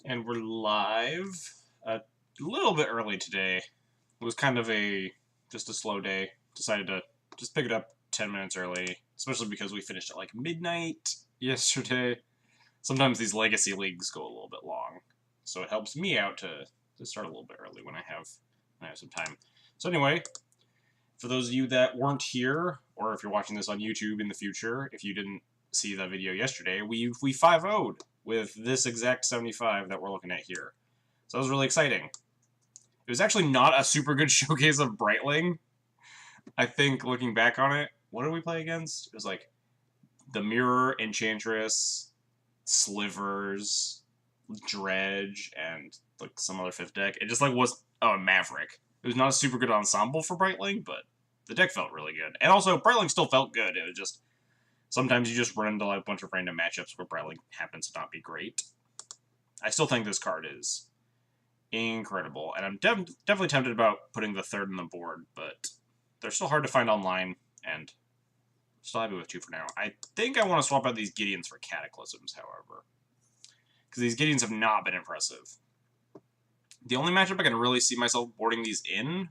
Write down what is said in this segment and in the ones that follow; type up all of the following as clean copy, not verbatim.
And we're live. A little bit early today. It was kind of just a slow day. Decided to just pick it up 10 minutes early, especially because we finished at like midnight yesterday. Sometimes these legacy leagues go a little bit long, so it helps me out to start a little bit early when I have some time. So anyway, for those of you that weren't here, or if you're watching this on YouTube in the future, if you didn't see that video yesterday, we 5-0'd with this exact 75 that we're looking at here. So that was really exciting. It was actually not a super good showcase of Brightling. I think, looking back on it, what did we play against? It was like the Mirror, Enchantress, Slivers, Dredge, and like some other fifth deck. It just like was Maverick. It was not a super good ensemble for Brightling, but the deck felt really good. And also, Brightling still felt good. It was just sometimes you just run into like a bunch of random matchups where Brightling happens to not be great. I still think this card is incredible, and I'm definitely tempted about putting the third on the board, but they're still hard to find online, and still happy with two for now. I think I want to swap out these Gideons for Cataclysms, however, because these Gideons have not been impressive. The only matchup I can really see myself boarding these in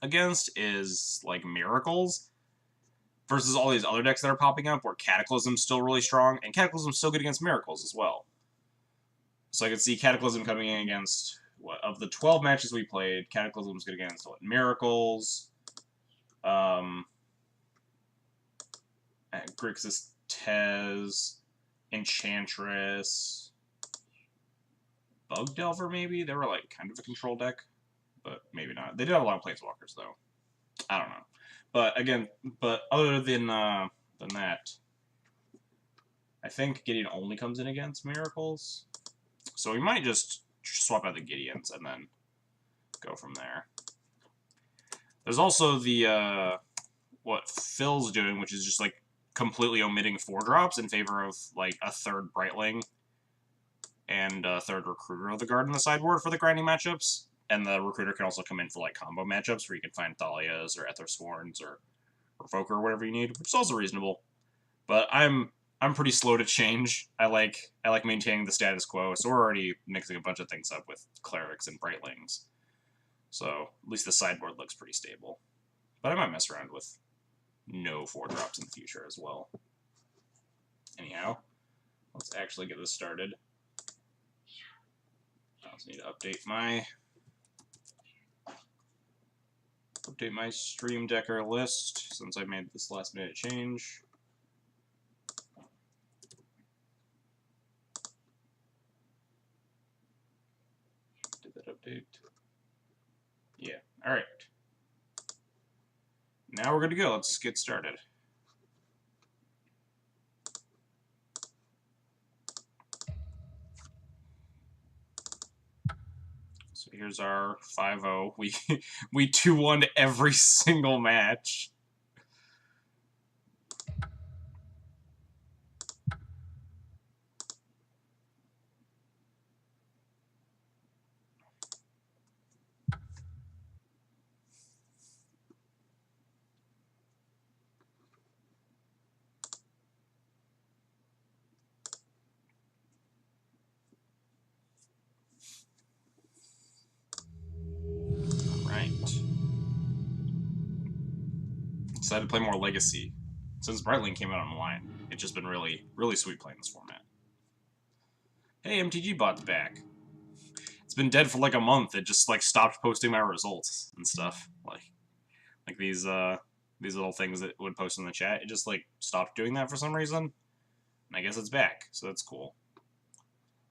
against is, like, Miracles, versus all these other decks that are popping up, where Cataclysm's still really strong, and Cataclysm's still good against Miracles as well. So I could see Cataclysm coming in against, what, of the 12 matches we played, Cataclysm's good against, what, Miracles, Grixis Tez, Enchantress, Bug Delver, maybe? They were, like, kind of a control deck, but maybe not. They did have a lot of Planeswalkers, though. I don't know. But, again, other than that, I think Gideon only comes in against Miracles. So we might just swap out the Gideons and then go from there. There's also the, what Phil's doing, which is just, like, completely omitting 4-drops in favor of, like, a third Brightling and a third Recruiter of the Guard in the sideboard for the grinding matchups. And the Recruiter can also come in for, like, combo matchups where you can find Thalias or Ethersworns or Revoker or whatever you need, which is also reasonable. But I'm pretty slow to change. I like maintaining the status quo, so we're already mixing a bunch of things up with Clerics and Brightlings. So at least the sideboard looks pretty stable. But I might mess around with no 4-drops in the future as well. Anyhow, let's actually get this started. I also need to update my Stream Decker list since I made this last minute change. Did that update? Yeah. Alright. Now we're good to go. Let's get started. So here's our 5-0. We 2-1 every single match. Decided to play more Legacy. Since Brightling came out online, it's just been really, really sweet playing this format. Hey, MTG bot's back. It's been dead for like a month. It just like stopped posting my results and stuff. Like these little things that it would post in the chat. It just like stopped doing that for some reason. And I guess it's back, so that's cool.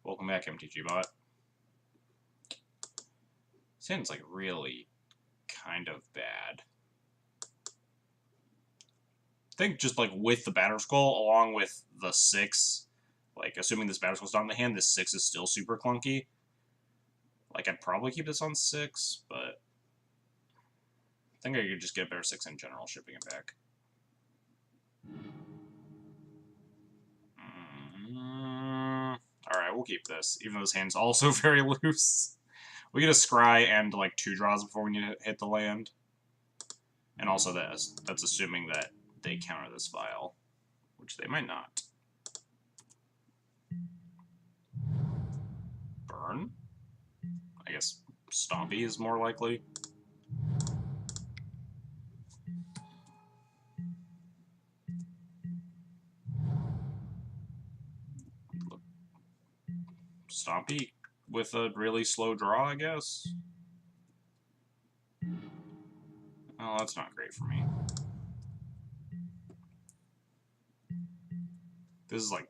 Welcome back, MTG bot. This hand's like really kind of bad. I think just like with the Batter Skull, along with the 6, like assuming this Batter Skull's not in the hand, this 6 is still super clunky. Like I'd probably keep this on 6, but I think I could just get a better 6 in general, shipping it back. Alright, we'll keep this, even though this hand's also very loose. We get a Scry and like 2 draws before we need to hit the land. And also that's assuming that they counter this file, which they might not. turn. I guess Stompy is more likely. Stompy with a really slow draw, I guess. Oh, that's not great for me. This is like...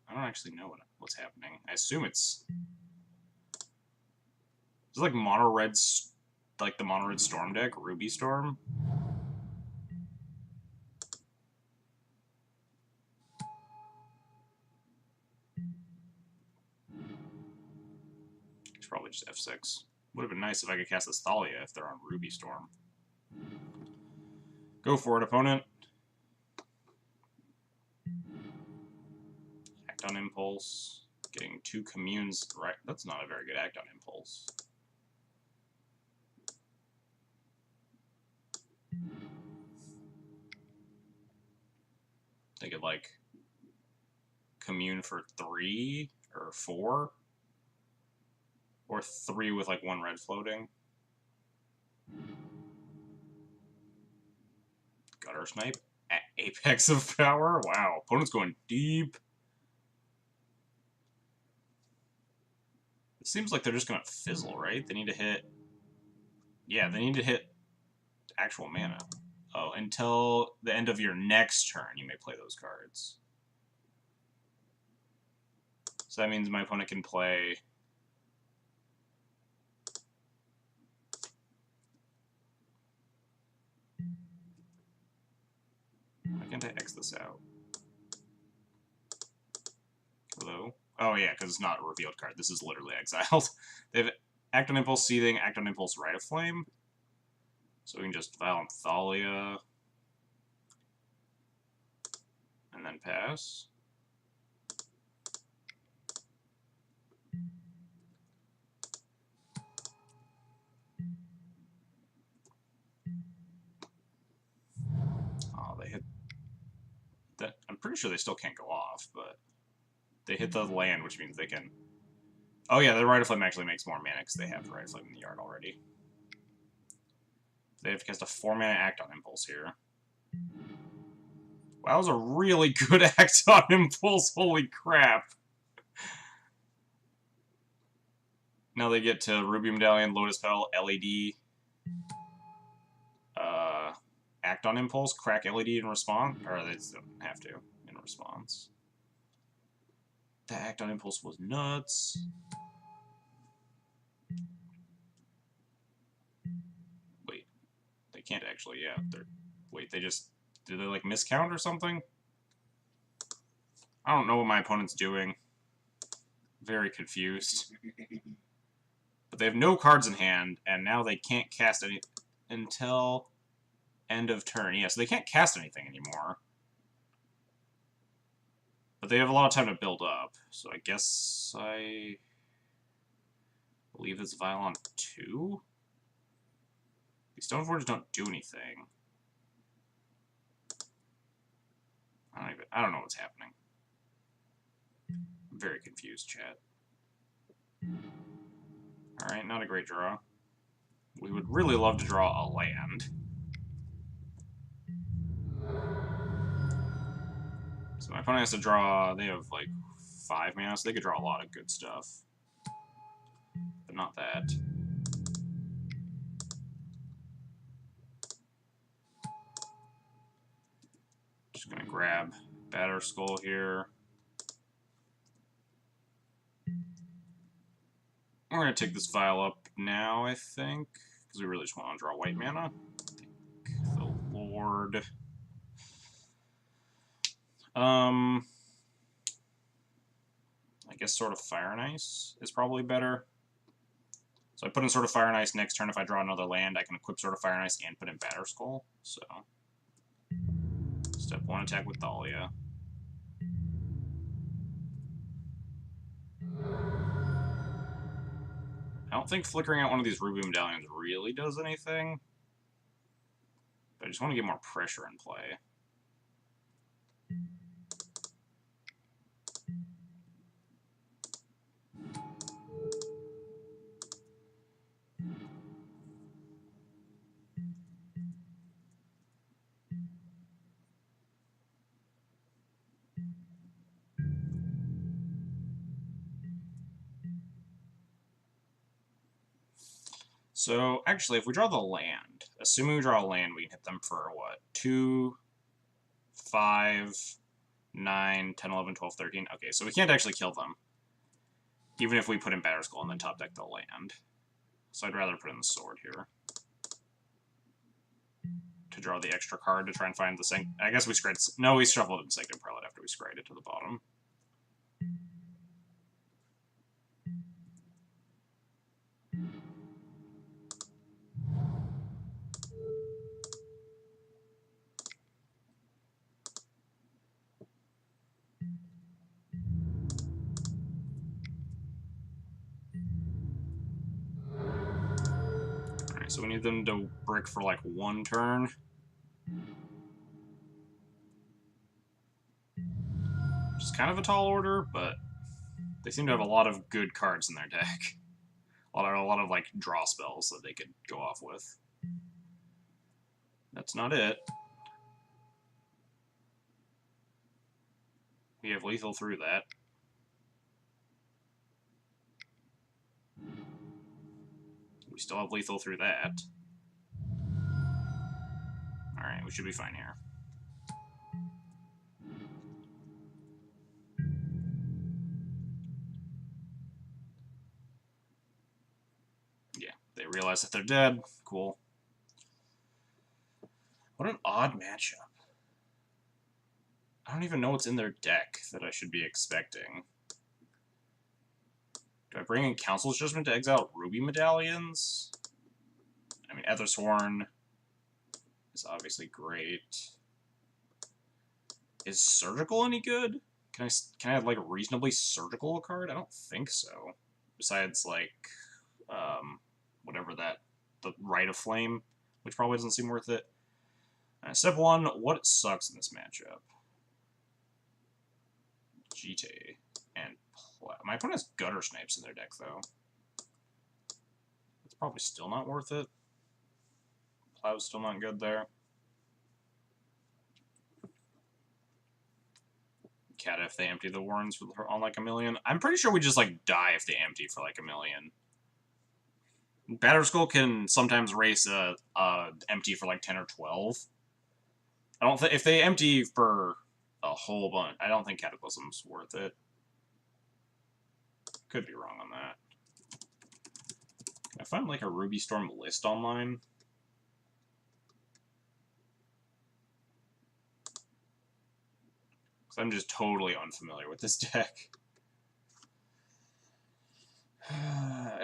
I don't actually know what's happening. I assume it's... It's like mono red, like the mono red storm deck, Ruby Storm. It's probably just F6. Would have been nice if I could cast this Thalia if they're on Ruby Storm. Go for it, opponent. Act on Impulse. Getting 2 communes. Right, that's not a very good Act on Impulse. They could, like, commune for 3 or 4. Or 3 with, like, 1 red floating. Gutter Snipe at apex of power? Wow, opponent's going deep. It seems like they're just gonna fizzle, right? They need to hit... Yeah, they need to hit actual mana. Oh, until the end of your next turn, you may play those cards. So that means my opponent can play... Why can't I X this out? Hello? Oh yeah, because it's not a revealed card. This is literally exiled. They have Act on Impulse Seething, Act on Impulse Rite of Flame. So we can just Violent Thalia. And then pass. Oh, they hit... that. I'm pretty sure they still can't go off, but... They hit the land, which means they can... Oh yeah, the Rite of Flame actually makes more mana because they have Rite of Flame in the yard already. They have to cast a 4-mana Act on Impulse here. Wow, that was a really good Act on Impulse, holy crap! Now they get to Ruby Medallion, Lotus Petal, LED. Act on Impulse, crack LED in response. Or they don't have to in response. The Act on Impulse was nuts. Wait. They can't actually, yeah. Wait, they just... Did they, like, miscount or something? I don't know what my opponent's doing. Very confused. But they have no cards in hand, and now they can't cast any... until end of turn. Yeah, so they can't cast anything anymore. But they have a lot of time to build up, so I guess I believe it's Violent 2? These Stoneforges don't do anything. I don't know what's happening. I'm very confused, chat. Alright, not a great draw. We would really love to draw a land. So my opponent has to draw... They have, like, 5 mana, so they could draw a lot of good stuff. But not that. Just gonna grab Batter Skull here. We're gonna take this vial up now, I think, because we really just want to draw white mana. Thank the Lord. I guess Sword of Fire and Ice is probably better. So I put in Sword of Fire and Ice next turn. If I draw another land, I can equip Sword of Fire and Ice and put in Batter Skull. So, step 1, attack with Thalia. I don't think flickering out one of these Ruby Medallions really does anything. But I just want to get more pressure in play. So, actually, if we draw the land, assuming we draw a land, we can hit them for what? 2, 5, 9, 10, 11, 12, 13. Okay, so we can't actually kill them. Even if we put in Batter Skull and then top deck the land. So I'd rather put in the sword here. To draw the extra card to try and find the I guess we scryed. No, we shuffled in Sanctum Prelate after we scryed it to the bottom. Alright, so we need them to brick for like 1 turn. Which is kind of a tall order, but they seem to have a lot of good cards in their deck. A lot of like draw spells that they could go off with. That's not it. We have lethal through that. We still have lethal through that. Alright, we should be fine here. Yeah, they realize that they're dead. Cool. What an odd matchup. I don't even know what's in their deck that I should be expecting. Do I bring in Council's Judgment to exile Ruby Medallions? I mean, Ethersworn is obviously great. Is Surgical any good? Can I have, like, a reasonably surgical card? I don't think so. Besides, like, whatever that, the Rite of Flame, which probably doesn't seem worth it. Step 1, what sucks in this matchup? GT and my opponent has Gutter Snipes in their deck, though. It's probably still not worth it. Plow's still not good there. Cat if they empty the Warrens on like 1,000,000. I'm pretty sure we just like die if they empty for like 1,000,000. Batterskull can sometimes race a empty for like 10 or 12. I don't think if they empty for a whole bunch, I don't think Cataclysm's worth it. Could be wrong on that. Can I find like a Ruby Storm list online? Because I'm just totally unfamiliar with this deck.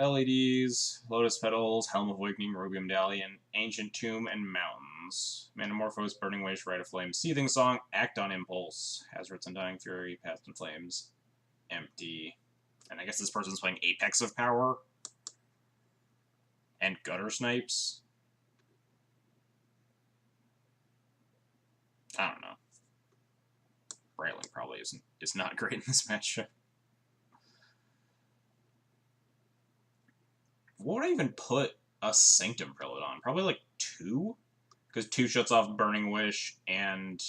LEDs, Lotus Petals, Helm of Awakening, Ruby Medallion, Ancient Tomb, and Mountains. Manamorphose, Burning Wish, Rite of Flame, Seething Song, Act on Impulse, Hazard's Undying Fury, Past in Flames, Empty. And I guess this person's playing Apex of Power. And Gutter Snipes. I don't know. Brailing probably is not great in this matchup. What would I even put a Sanctum Prelate on? Probably like 2? Because 2 shuts off Burning Wish and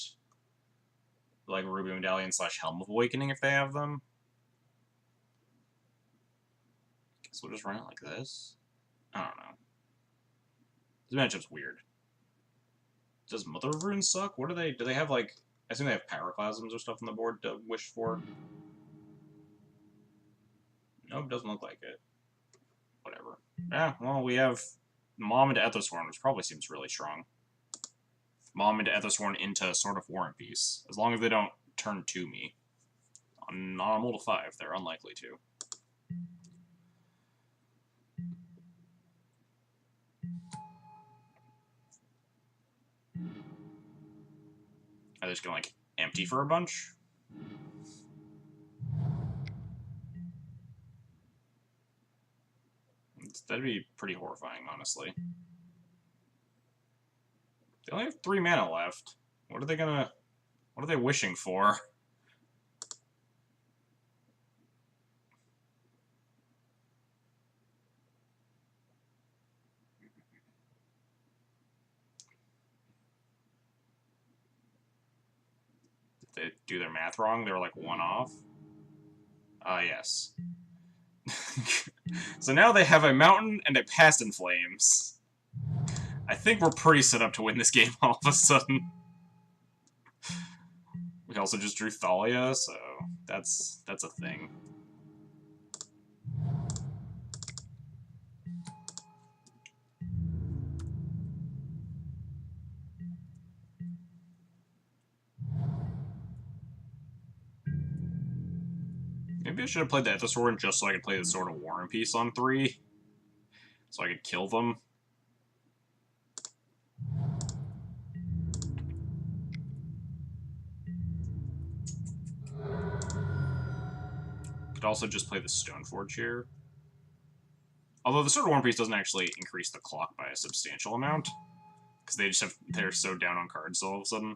like Ruby Medallion / Helm of Awakening if they have them. Guess we'll just run it like this. I don't know. This matchup's weird. Does Mother of Runes suck? What do they have like... I assume they have Pyroclasms or stuff on the board to wish for. Nope, doesn't look like it. Whatever. Yeah, well, we have Mom into Ethersworn, which probably seems really strong. Mom into Ethersworn into Sword of War and Peace. As long as they don't turn to me. On normal to 5, they're unlikely to. Are they just gonna, like, empty for a bunch? That'd be pretty horrifying, honestly. They only have 3 mana left. What are they wishing for? Did they do their math wrong? They were like 1 off? Ah, yes. So now they have a mountain and a past in flames. I think we're pretty set up to win this game all of a sudden. We also just drew Thalia, so that's a thing. Maybe I should have played the Ethosword just so I could play the Sword of War and Peace on 3. So I could kill them. Could also just play the Stoneforge here. Although the Sword of War and Peace doesn't actually increase the clock by a substantial amount. Because they're so down on cards all of a sudden.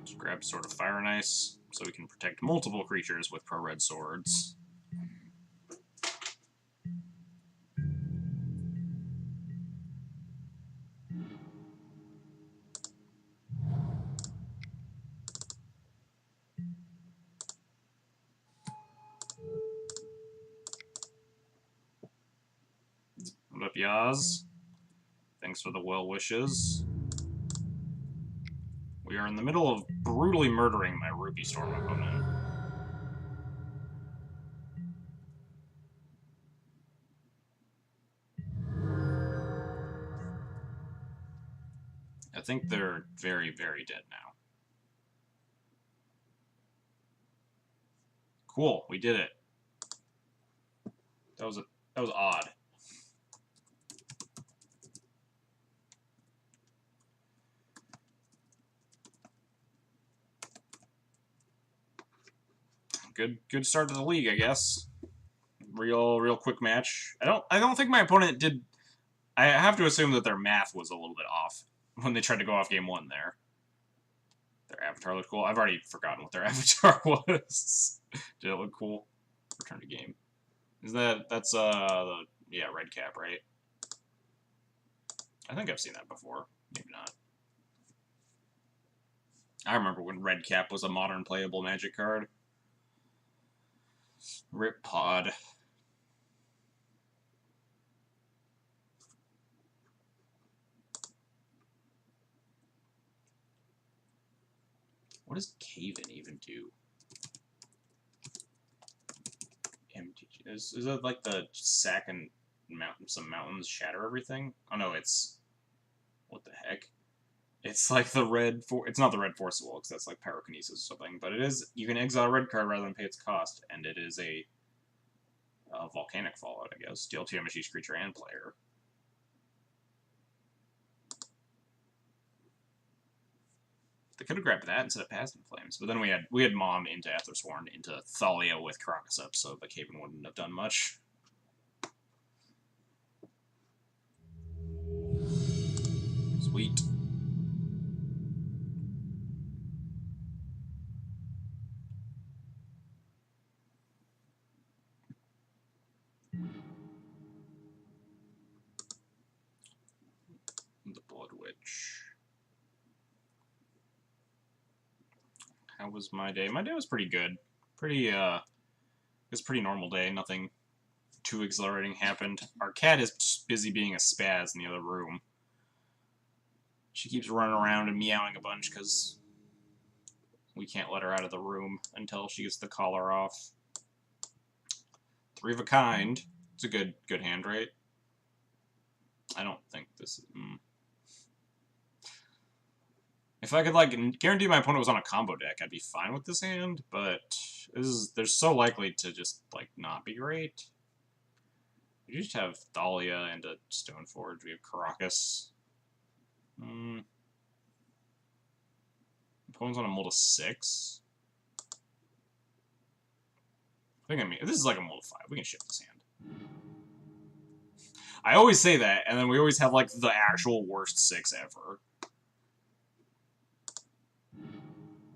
Just grab Sword of Fire and Ice, so we can protect multiple creatures with pro-red swords. What up, Yaz? Thanks for the well wishes. We are in the middle of brutally murdering my Ruby Storm opponent. I think they're very, very dead now. Cool, we did it. That was odd. Good start to the league, I guess. Real quick match. I don't think my opponent did. I have to assume that their math was a little bit off when they tried to go off game 1 there. Their avatar looked cool. I've already forgotten what their avatar was. Did it look cool? Return to game. That's the red cap, right? I think I've seen that before. Maybe not. I remember when red cap was a modern playable Magic card. Rip pod. What does Caven even do? MTG. Is it like the sack and some mountains shatter everything? Oh no, it's what the heck? It's like the red it's not the red Force of Will, because that's like pyrokinesis or something, but it is, you can exile a red card rather than pay its cost, and it is a volcanic fallout, I guess. Deal 2 damage to each creature and player. They could have grabbed that instead of Past in Flames, but then we had Mom into Aethersworn into Thalia with Karakas up, so the Caven wouldn't have done much. Sweet. The Blood Witch. How was my day? My day was pretty good. It was a pretty normal day. Nothing too exhilarating happened. Our cat is busy being a spaz in the other room. She keeps running around and meowing a bunch because we can't let her out of the room until she gets the collar off. 3 of a Kind. It's a good hand, right? I don't think this is... If I could, like, guarantee my opponent was on a combo deck, I'd be fine with this hand, but they're so likely to just, like, not be great. We just have Thalia and a Stoneforge. We have Karakas. Opponent's on a mull to 6. I mean, if this is like a mull to 5, we can shift this hand. I always say that, and then we always have, like, the actual worst 6 ever.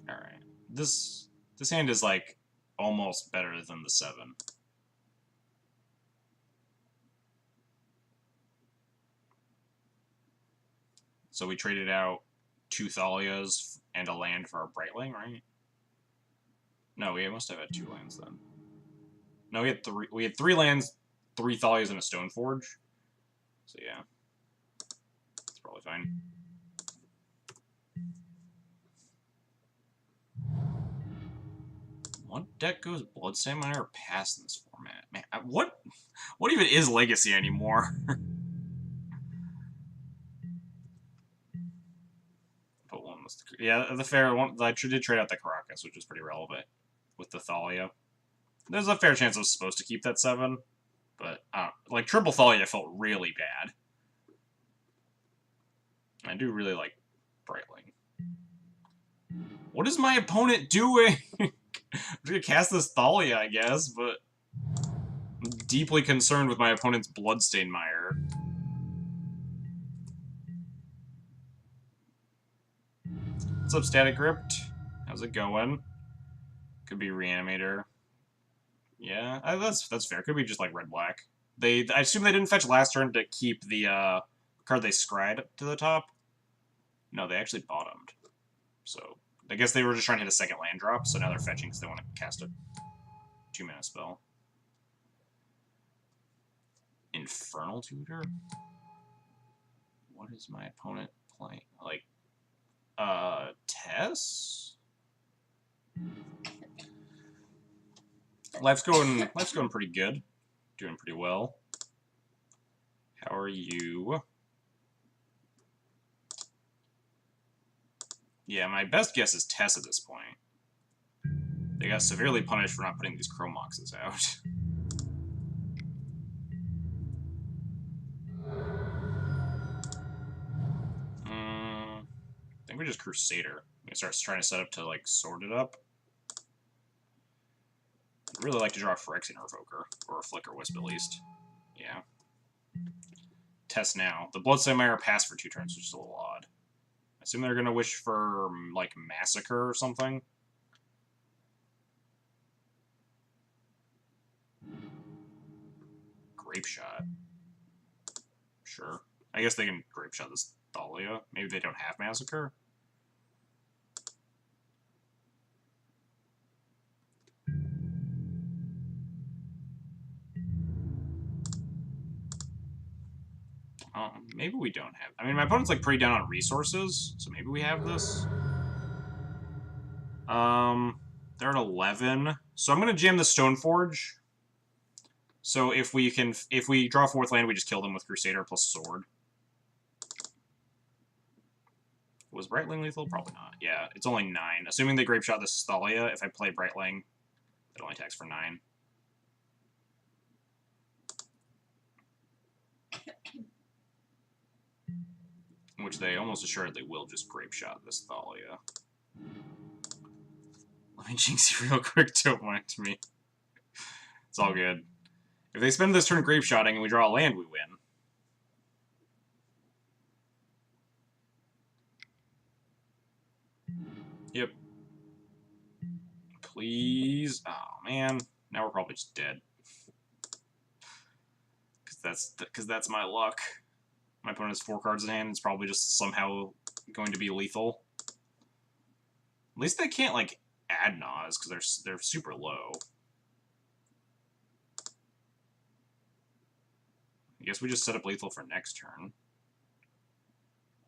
Alright. This hand is, like, almost better than the 7. So we traded out 2 Thalias and a land for our Brightling, right? No, we must have had 2 lands then. No, we had 3. We had 3 lands, 3 Thalias, and a Stoneforge. So yeah, it's probably fine. What deck goes Bloodstained Miner or Past in this format? Man, what even is Legacy anymore? But one was yeah, the fair one. I did trade out the Caracas, which is pretty relevant with the Thalia. There's a fair chance I was supposed to keep that 7, but like triple Thalia felt really bad. I do really like Brightling. What is my opponent doing? I'm gonna cast this Thalia, I guess, but I'm deeply concerned with my opponent's Bloodstained Mire. What's up, Static Gripped? How's it going? Could be Reanimator. Yeah, that's fair. Could be just like red-black. I assume they didn't fetch last turn to keep the card they scryed to the top. No, they actually bottomed. So I guess they were just trying to hit a second land drop, so now they're fetching because they want to cast a 2-mana spell. Infernal Tutor? What is my opponent playing? Like, Tess? Life's going pretty good. Doing pretty well. How are you? Yeah, my best guess is Tess at this point. They got severely punished for not putting these Chromoxes out. I think we just Crusader. We start trying to set up to, like, sort it up. I'd really like to draw a Phyrexian Revoker, or a Flicker Wisp at least. Yeah. Test now. The Bloodstained Mire passed for 2 turns, which is a little odd. I assume they're gonna wish for, like, Massacre or something. Grape Shot. Sure. I guess they can Grape Shot this Thalia. Maybe they don't have Massacre. Maybe we don't have... I mean, my opponent's, like, pretty down on resources, so maybe we have this. They're at 11. So I'm gonna jam the Stoneforge. So if we draw a 4th land, we just kill them with Crusader plus Sword. Was Brightling lethal? Probably not. Yeah, it's only 9. Assuming they Grape Shot this Thalia, if I play Brightling, it only attacks for 9. Which they almost assuredly will just Grape Shot this Thalia. Let me jinx you real quick, don't mind me. It's all good. If they spend this turn Grape Shotting and we draw a land, we win. Yep. Please. Oh, man. Now we're probably just dead. Because that's my luck. My opponent has 4 cards in hand. It's probably just somehow going to be lethal. At least they can't, like, add Nas, because they're super low. I guess we just set up lethal for next turn.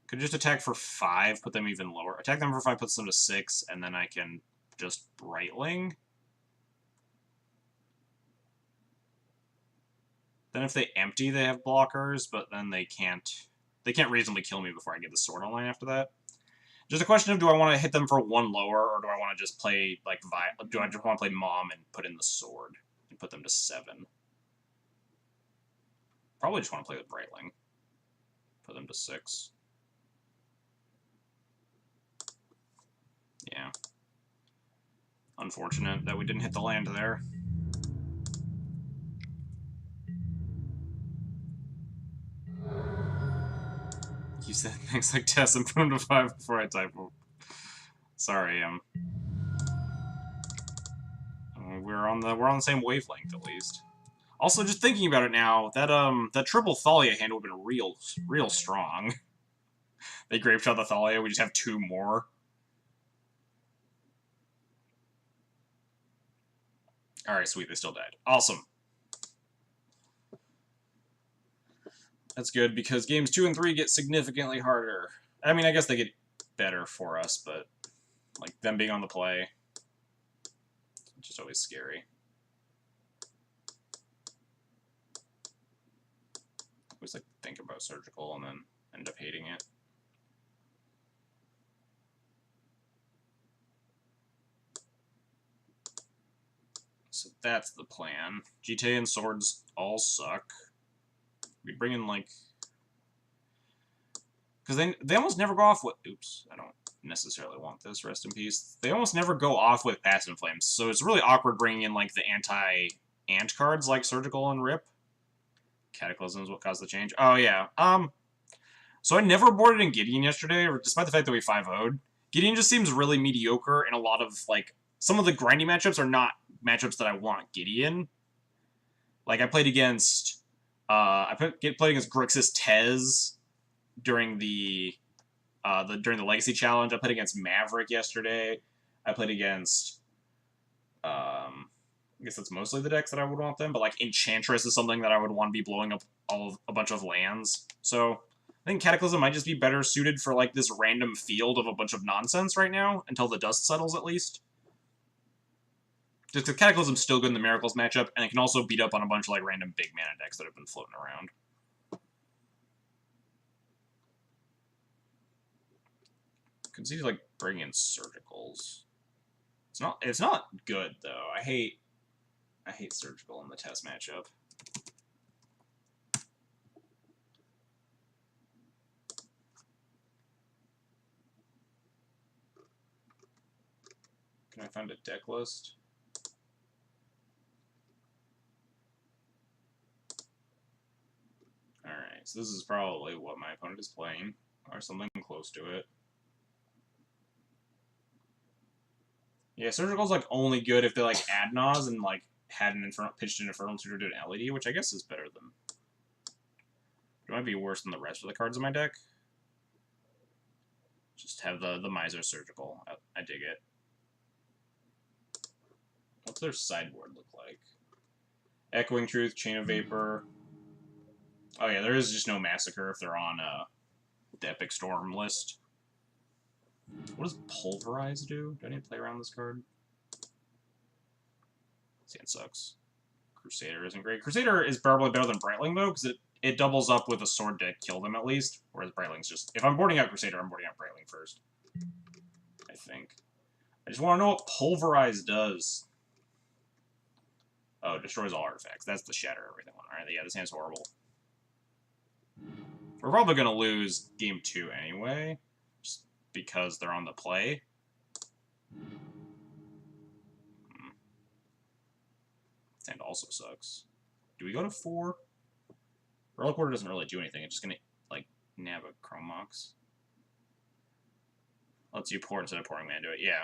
Could just attack for 5, put them even lower. Attack them for 5, puts them to 6, and then I can just Brightling. Then if they empty, they have blockers, but then they can't reasonably kill me before I get the sword online after that. Just a question of, do I want to hit them for 1 lower, or do I want to just play, like, do I just want to play Mom and put in the sword and put them to 7? Probably just want to play with Brightling. Put them to 6. Yeah. Unfortunate that we didn't hit the land there. You said things like Tess and put him to 5 before I type them. Sorry, we're on the same wavelength at least. Also, just thinking about it now, that triple Thalia hand would have been real strong. They grape shot the Thalia, we just have 2 more. Alright, sweet, they still died. Awesome. That's good, because games 2 and 3 get significantly harder. I mean, I guess they get better for us, but, like, them being on the play, it's just always scary. I always, like, think about surgical and then end up hating it. So that's the plan. GTA and swords all suck. We bring in, like... Because they almost never go off with... Oops, I don't necessarily want this, rest in peace. They almost never go off with Passive Flames, so it's really awkward bringing in, like, the anti-ant cards, like Surgical and Rip. Cataclysm is what caused the change. Oh, yeah. So I never boarded in Gideon yesterday, despite the fact that we 5-0'd. Gideon just seems really mediocre, and a lot of, like... Some of the grindy matchups are not matchups that I want Gideon. Like, I played against... played against Grixis Tez during the Legacy Challenge. I played against Maverick yesterday. I played against... I guess that's mostly the decks that I would want them, but, like, Enchantress is something that I would want to be blowing up a bunch of lands. So, I think Cataclysm might just be better suited for, like, this random field of a bunch of nonsense right now, until the dust settles, at least. Just because Cataclysm's still good in the Miracles matchup, and it can also beat up on a bunch of, like, random big mana decks that have been floating around. Could see, like, bringing in Surgicals. It's not good, though. I hate Surgical in the test matchup. Can I find a deck list? Alright, so this is probably what my opponent is playing, or something close to it. Yeah, Surgical's, like, only good if they, like, add Nas and, like, had an pitched an Infernal Tutor to an LED, which I guess is better than... It might be worse than the rest of the cards in my deck. Just have the Miser Surgical. I dig it. What's their sideboard look like? Echoing Truth, Chain of Vapor. Oh yeah, there is just no Massacre if they're on the Epic Storm list. What does Pulverize do? Do I need to play around this card? Sand sucks. Crusader isn't great. Crusader is probably better than Brightling, though, because it doubles up with a sword to kill them, at least. Whereas Brightling's just... If I'm boarding out Crusader, I'm boarding out Brightling first. I think. I just want to know what Pulverize does. Oh, it destroys all artifacts. That's the Shatter Everything one. Alright, yeah, this hand's horrible. We're probably going to lose Game 2 anyway, just because they're on the play. This hand also sucks. Do we go to 4? Relic Order doesn't really do anything. It's just going to, like, nab a Chrome Mox. Lets you pour instead of pouring mana into it. Yeah,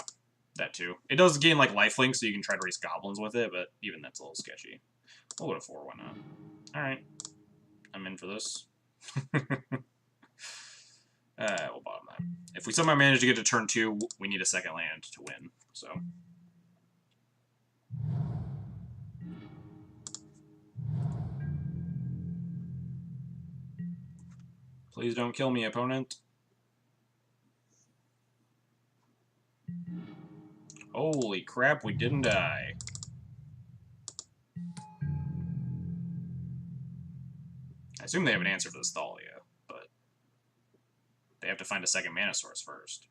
that too. It does gain, like, lifelink, so you can try to race goblins with it, but even that's a little sketchy. We'll go to 4, why not? Alright. I'm in for this. We'll bottom that. If we somehow manage to get to turn 2, we need a second land to win, so... Please don't kill me, opponent. Holy crap, we didn't die. I assume they have an answer for this Thalia, but they have to find a second mana source first.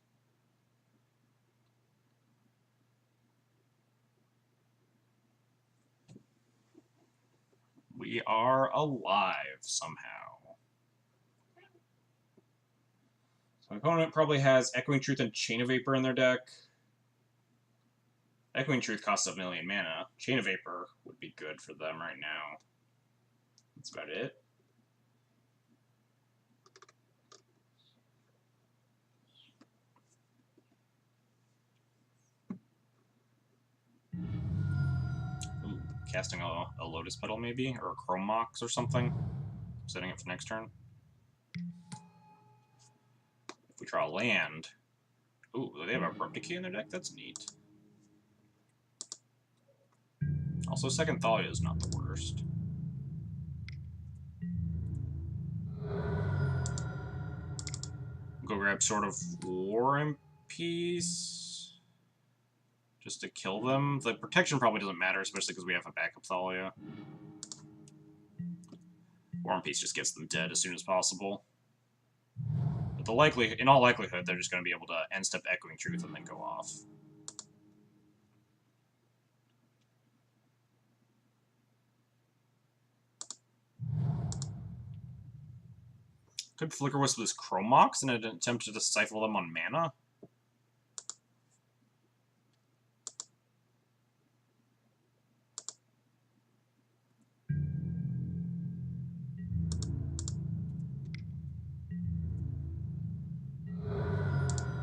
We are alive somehow. So my opponent probably has Echoing Truth and Chain of Vapor in their deck. Echoing Truth costs 1 million mana. Chain of Vapor would be good for them right now. That's about it. casting a Lotus Petal, maybe? Or a Chrome Mox or something. Setting it for next turn. If we draw a land... Ooh, they have Abrupt Decay in their deck? That's neat. Also, Second Thalia is not the worst. Go grab Sword of War and Peace. Just to kill them. The protection probably doesn't matter, especially because we have a backup Thalia. War and Peace just gets them dead as soon as possible. But in all likelihood, they're just going to be able to end step Echoing Truth and then go off. Could Flicker Wisp this Chrome Mox in an attempt to stifle them on mana?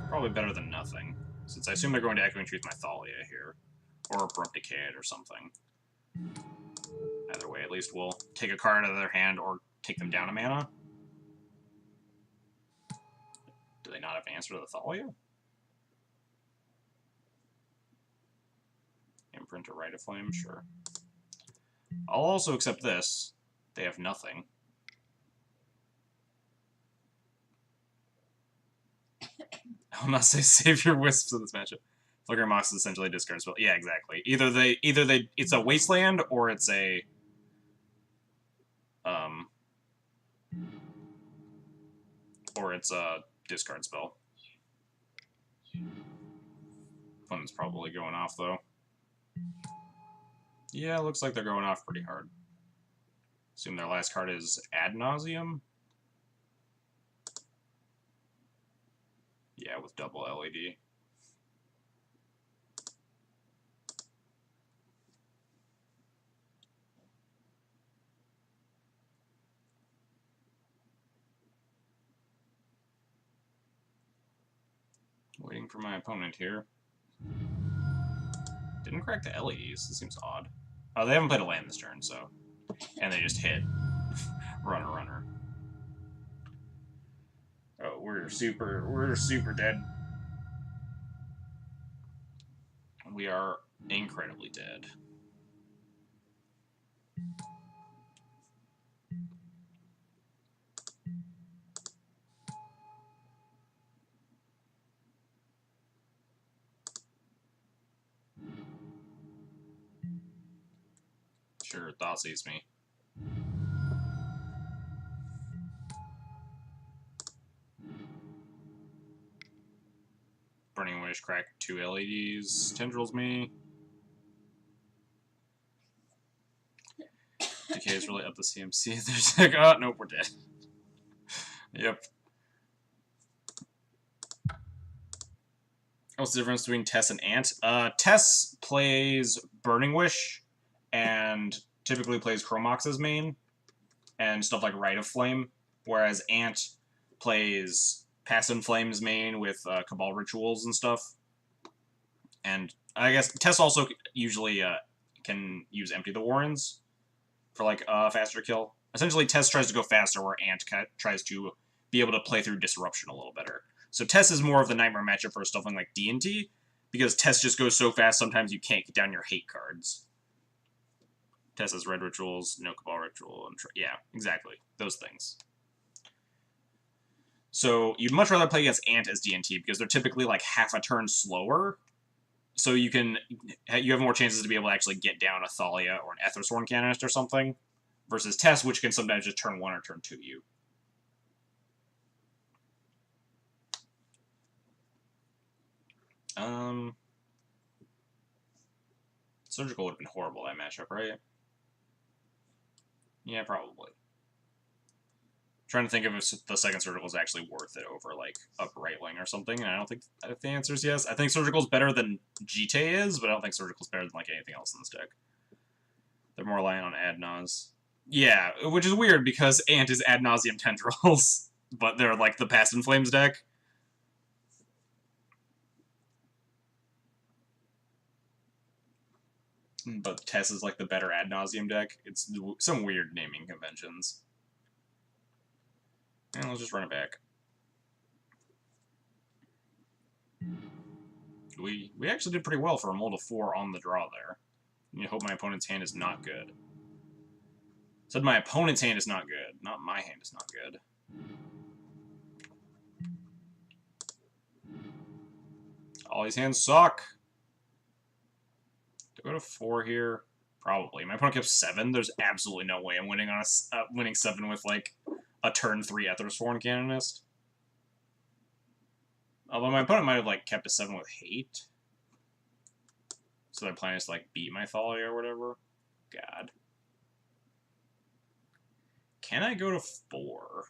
Probably better than nothing, since I assume they're going to Echoing Truth my Thalia here. Or Abrupt Decay it or something. Either way, at least we'll take a card out of their hand or take them down a mana. Do they not have an answer to the Thalia? Imprint or Rite of Flame? Sure. I'll also accept this. They have nothing. I'll not say save your wisps in this matchup. Flickering Mox is essentially a discard spell. Yeah, exactly. Either it's a wasteland or it's a discard spell. Opponent's probably going off though. Yeah, looks like they're going off pretty hard. Assume their last card is Ad Nauseam. Yeah, with double LED. Waiting for my opponent here. Didn't crack the LEDs. This seems odd. Oh, they haven't played a land this turn, so... And they just hit. Runner. Oh, we're super dead. We are incredibly dead. Sure, Thoughtseize me. Burning Wish, crack 2 LEDs, Tendrils me. Decay is really up the CMC. There's like, oh, nope, we're dead. Yep. What's the difference between Tess and Ant? Tess plays Burning Wish and typically plays Chrome Mox's main and stuff like Rite of Flame, whereas Ant plays Passive Flame's main with Cabal Rituals and stuff. And I guess Tess also usually can use Empty the Warrens for like a faster kill. Essentially, Tess tries to go faster, where Ant tries to be able to play through Disruption a little better. So Tess is more of the nightmare matchup for stuff like D&T, because Tess just goes so fast sometimes you can't get down your hate cards. Tess has Red Rituals, no Cabal Ritual, and yeah, exactly. Those things. So you'd much rather play against Ant as D&T, because they're typically like half a turn slower, so you have more chances to be able to actually get down a Thalia or an Ethersworn Canonist or something, versus Tess, which can sometimes just turn 1 or turn 2 you. Surgical would have been horrible, that matchup, right? Yeah, probably. Trying to think of if the second Surgical is actually worth it over, like, Uprightling or something, and I don't think the answer is yes. I think Surgical's better than Jite is, but I don't think Surgical's better than, like, anything else in this deck. They're more relying on Ad Naus. Yeah, which is weird, because Ant is Ad Nauseam Tendrils, but they're, like, the Past in Flames deck. but Tess is like the better ad nauseum deck. It's some weird naming conventions. And let's just run it back. We actually did pretty well for a mold of 4 on the draw there. You hope my opponent's hand is not good. Said my opponent's hand is not good, not my hand is not good. All these hands suck. Do I go to 4 here? Probably. My opponent kept 7. There's absolutely no way I'm winning on winning 7 with like a turn 3 Ethersworn Canonist. Although my opponent might have like kept a 7 with hate. So their plan is to like beat my Thalia or whatever. God. Can I go to 4?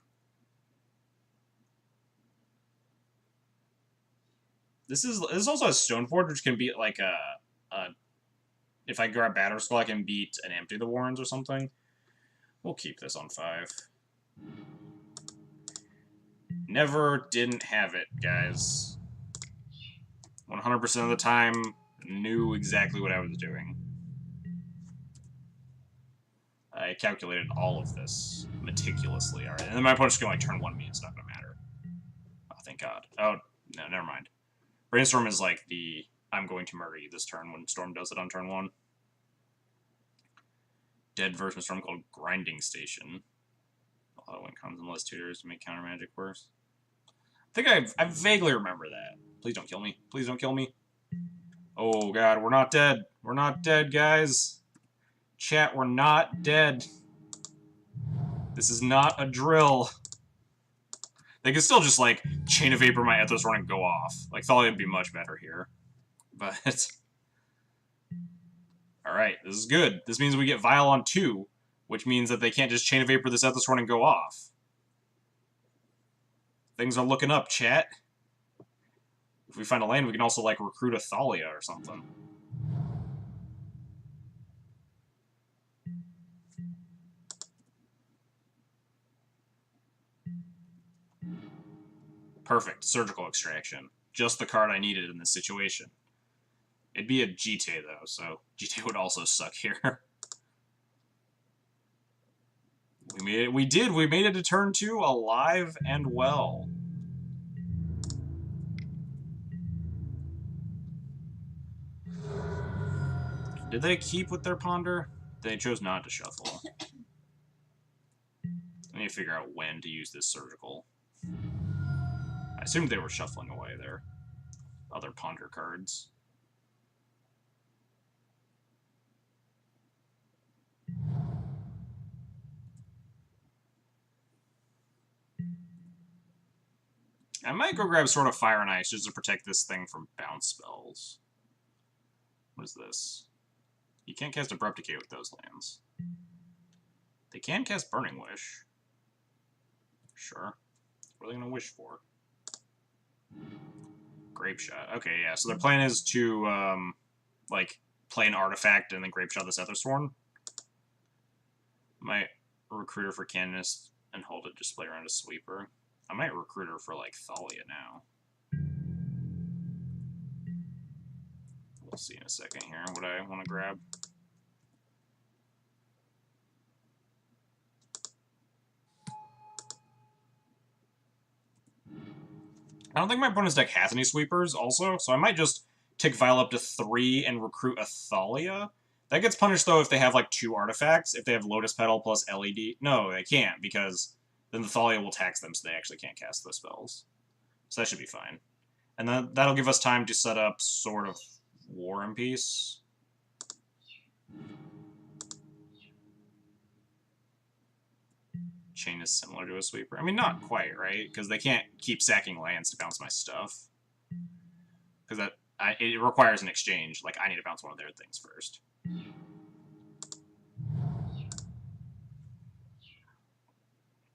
This also a Stoneforge, which can beat like a if I grab Batterskull, I can beat and empty the Warrens or something. We'll keep this on 5. Never didn't have it, guys. 100% of the time, knew exactly what I was doing. I calculated all of this meticulously. Alright, and then my opponent's gonna like turn 1 me, it's not gonna matter. Oh, thank God. Oh, no, never mind. Brainstorm is like the I'm going to murder you this turn when Storm does it on turn 1. Dead version of Storm called Grinding Station. A lot of win cons and less tutors to make counter magic worse. I think I vaguely remember that. Please don't kill me. Please don't kill me. Oh God, we're not dead. We're not dead, guys. Chat, we're not dead. This is not a drill. They can still just like Chain of Vapor my Ethersworn and go off. Like Thalia would be much better here. But alright, this is good. This means we get Vial on 2, which means that they can't just Chain of Vapor this Ethersworn and go off. Things are looking up, chat. If we find a land, we can also, like, recruit a Thalia or something. Perfect. Surgical Extraction. Just the card I needed in this situation. It'd be a Jite, though, so Jite would also suck here. We made it. We did. We made it to turn 2 alive and well. Did they keep with their Ponder? They chose not to shuffle. I need to figure out when to use this Surgical. I assumed they were shuffling away their other Ponder cards. I might go grab Sword of Fire and Ice just to protect this thing from bounce spells. What is this? You can't cast Abrupt Decay with those lands. They can cast Burning Wish. Sure. What are they going to wish for? Grape Shot. Okay, yeah, so their plan is to, like, play an artifact and then Grape Shot this Ethersworn. Might recruit her for Canonist and hold it, display around a sweeper. I might recruit her for, like, Thalia now. We'll see in a second here what I want to grab. I don't think my opponent's deck has any sweepers, also, so I might just tick Vial up to 3 and recruit a Thalia. That gets punished, though, if they have, like, 2 artifacts. If they have Lotus Petal plus LED. No, they can't, because then the Thalia will tax them, so they actually can't cast those spells. So that should be fine. And then that'll give us time to set up Sword of War and Peace. Chain is similar to a sweeper. I mean, not quite, right? Because they can't keep sacking lands to bounce my stuff. Because it requires an exchange. Like, I need to bounce one of their things first.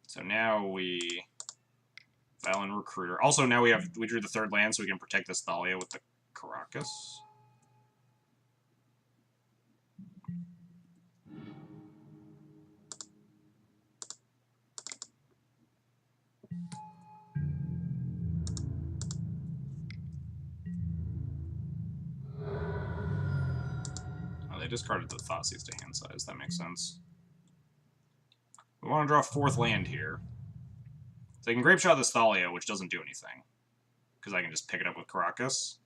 So now we Vial and Recruiter. Also, now we drew the 3rd land, so we can protect this Thalia with the Caracas. they discarded the Thoughtseize to hand size. That makes sense. We want to draw 4th land here. So I can Grape Shot this Thalia, which doesn't do anything. Because I can just pick it up with Caracas.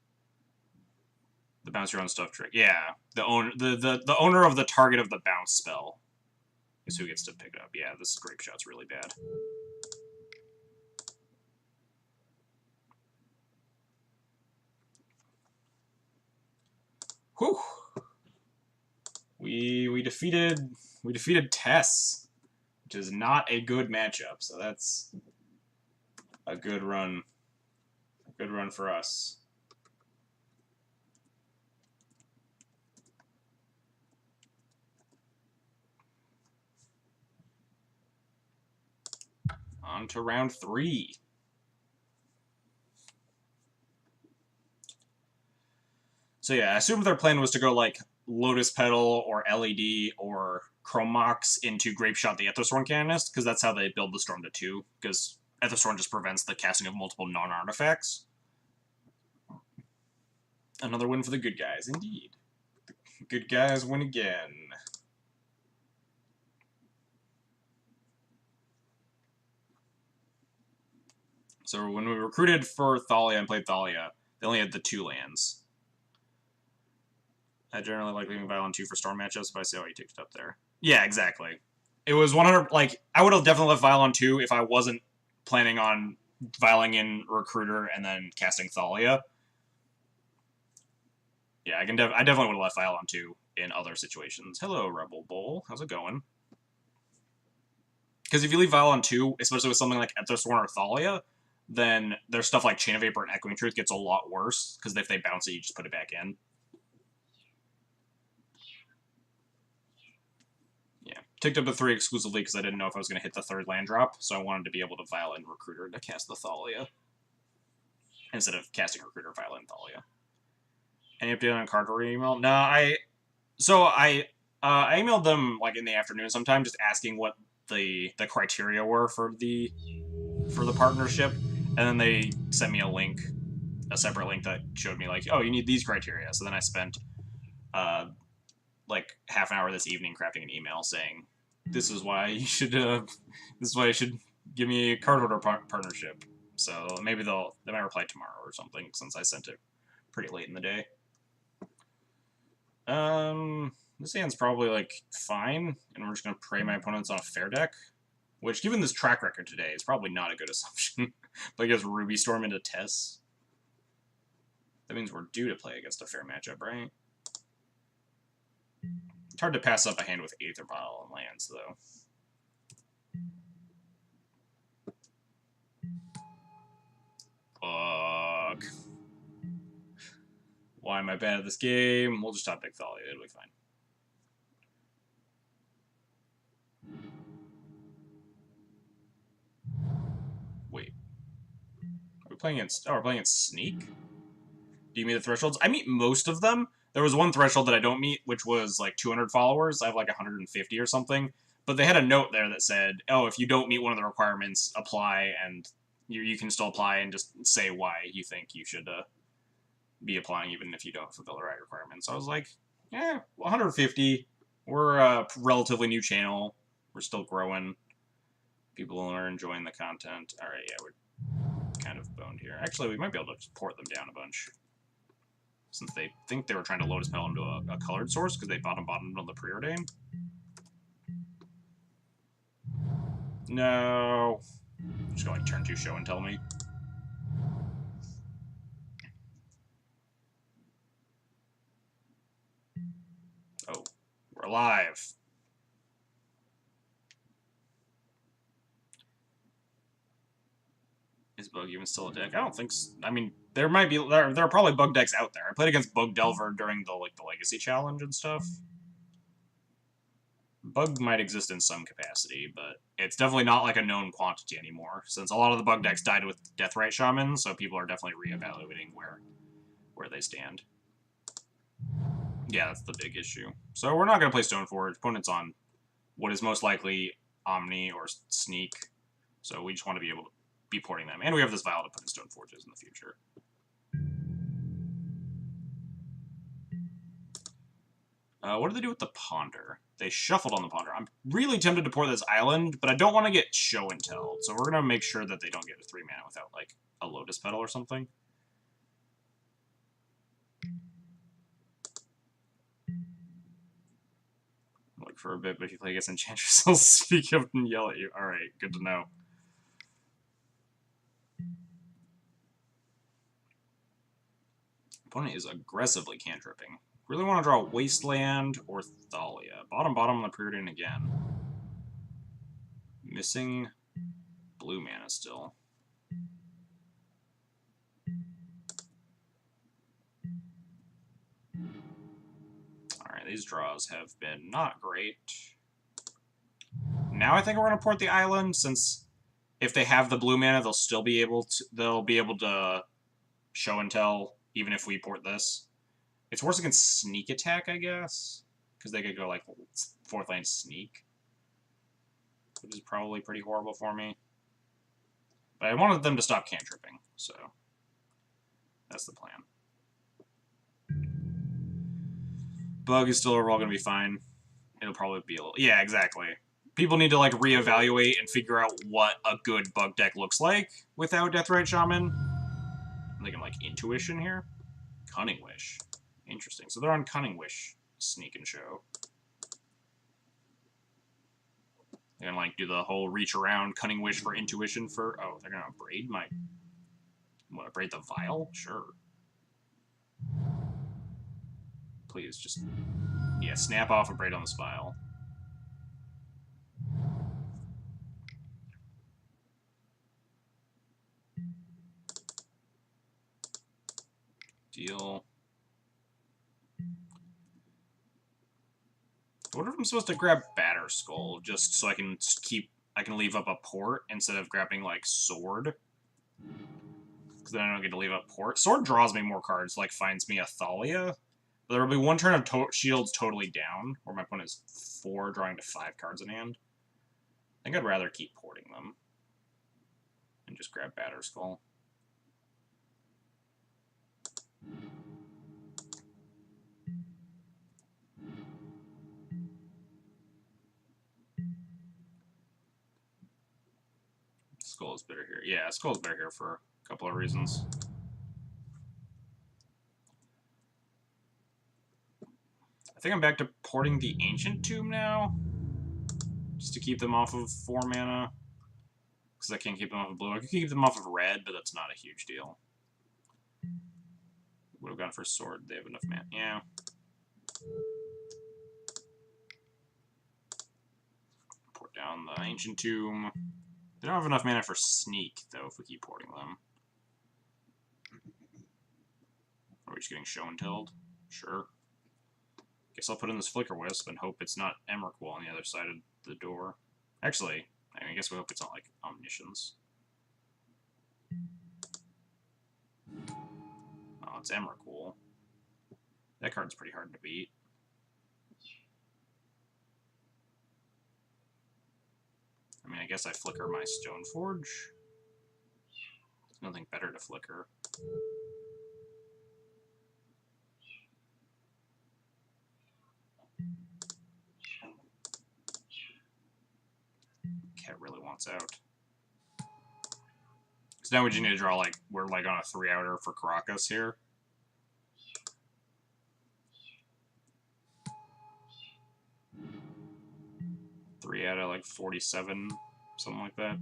The bounce your own stuff trick. Yeah. The owner of the target of the bounce spell is who gets to pick it up. Yeah, this Grape Shot's really bad. Whew. We defeated Tess, which is not a good matchup, so that's a good run. A good run for us. On to round 3. So yeah, I assumed their plan was to go like Lotus Petal or LED or Chrome Mox into Grape Shot the Aethersworn Canonist, because that's how they build the Storm to 2, because Aethersworn just prevents the casting of multiple non-artifacts. Another win for the good guys, indeed. The good guys win again. So when we recruited for Thalia and played Thalia, they only had the 2 lands. I generally like leaving Violin 2 for Storm matchups, but I see how he takes it up there. Yeah, exactly. It was 100... Like, I would have definitely left Violin 2 if I wasn't planning on Viling in Recruiter and then casting Thalia. Yeah, I definitely would have left Violin 2 in other situations. Hello, Rebel Bull. How's it going? Because if you leave Violin 2, especially with something like Aethersworn or Thalia, then their stuff like Chain of Vapor and Echoing Truth gets a lot worse, because if they bounce it, you just put it back in. Yeah, ticked up to 3 exclusively because I didn't know if I was going to hit the 3rd land drop, so I wanted to be able to Violin Recruiter to cast the Thalia, instead of casting Recruiter, Violin, Thalia. Any update on Cardboard email? No, I emailed them like in the afternoon sometime, just asking what the criteria were for the partnership, and then they sent me a separate link that showed me like, oh, you need these criteria. So then I spent like half an hour this evening crafting an email saying, this is why you should give me a card holder partnership. So maybe they might reply tomorrow or something, since I sent it pretty late in the day. This hand's probably like fine, and we're just gonna pray my opponent's on a fair deck, which, given this track record today, is probably not a good assumption. But I guess Ruby Storm into Tess. That means we're due to play against a fair matchup, right? It's hard to pass up a hand with Aether Bottle and lands, though. Fuck. Why am I bad at this game? We'll just top deck Thalia, it'll be fine. Wait. Are we playing against... Oh, we're playing against Sneak? Do you meet the thresholds? I meet most of them. There was one threshold that I don't meet, which was like 200 followers. I have like 150 or something. But they had a note there that said, oh, if you don't meet one of the requirements, apply, and you can still apply and just say why you think you should be applying, even if you don't fulfill the right requirements. So I was like, yeah, 150. We're a relatively new channel. We're still growing. People are enjoying the content. All right, yeah, we're kind of boned here. Actually, we might be able to port them down a bunch, since they think they were trying to Lotus Petal into a colored source, because they bottomed on the Preordain. No. I'm just going to turn 2 show and tell me. Oh, we're alive. Is Bug even still a deck? I don't think so. I mean, there might be... There are probably Bug decks out there. I played against Bug Delver during the Legacy Challenge and stuff. Bug might exist in some capacity, but it's definitely not like a known quantity anymore, since a lot of the Bug decks died with Deathrite Shaman, so people are definitely reevaluating where they stand. Yeah, that's the big issue. So we're not going to play Stoneforge. Opponent's on what is most likely Omni or Sneak, so we just want to be able to be porting them. And we have this Vial to put in Stoneforges in the future. What did they do with the Ponder? They shuffled on the Ponder. I'm really tempted to port this island, but I don't want to get show and tell, so we're going to make sure that they don't get a 3 mana without, like, a Lotus Petal or something. Look for a bit, but if you play against Enchantress, I'll speak up and yell at you. Alright, good to know. Opponent is aggressively cantripping. Really want to draw Wasteland or Thalia. Bottom on the Preordain again. Missing blue mana still. Alright, these draws have been not great. Now I think we're going to port the island, since if they have the blue mana, they'll still be able to show and tell, even if we port this. It's worse against sneak attack, I guess, because they could go like 4th lane sneak, which is probably pretty horrible for me. But I wanted them to stop cantripping, so that's the plan. Bug is still overall going to be fine. It'll probably be a little... Yeah, exactly. People need to, like, reevaluate and figure out what a good bug deck looks like without Deathrite Shaman. I'm thinking, like, Intuition here. Cunning Wish. Interesting. So they're on Cunning Wish, Sneak and Show. They're gonna, like, do the whole reach around Cunning Wish for Intuition for... Oh, they're gonna braid my... What, braid the Vial? Sure. Please, just... Yeah, snap off a braid on this Vial. Deal. I wonder if I'm supposed to grab Batter Skull, just so I can leave up a port instead of grabbing, like, Sword. Because then I don't get to leave up port. Sword draws me more cards, like, finds me a Thalia. But there will be one turn of shields totally down, where my opponent is 4, drawing to 5 cards in hand. I think I'd rather keep porting them. And just grab Batter Skull. Skull is better here. Yeah, Skull is better here for a couple of reasons. I think I'm back to porting the Ancient Tomb now. Just to keep them off of 4 mana. Because I can't keep them off of blue. I can keep them off of red, but that's not a huge deal. Would have gone for Sword. They have enough mana. Yeah. Port down the Ancient Tomb. They don't have enough mana for Sneak, though, if we keep porting them. Are we just getting show and telled? Sure. Guess I'll put in this Flicker Wisp and hope it's not Emrakul on the other side of the door. Actually, I guess we hope it's not, like, Omniscience. Oh, it's Emrakul. That card's pretty hard to beat. I mean, I guess I flicker my Stoneforge. There's nothing better to flicker. Cat really wants out. So now we just need to draw, like, we're like on a 3-outer for Caracas here. Three out of like 47, something like that.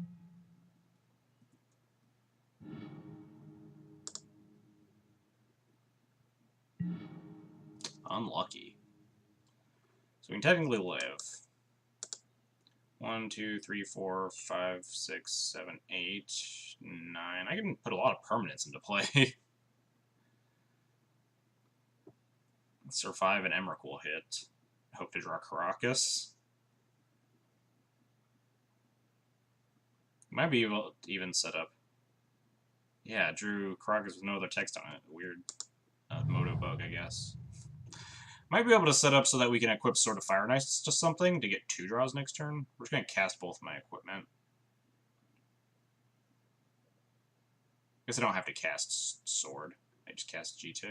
Unlucky. So we can technically live. 1, 2, 3, 4, 5, 6, 7, 8, 9. I can put a lot of permanents into play. Survive an Emrakul hit. Hope to draw Caracas. Might be able to even set up. Yeah, drew Caracas with no other text on it. Weird Moto bug, I guess. Might be able to set up so that we can equip Sword of Fire Knights to something to get 2 draws next turn. We're just going to cast both my equipment. I guess I don't have to cast Sword. I just cast GT.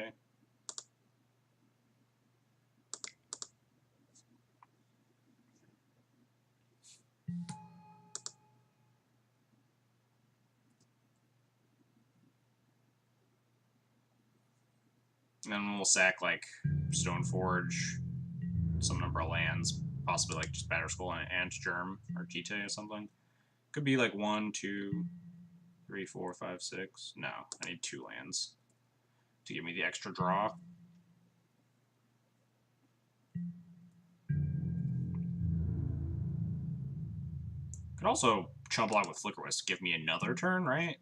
And then we'll sack, like, Stoneforge, some number of lands, possibly, like, just Batterskull and Germ, or Jite or something. Could be, like, 1, 2, 3, 4, 5, 6. No, I need 2 lands to give me the extra draw. Could also chump block with Flicker Wisp, give me another turn, right?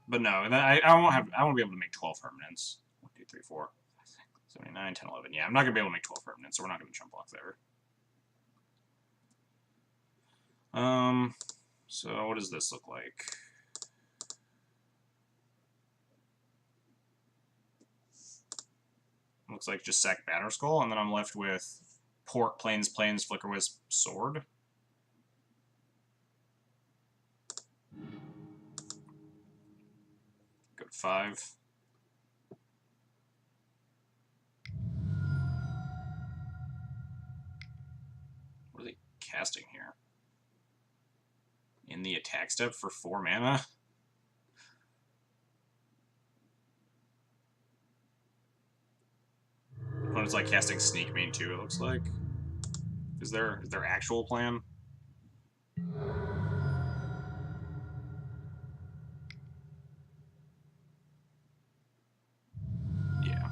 But no, I won't be able to make 12 permanents. 1, 2, 3, 4, 7, 8, 9, 10, 11. Yeah, I'm not gonna be able to make 12 permanents, so we're not gonna chump block there. So what does this look like? Looks like just sack Batterskull, and then I'm left with Port, Plains, Flicker Wisp, Sword. Go to 5. What are they casting here? In the attack step for 4 mana? Opponent's like casting Sneak Mane too, it looks like. Is there actual plan? Yeah.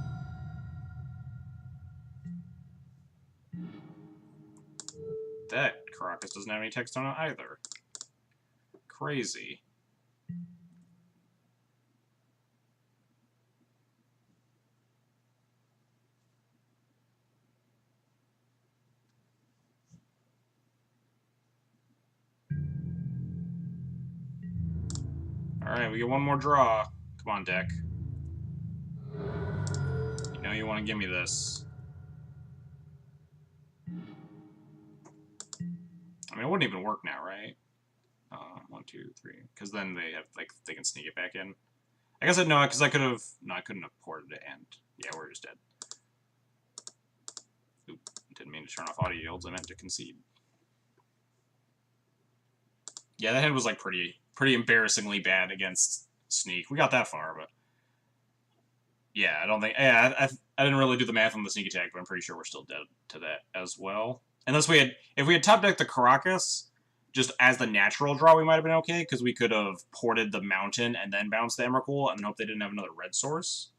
That Caracas doesn't have any text on it either. Crazy. Alright, we get one more draw. Come on, deck. You know you want to give me this. I mean, it wouldn't even work now, right? 1, 2, 3. Because then they have, like, they can sneak it back in. I guess no, because I could have... No, I couldn't have ported it, and... Yeah, we're just dead. Oop, didn't mean to turn off audio yields, I meant to concede. Yeah, that hand was, like, pretty embarrassingly bad against Sneak. We got that far, but... Yeah, I don't think... Yeah, I didn't really do the math on the sneak attack, but I'm pretty sure we're still dead to that as well. Unless we had... If we had top decked the Caracas, just as the natural draw, we might have been okay, because we could have ported the Mountain and then bounced the Emrakul and hope they didn't have another red source.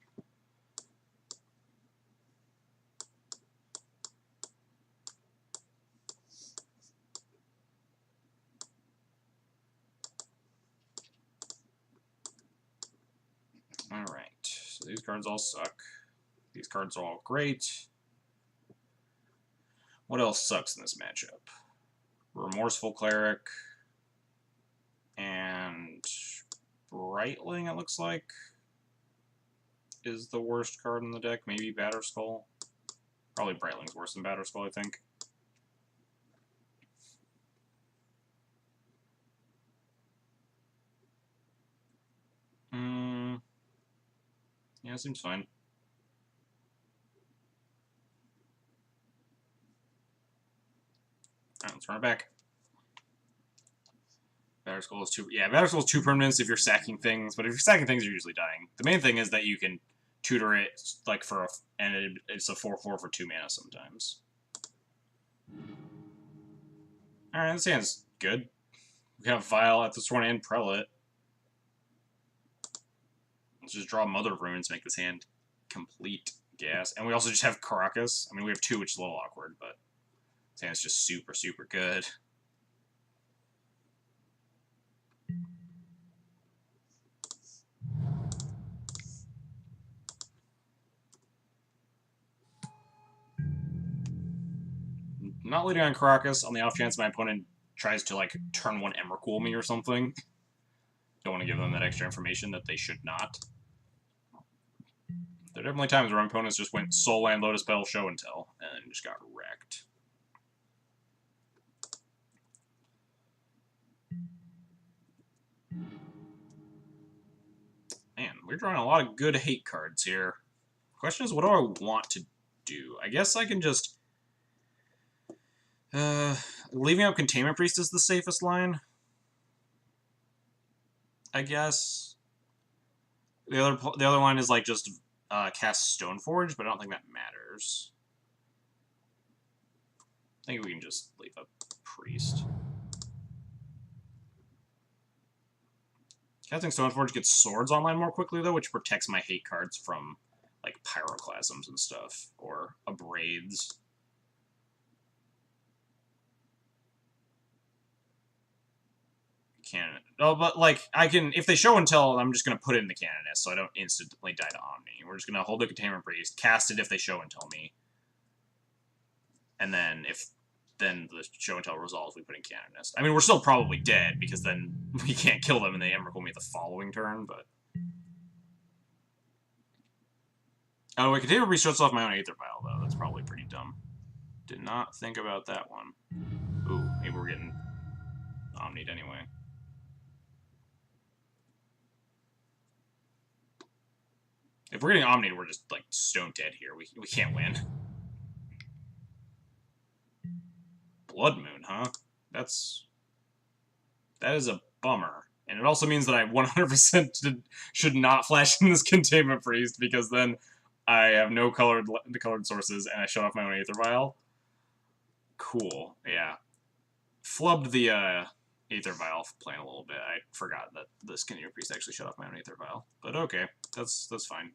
Alright, so these cards all suck. These cards are all great. What else sucks in this matchup? Remorseful Cleric and Brightling, it looks like, is the worst card in the deck. Maybe Batterskull. Probably Brightling's worse than Batterskull, I think. Yeah, it seems fine. Alright, let's run it back. Batterskull is 2... Yeah, Batterskull is 2 permanents if you're sacking things, but if you're sacking things, you're usually dying. The main thing is that you can tutor it, like, for a... And it's a 4/4 for 2 mana sometimes. Alright, this hand's good. We have Vile at this one and Prelate. Let's just draw Mother Runes, make this hand complete gas. And we also just have Caracas. I mean, we have 2, which is a little awkward, but this hand's just super, super good. Not leading on Caracas on the off chance my opponent tries to, like, turn 1 Emrakul me or something. Don't want to give them that extra information that they should not. There are definitely times where my opponents just went Soul Land, Lotus Petal, Show and Tell, and just got wrecked. Man, we're drawing a lot of good hate cards here. Question is, what do I want to do? I guess I can just... Leaving out Containment Priest is the safest line, I guess. The other line is like just cast Stoneforge, but I don't think that matters. I think we can just leave a Priest. Casting Stoneforge gets swords online more quickly, though, which protects my hate cards from, like, Pyroclasms and stuff, or Abrades. Cannon. Oh, but, like, I can, if they show and tell, I'm just going to put it in the Canonist, so I don't instantly die to Omni. We're just going to hold the Containment Priest, cast it if they show and tell me, and then then the show and tell resolves, we put in Canonist. I mean, we're still probably dead, because then we can't kill them and they Emrakul me the following turn, but... Oh, wait, Containment Priest shuts off my own Aether Vial, though. That's probably pretty dumb. Did not think about that one. Ooh, maybe we're getting Omni'd anyway. If we're getting Omni'd, we're just, like, stone dead here. We can't win. Blood Moon, huh? That is a bummer. And it also means that I 100% should not flash in this Containment Priest, because then I have no colored sources, and I shut off my own Aether Vial. Cool, yeah. Flubbed the Aether Vial playing a little bit. I forgot that this Containment Priest actually shut off my own Aether Vial. But okay, that's fine.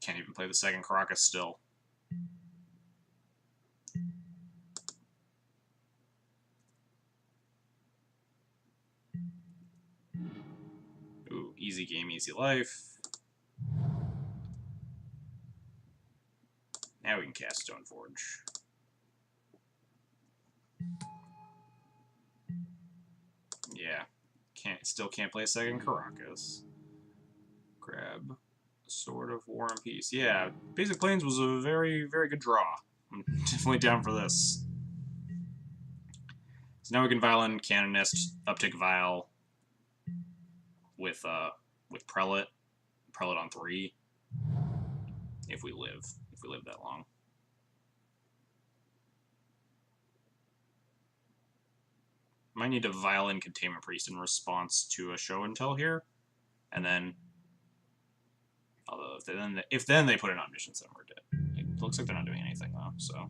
Can't even play the second Caracas still. Ooh, easy game, easy life. Now we can cast Stoneforge. Yeah. Still can't play a second Caracas. Grab Sword of War and Peace. Yeah, Basic Plains was a very, very good draw. I'm definitely down for this. So now we can Violin, Canonist, Uptick Vial with Prelate. Prelate on 3. If we live that long. Might need to Violin Containment Priest in response to a show and tell here. And then, although if then they put in Omniscience, then we're dead. It looks like they're not doing anything though, so.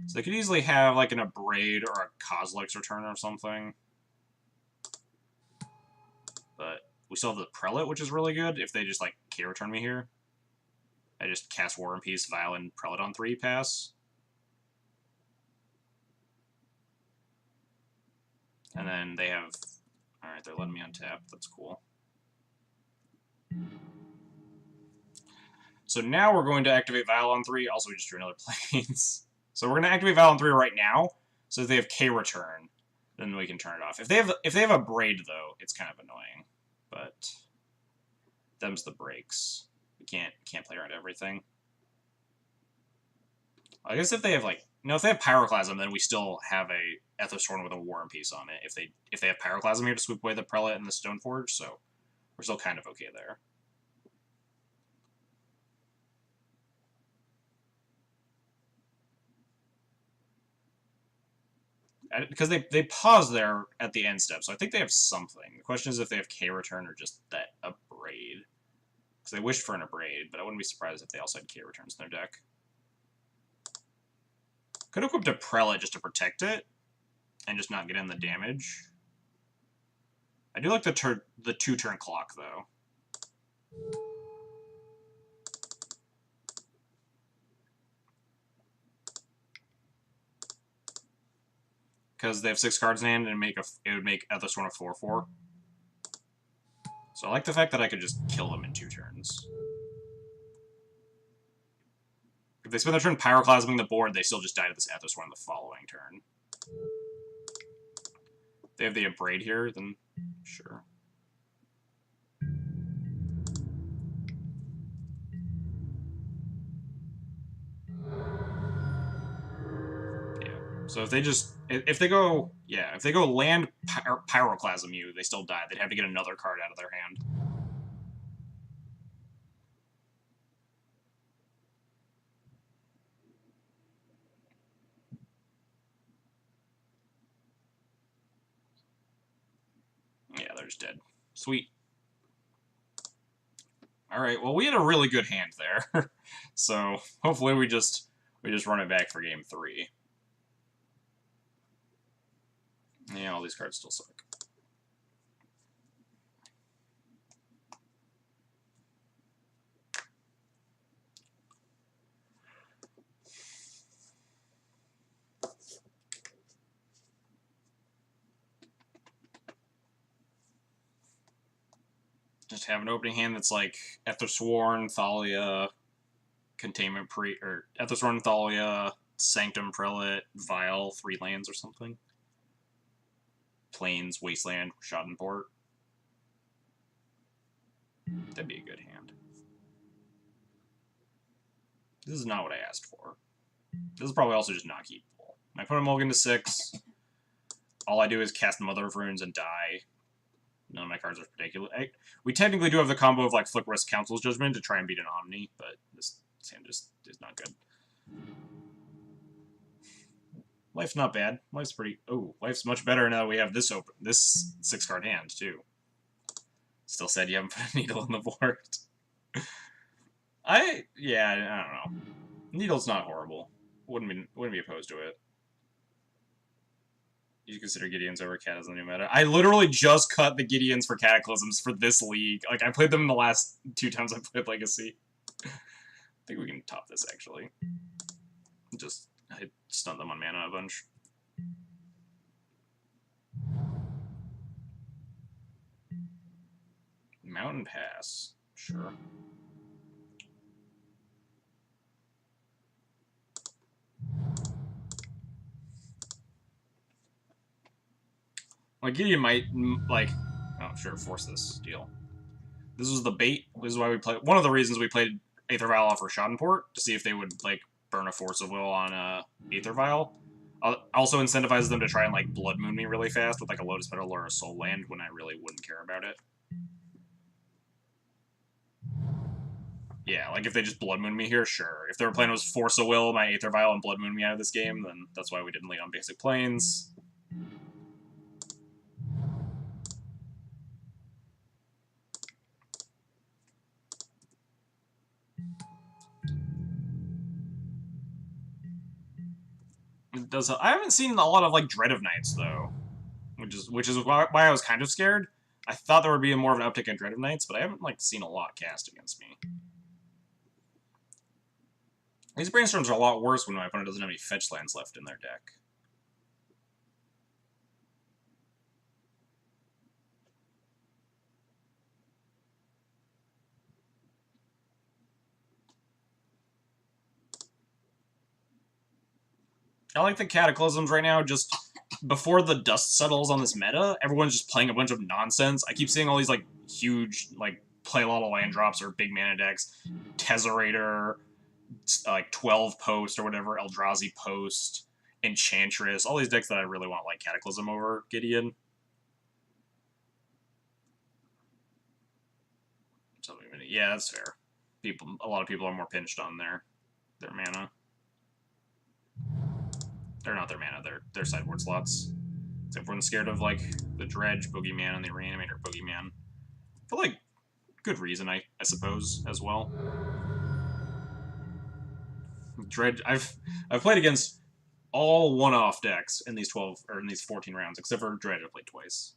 So they could easily have like an Abrade or a Kozilek's return or something. But we still have the Prelate, which is really good if they just like K-return me here. I just cast War and Peace, Violin, Prelate on 3, pass. And then they have... Alright, they're letting me untap. That's cool. So now we're going to activate Vial on 3. Also, we just drew another Plains. So we're going to activate Vial on 3 right now. So if they have K-return, then we can turn it off. If they have a Braid, though, it's kind of annoying. But them's the breaks. We can't play around everything. I guess if they have like if they have Pyroclasm, then we still have a Ethostorn with a War and Peace on it. If they have Pyroclasm here to sweep away the Prelate and the Stoneforge, so we're still kind of okay there. Because they pause there at the end step, so I think they have something. The question is if they have K-return or just that Abrade. Because they wished for an Abrade, but I wouldn't be surprised if they also had K-returns in their deck. Could equip a Prelate just to protect it, and just not get in the damage. I do like the 2-turn clock, though. Because they have 6 cards in hand, and it would make Ethostorn a 4/4. So I like the fact that I could just kill them in 2 turns. If they spend their turn Pyroclasming the board, they still just die to this Ethostorn the following turn. If they have the Abrade here, then sure. So So if they just if they go land Pyroclasm you, they still die. They'd have to get another card out of their hand. Yeah, they're just dead. Sweet. All right. Well, we had a really good hand there, so hopefully we just run it back for game 3. Yeah, all these cards still suck. Just have an opening hand that's like Ethersworn, Thalia, Containment or Ethersworn, Thalia, Sanctum Prelate, Vial, 3 lands or something. Plains, Wasteland, Schadenport. That'd be a good hand. This is not what I asked for. This is probably also just not keepable. I put a mulligan to 6. All I do is cast Mother of Runes and die. None of my cards are particular. We technically do have the combo of like Flickworth's Council's Judgment to try and beat an Omni, but this hand just is not good. Life's not bad. Life's pretty. Oh, life's much better now that we have this open. This 6-card hand too. Still said you haven't put a needle in the board. I don't know. Needle's not horrible. Wouldn't be opposed to it. You consider Gideons over Cat as the new meta. I literally just cut the Gideons for Cataclysms for this league. Like, I played them in the last 2 times I played Legacy. I think we can top this, actually. I stunned them on mana a bunch. Mountain Pass. Sure. Like, Gideon might, like... Oh, sure, force this deal. This was the bait. This is why we played... One of the reasons we played Aether Vial off for Schadenport, to see if they would, like, burn a Force of Will on Aether Vial. Also incentivizes them to try and, like, Blood Moon me really fast with, like, a Lotus Petal or a Soul Land when I really wouldn't care about it. Yeah, like, if they just Blood Moon me here, sure. If their plan was Force of Will, my Aether Vial, and Blood Moon me out of this game, then that's why we didn't lead on basic planes. It does. I haven't seen a lot of like Dread of Knights though, which is why I was kind of scared. I thought there would be more of an uptick in Dread of Knights, but I haven't like seen a lot cast against me. These brainstorms are a lot worse when my opponent doesn't have any fetch lands left in their deck. I like the Cataclysms right now, just before the dust settles on this meta, everyone's just playing a bunch of nonsense. I keep seeing all these, like, huge, like, play a lot of land drops or big mana decks. Tezzerator, like, 12 Post or whatever, Eldrazi Post, Enchantress, all these decks that I really want, like, Cataclysm over Gideon. Yeah, that's fair. A lot of people are more pinched on their mana. They're not their mana, their sideboard slots. Except everyone's scared of, like, the Dredge, Boogeyman, and the Reanimator Boogeyman. For, like, good reason, I suppose, as well. Dredge, I've played against all one-off decks in these 14 rounds, except for Dredge I played twice.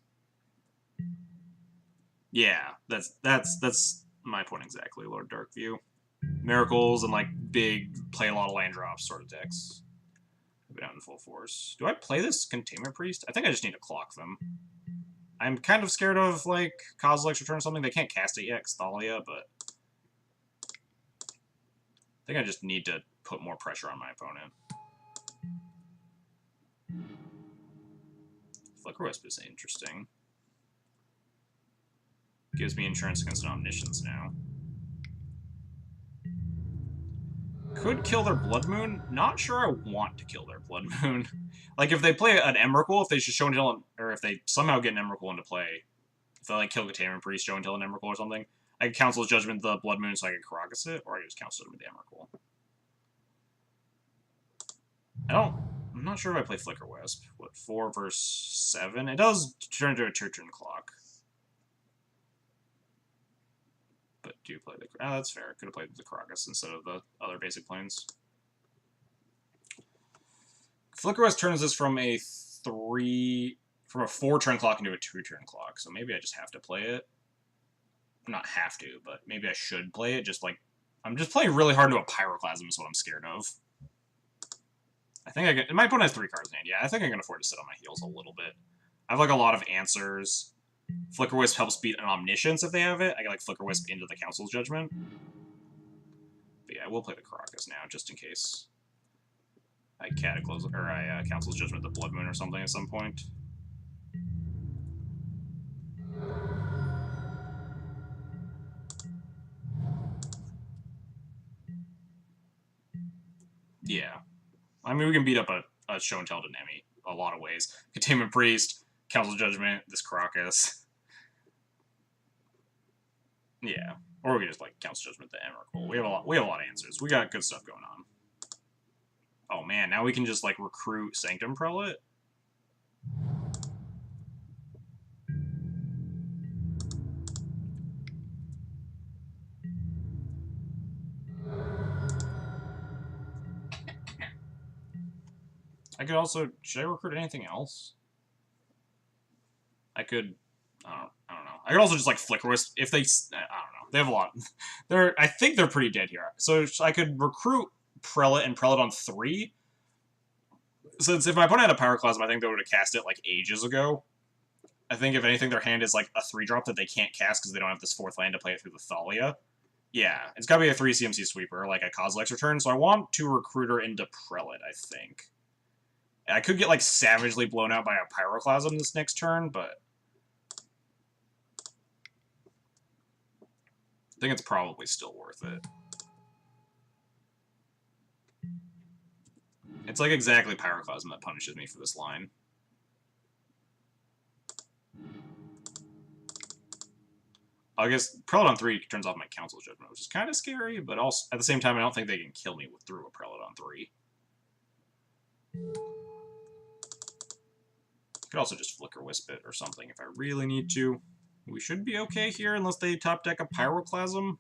Yeah, that's my point exactly, Lord Darkview. Miracles and, like, big, play a lot of land drops sort of decks. Been out in full force. Do I play this Containment Priest? I think I just need to clock them. I'm kind of scared of, like, Kozilek's Return or something. They can't cast it yet, Thalia, but I think I just need to put more pressure on my opponent. Flicker Wisp is interesting. Gives me insurance against an Omniscience now. Could kill their Blood Moon. Not sure I want to kill their Blood Moon. Like, if they play an Emrakul, if they should show and tell, or if they somehow get an Emrakul into play, if they, like, kill Containment Priest, show and tell an Emrakul or something, I could Council's Judgment the Blood Moon so I could Karakas it, or I could just Council Judgment the Emrakul. I'm not sure if I play Flicker Wisp. What, 4 versus 7? It does turn into a turn clock. But do you play the... Ah, that's fair. Could have played the Karakas instead of the other basic planes. Flicker Wisp turns this from a 4-turn clock into a 2-turn clock, so maybe I just have to play it. Not have to, but maybe I should play it. Just like, I'm just playing really hard into a Pyroclasm is what I'm scared of. I think I can... My opponent has 3 cards in hand. Yeah, I think I can afford to sit on my heels a little bit. I have, like, a lot of answers. Flicker Wisp helps beat an Omniscience if they have it. I can, like, Flicker Wisp into the Council's Judgment. But yeah, I will play the Karakas now, just in case I Cataclysm, or I Council's Judgment the Blood Moon or something at some point. Yeah. I mean, we can beat up a Show and Tell Dynami a lot of ways. Containment Priest, Council's Judgment, this Karakas. Yeah. Or we can just, like, Council's Judgment the Emrakul. We have a lot of answers. We got good stuff going on. Oh, man, now we can just, like, recruit Sanctum Prelate? I could also... Should I recruit anything else? I could... I don't know. I could also just, like, Flicker Wisp. If they... I don't know. They have a lot. I think they're pretty dead here. So I could recruit Prelate and Prelate on 3. Since if my opponent had a Pyroclasm, I think they would have cast it, like, ages ago. I think, if anything, their hand is, like, a 3-drop that they can't cast because they don't have this 4th land to play it through the Thalia. Yeah, it's gotta be a 3 CMC sweeper, like a Kozilek's Return, so I want to recruit her into Prelate, I think. And I could get, like, savagely blown out by a Pyroclasm this next turn, but... I think it's probably still worth it. It's, like, exactly Pyroclasm that punishes me for this line. I guess Prelate on 3 turns off my Council's Judgment, which is kind of scary, but also at the same time, I don't think they can kill me through a Prelate on 3. Could also just Flicker Wisp it or something if I really need to. We should be okay here unless they top deck a Pyroclasm.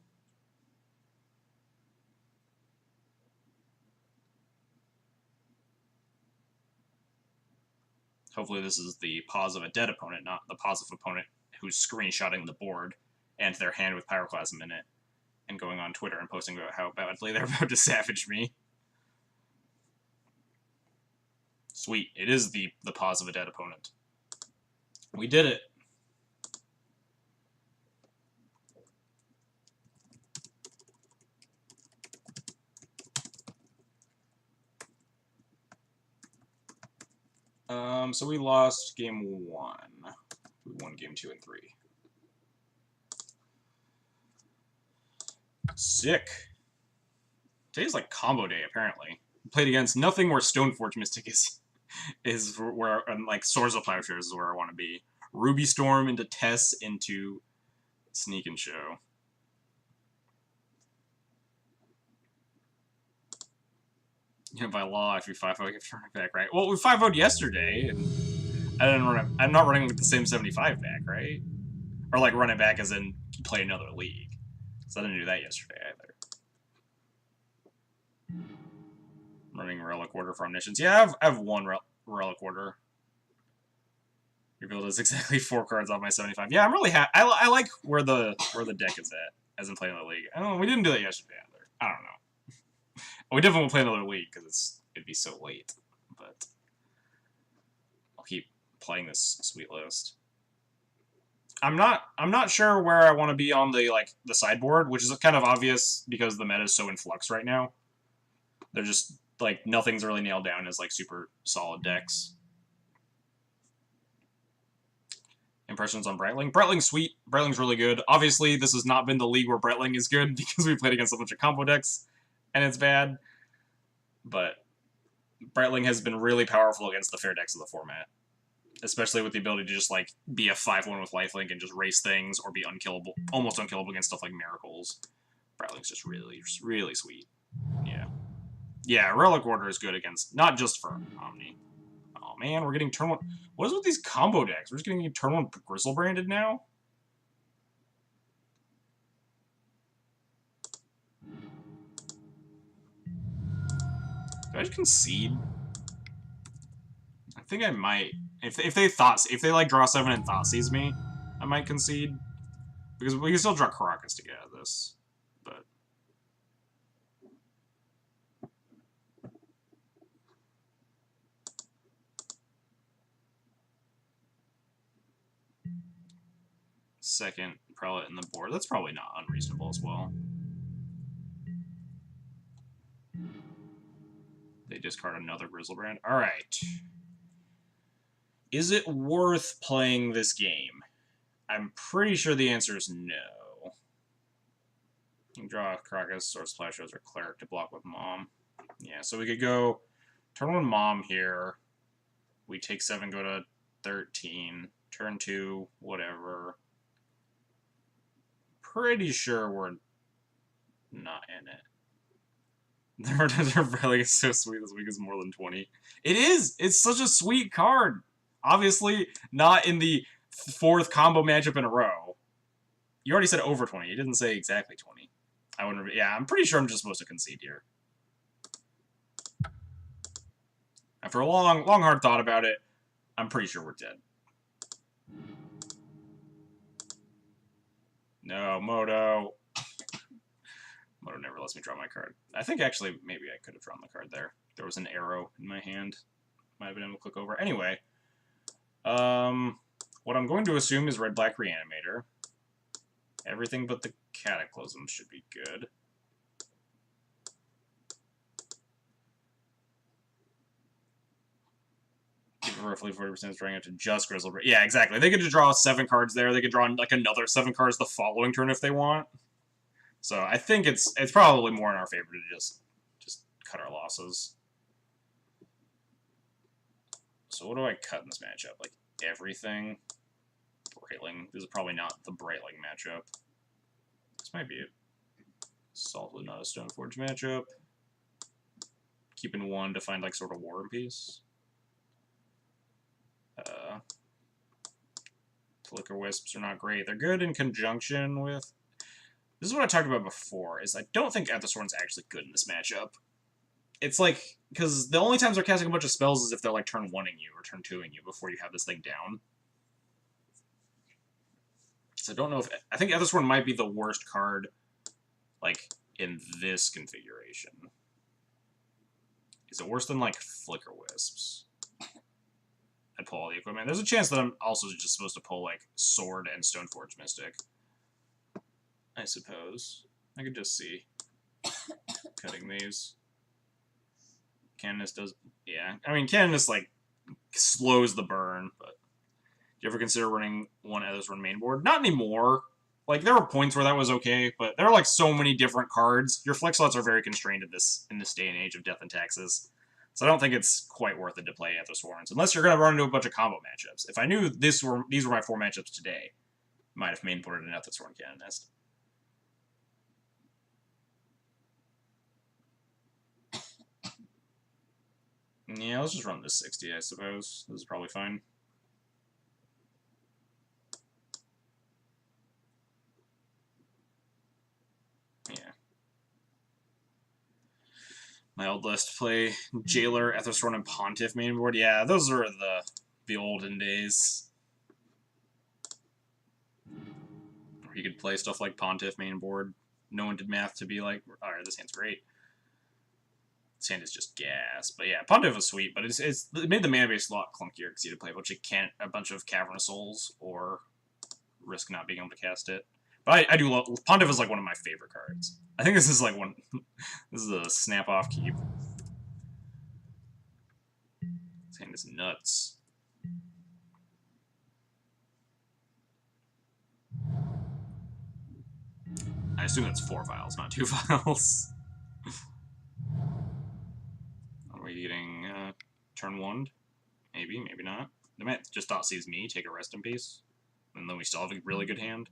Hopefully this is the pause of a dead opponent, not the pause of opponent who's screenshotting the board and their hand with Pyroclasm in it and going on Twitter and posting about how badly they're about to savage me. Sweet. It is the pause of a dead opponent. We did it. So we lost game 1. We won game 2 and 3. Sick. Today's like combo day, apparently. Played against nothing where Stoneforge Mystic is where, and like Swords of Plowshares is where I want to be. Ruby Storm into Tess into Sneak and Show. You know, by law, if you 5-0, you have to run it back, right? Well, we 5-0'd yesterday, and I'm not running with the same 75 back, right? Or like run it back as in play another league. So I didn't do that yesterday either. Running Relic Order for Omniscience. Yeah, I have one Relic Order. Your build is exactly 4 cards off my 75. Yeah, I'm really happy. I like where the deck is at, as in playing the league. I don't know, we didn't do that yesterday either. I don't know. We definitely will play another league because it'd be so late, but I'll keep playing this sweet list. I'm not sure where I want to be on the sideboard, which is kind of obvious because the meta is so in flux right now. They're just like nothing's really nailed down as like super solid decks. Impressions on Brightling. Brightling's sweet. Brightling's really good. Obviously, this has not been the league where Brightling is good because we played against a bunch of combo decks. and it's bad. But Brightling has been really powerful against the fair decks of the format. Especially with the ability to just, like, be a 5-1 with lifelink and just race things, or be unkillable, almost unkillable against stuff like Miracles. Brightling's just really, really sweet. Yeah. Yeah, Relic Order is good against, not just for Omni. Oh man, we're getting turn 1. What is with these combo decks? We're just getting turn 1 Grizzle branded now? Do I just concede? I think I might. If they like draw 7 and Thoughtseize me, I might concede. Because we can still draw Caracas to get out of this. But second Prelate in the board. That's probably not unreasonable as well. They discard another Grizzlebrand. Alright. Is it worth playing this game? I'm pretty sure the answer is no. You can draw Caracas, Sword Splashers, or Cleric to block with Mom. Yeah, so we could go turn 1 Mom here. We take 7, go to 13. Turn 2, whatever. Pretty sure we're not in it. Their Relic is so sweet this week is more than 20. It is! It's such a sweet card! Obviously, not in the 4th combo matchup in a row. You already said over 20. You didn't say exactly 20. I wouldn't. Yeah, I'm pretty sure I'm just supposed to concede here. After a long, hard thought about it, I'm pretty sure we're dead. No, Moto. Moto never lets me draw my card. I think actually maybe I could have drawn the card there. There was an arrow in my hand. Might have been able to click over. Anyway, what I'm going to assume is Red-Black Reanimator. Everything but the Cataclysm should be good. Give roughly 40% drawing out to just Grizzle. Yeah, exactly. They could just draw 7 cards there. They could draw like another 7 cards the following turn if they want. So I think it's probably more in our favor to just cut our losses. So what do I cut in this matchup? Like everything. Brightling. This is probably not the Brightling matchup. This might be it. Solidly not a Stoneforge matchup. Keeping 1 to find like sort of War and Peace. Flicker Wisps are not great. They're good in conjunction with... This is what I talked about before, is I don't think Aethersporn's actually good in this matchup. It's like, because the only times they're casting a bunch of spells is if they're like turn 1-ing you or turn 2-ing you before you have this thing down. So I don't know if... I think Aethersporn might be the worst card, like, in this configuration. Is it worse than, like, Flicker Wisps? I'd pull all the equipment. There's a chance that I'm also just supposed to pull, like, Sword and Stoneforge Mystic. I suppose. I could just see cutting these. Canonist does... Yeah. I mean, Canonist, like, slows the burn, but... Do you ever consider running one Aethersporn main board? Not anymore. Like, there were points where that was okay, but there are, like, so many different cards. Your flex slots are very constrained in this day and age of Death and Taxes. So I don't think it's quite worth it to play Aethersporns, unless you're going to run into a bunch of combo matchups. If I knew these were my 4 matchups today, I might have mainboarded an Aethersporn Canonist. Yeah, let's just run this 60, I suppose. This is probably fine. Yeah. My old list, play Jailer, Aethersporn, and Pontiff mainboard. Yeah, those are the olden days. Or you could play stuff like Pontiff mainboard. No one did math to be like, alright, this hand's great. This hand is just gas. But yeah, Pontiff was sweet, but it made the mana base a lot clunkier because you had to play a bunch of Cavernous Souls or risk not being able to cast it. But I do love... Pontiff is like one of my favorite cards. I think this is like one... This is a snap-off keep. This hand is nuts. I assume that's 4 files, not 2 files. turn 1. Maybe, maybe not. They might just Thoughtseize me, take a rest in peace. And then we still have a really good hand.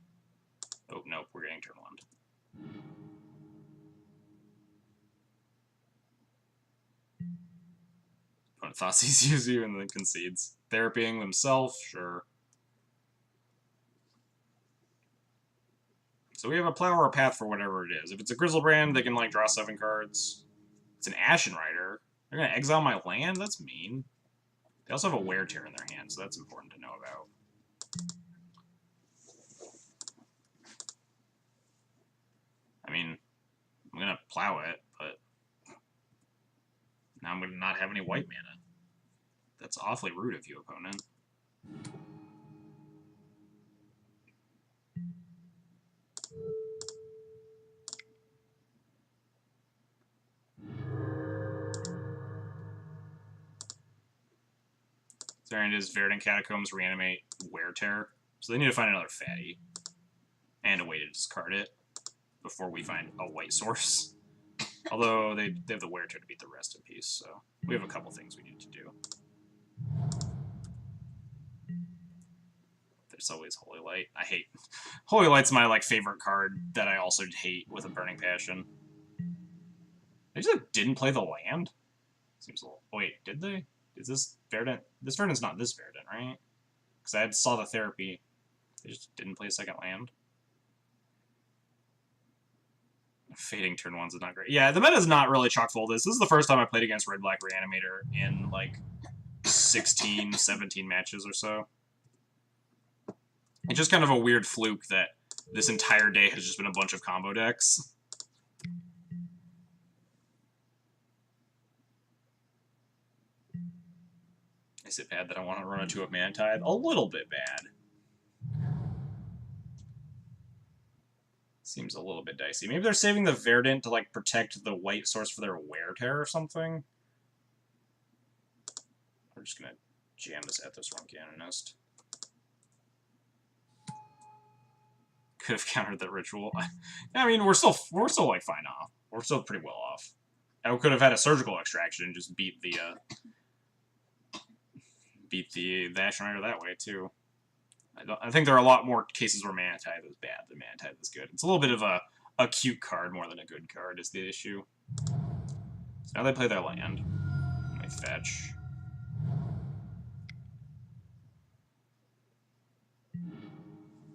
Oh, nope, we're getting turn 1. Opponent Thoughtseize you and then concedes. Therapying themselves, sure. So we have a plow or a path for whatever it is. If it's a Grizzlebrand, they can, like, draw 7 cards. It's an Ashen Rider. They're gonna exile my land? That's mean. They also have a Wear Tear in their hand, so that's important to know about. I mean, I'm gonna plow it, but now I'm gonna not have any white mana. That's awfully rude of you, opponent. There it is, Verdant Catacombs, Reanimate, Wear Tear. So they need to find another fatty. And a way to discard it before we find a white source. Although they have the Wear Tear to beat the rest in peace, so we have a couple things we need to do. There's always Holy Light. I hate... Holy Light's my, like, favorite card that I also hate with a Burning Passion. They just, like, didn't play the land? Seems a little... Wait, did they? Is this Verdant? This Verdant's not this Verdant, right? Because I saw the therapy. They just didn't play a second land. Fading turn 1's is not great. Yeah, the meta's not really chock full of this. This is the first time I played against Red-Black Reanimator in, like, 16, 17 matches or so. It's just kind of a weird fluke that this entire day has just been a bunch of combo decks. Is it bad that I want to run a 2-up Mana Tithe? A little bit bad. Seems a little bit dicey. Maybe they're saving the Verdant to, like, protect the white source for their Wear Tear or something? We're just gonna jam this Ethosworm Canonist. Could have countered that ritual. I mean, we're still like fine off. We're still pretty well off. I could have had a Surgical Extraction and just beat the Ashen Rider that way too. I think there are a lot more cases where Mana Tithe is bad than Mana Tithe is good. It's a little bit of a cute card more than a good card is the issue. So now they play their land. They fetch.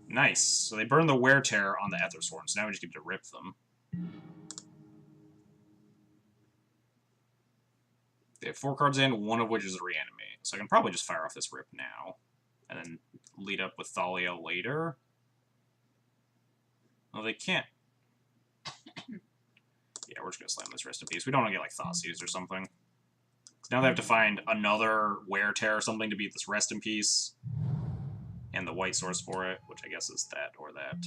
Nice. So they burn the Wear Tear on the Ethersworn, so now we just get to rip them. They have 4 cards in, one of which is a Reanimate. So I can probably just fire off this rip now. And then lead up with Thalia later. Well, they can't. Yeah, we're just going to slam this rest in peace. We don't want to get, like, Thoughtseize or something. So now they have to find another Wear Tear or something to beat this rest in peace. And the white source for it, which I guess is that or that.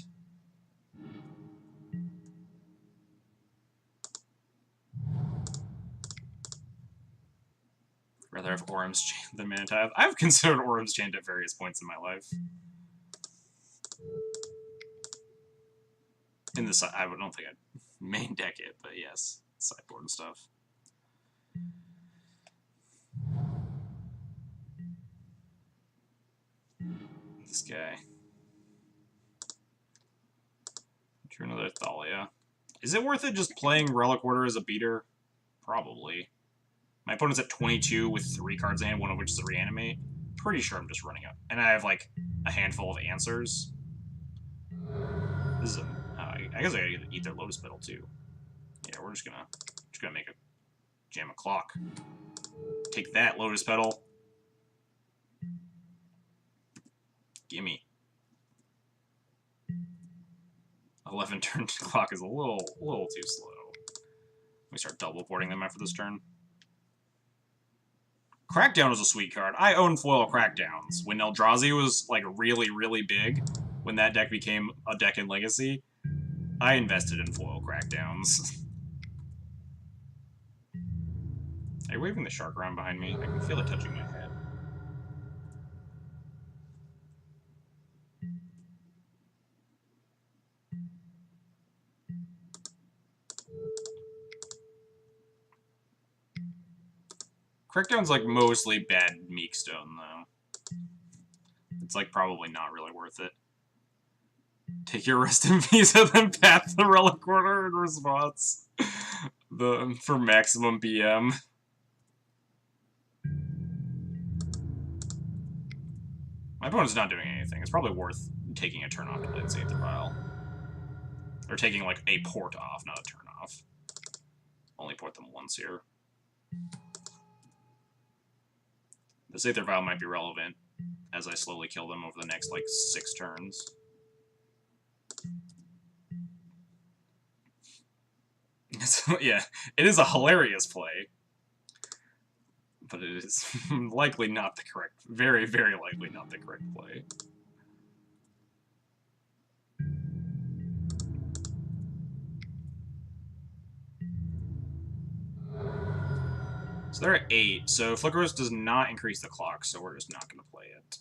Rather have Orim's Chant than Mana Tithe. I've considered Orim's Chant at various points in my life. In this, I don't think I'd main deck it, but yes, sideboard and stuff. This guy. Drew another Thalia. Is it worth it just playing Relic Order as a beater? Probably. My opponent's at 22 with 3 cards in hand, one of which is a Reanimate. Pretty sure I'm just running up. And I have, like, a handful of answers. This is a... I guess I gotta eat their Lotus Petal, too. Yeah, we're just gonna make a... Jam a clock. Take that, Lotus Petal. Gimme. 11 turn clock is a little too slow. Let me start double porting them after this turn. Crackdown was a sweet card. I own foil Crackdowns. When Eldrazi was, like, really, really big, when that deck became a deck in Legacy, I invested in foil Crackdowns. Are you waving the shark around behind me? I can feel it touching my head. Crackdown's like mostly bad Meekstone, though. It's like probably not really worth it. Take your rest in peace and then path the relic order in response. For maximum BM. My opponent's not doing anything. It's probably worth taking a turn off to play the Aether Vial. Or taking, like, a port off, not a turn off. Only port them once here. This Aether Vial might be relevant as I slowly kill them over the next, like, 6 turns. Yeah, it is a hilarious play. But it is likely not the correct, very, very likely not the correct play. So they're at 8, so Flickerous does not increase the clock, so we're just not going to play it.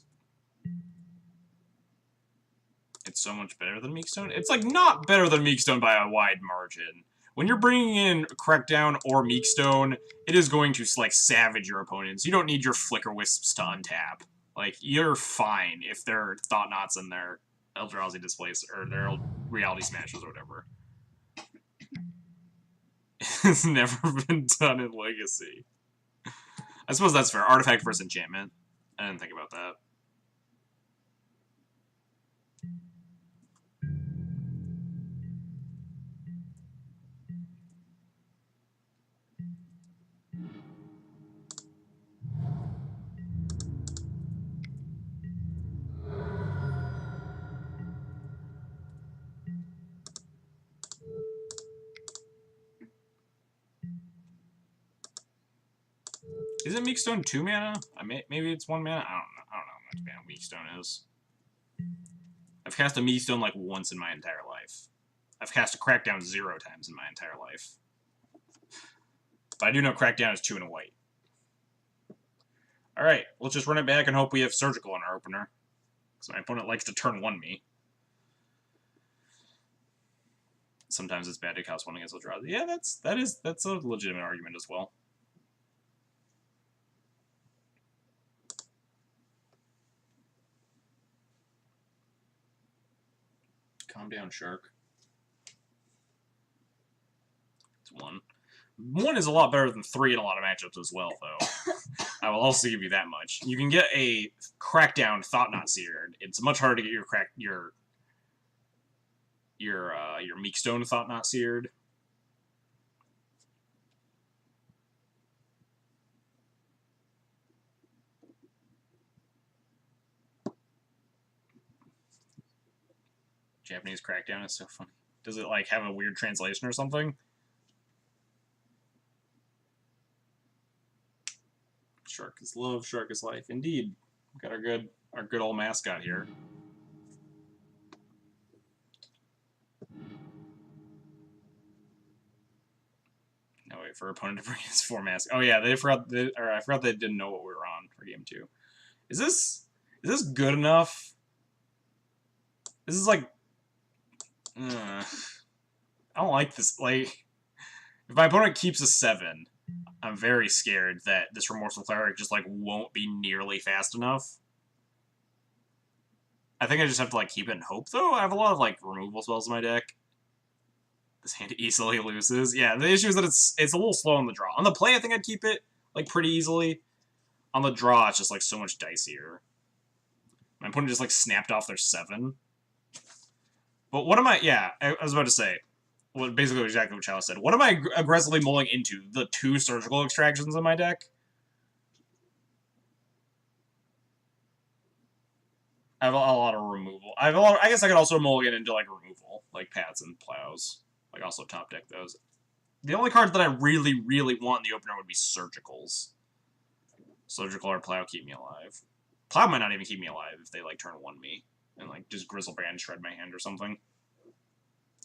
It's so much better than Meekstone. It's, like, not better than Meekstone by a wide margin. When you're bringing in Crackdown or Meekstone, it is going to, like, savage your opponents. You don't need your Flicker Wisps to untap. Like, you're fine if there are Thought Knots in their Eldrazi Displace, or their Reality Smashers or whatever. It's never been done in Legacy. I suppose that's fair. Artifact versus Enchantment. I didn't think about that. Isn't Meekstone 2 mana? Maybe it's 1 mana? I don't know how much mana Meekstone is. I've cast a Meekstone like once in my entire life. I've cast a Crackdown 0 times in my entire life. But I do know Crackdown is 2 and a white. Alright, let's just run it back and hope we have Surgical in our opener. Because my opponent likes to turn 1 me. Sometimes it's bad to cast 1 against Eldrazi. Yeah, that's a legitimate argument as well. Calm down, Shark. It's 1. 1 is a lot better than 3 in a lot of matchups as well, though. I will also give you that much. You can get a Crackdown Thought Knot Seared. It's much harder to get your Meekstone Thought Knot Seared. Japanese Crackdown is so funny. Does it, like, have a weird translation or something? Shark is love, shark is life. Indeed. We've got our good old mascot here. No, wait for opponent to bring his 4 masks. Oh yeah, I forgot they didn't know what we were on for game 2. Is this good enough? This is like I don't like this. Like, if my opponent keeps a 7, I'm very scared that this Remorseful Cleric just, like, won't be nearly fast enough. I think I just have to, like, keep it and hope, though. I have a lot of, like, removal spells in my deck. This hand easily loses. Yeah, the issue is that it's a little slow on the draw. On the play, I think I'd keep it, like, pretty easily. On the draw, it's just, like, so much dicier. My opponent just, like, snapped off their 7. But what am I... Yeah, I was about to say. Well, basically exactly what Chalice said. What am I aggressively mulling into? The 2 Surgical Extractions in my deck? I have a lot of removal. I guess I could also mulligan into, like, removal. Like, Paths and Plows. Like, also top deck those. The only cards that I really, really want in the opener would be Surgicals. Surgical or Plow keep me alive. Plow might not even keep me alive if they, like, turn 1 me. And, like, just Grizzlebrand shred my hand or something.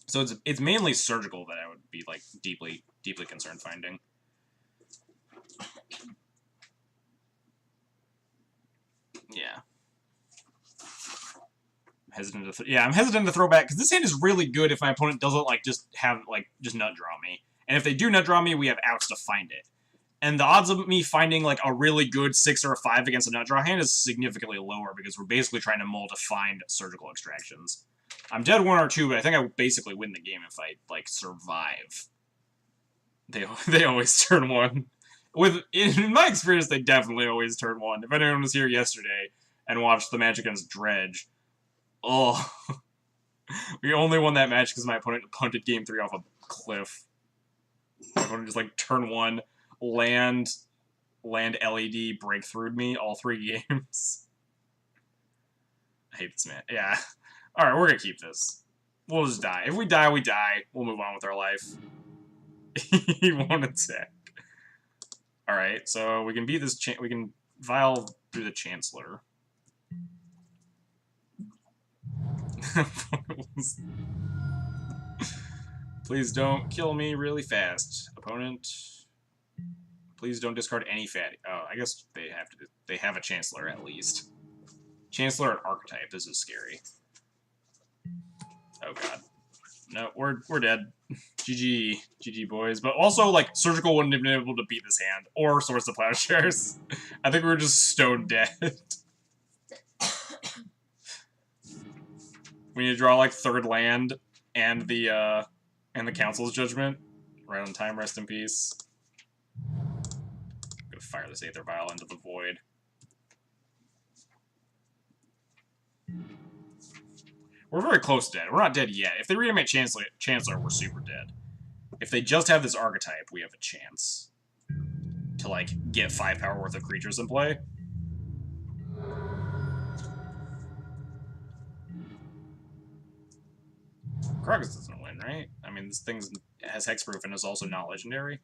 So it's mainly Surgical that I would be, like, deeply, deeply concerned finding. Yeah. I'm hesitant to throw back, because this hand is really good if my opponent doesn't, like, just nut draw me. And if they do nut draw me, we have outs to find it. And the odds of me finding, like, a really good 6 or a 5 against a nut draw hand is significantly lower, because we're basically trying to mull to find surgical extractions. I'm dead 1 or 2, but I think I basically win the game if I, like, survive. They always turn 1. In my experience, they definitely always turn 1. If anyone was here yesterday and watched the match against Dredge, oh, we only won that match because my opponent punted game 3 off a cliff. My opponent just, like, turn 1, land LED, breakthrough me all 3 games. I hate this man. Yeah. Alright, we're gonna keep this. We'll just die. If we die, we die. We'll move on with our life. He won't attack. Alright, so we can beat this we can Vial through the Chancellor. Please don't kill me really fast, opponent. Please don't discard any fatty. Oh, I guess they have to. They have a Chancellor at least. Chancellor and Archetype. This is scary. Oh god. No, we're dead. GG boys. But also, like, Surgical wouldn't have been able to beat this hand, or Swords to Plowshares. I think we were just stone dead. We need to draw, like, 3rd land and the Council's Judgment. Right on time, rest in peace. I'm gonna fire this Aether Vial into the void. We're very close to dead. We're not dead yet. If they reanimate Chancellor, we're super dead. If they just have this Archetype, we have a chance to, like, get 5 power worth of creatures in play. Krakus doesn't win, right? I mean, this thing has hexproof and is also not legendary.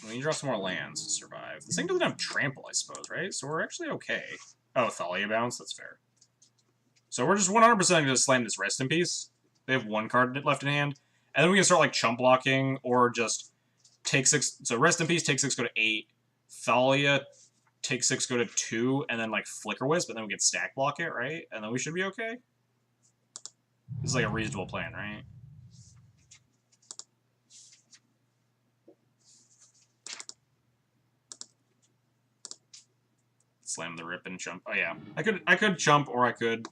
We need to draw some more lands to survive. This thing doesn't have trample, I suppose, right? So we're actually okay. Oh, Thalia bounce? That's fair. So we're just 100% going to slam this Rest in Peace. They have 1 card left in hand. And then we can start, like, chump blocking, or just take 6... So Rest in Peace, take 6, go to 8. Thalia, take 6, go to 2, and then, like, Flicker Wisp, and then we can stack block it, right? And then we should be okay? This is, like, a reasonable plan, right? Slam the rip and chump. Oh yeah, I could chump, or I could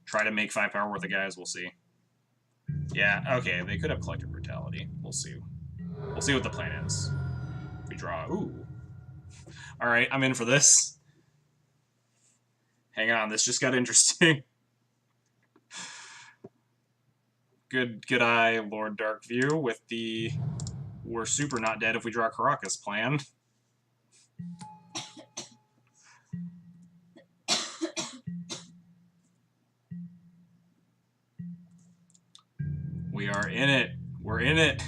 try to make 5 power worth of guys. We'll see. Yeah, okay, they could have Collective Brutality. We'll see. We'll see what the plan is. We draw. Ooh. All right, I'm in for this. Hang on, this just got interesting. Good eye, Lord Darkview, with the we're super not dead if we draw Caracas plan. We are in it. We're in it.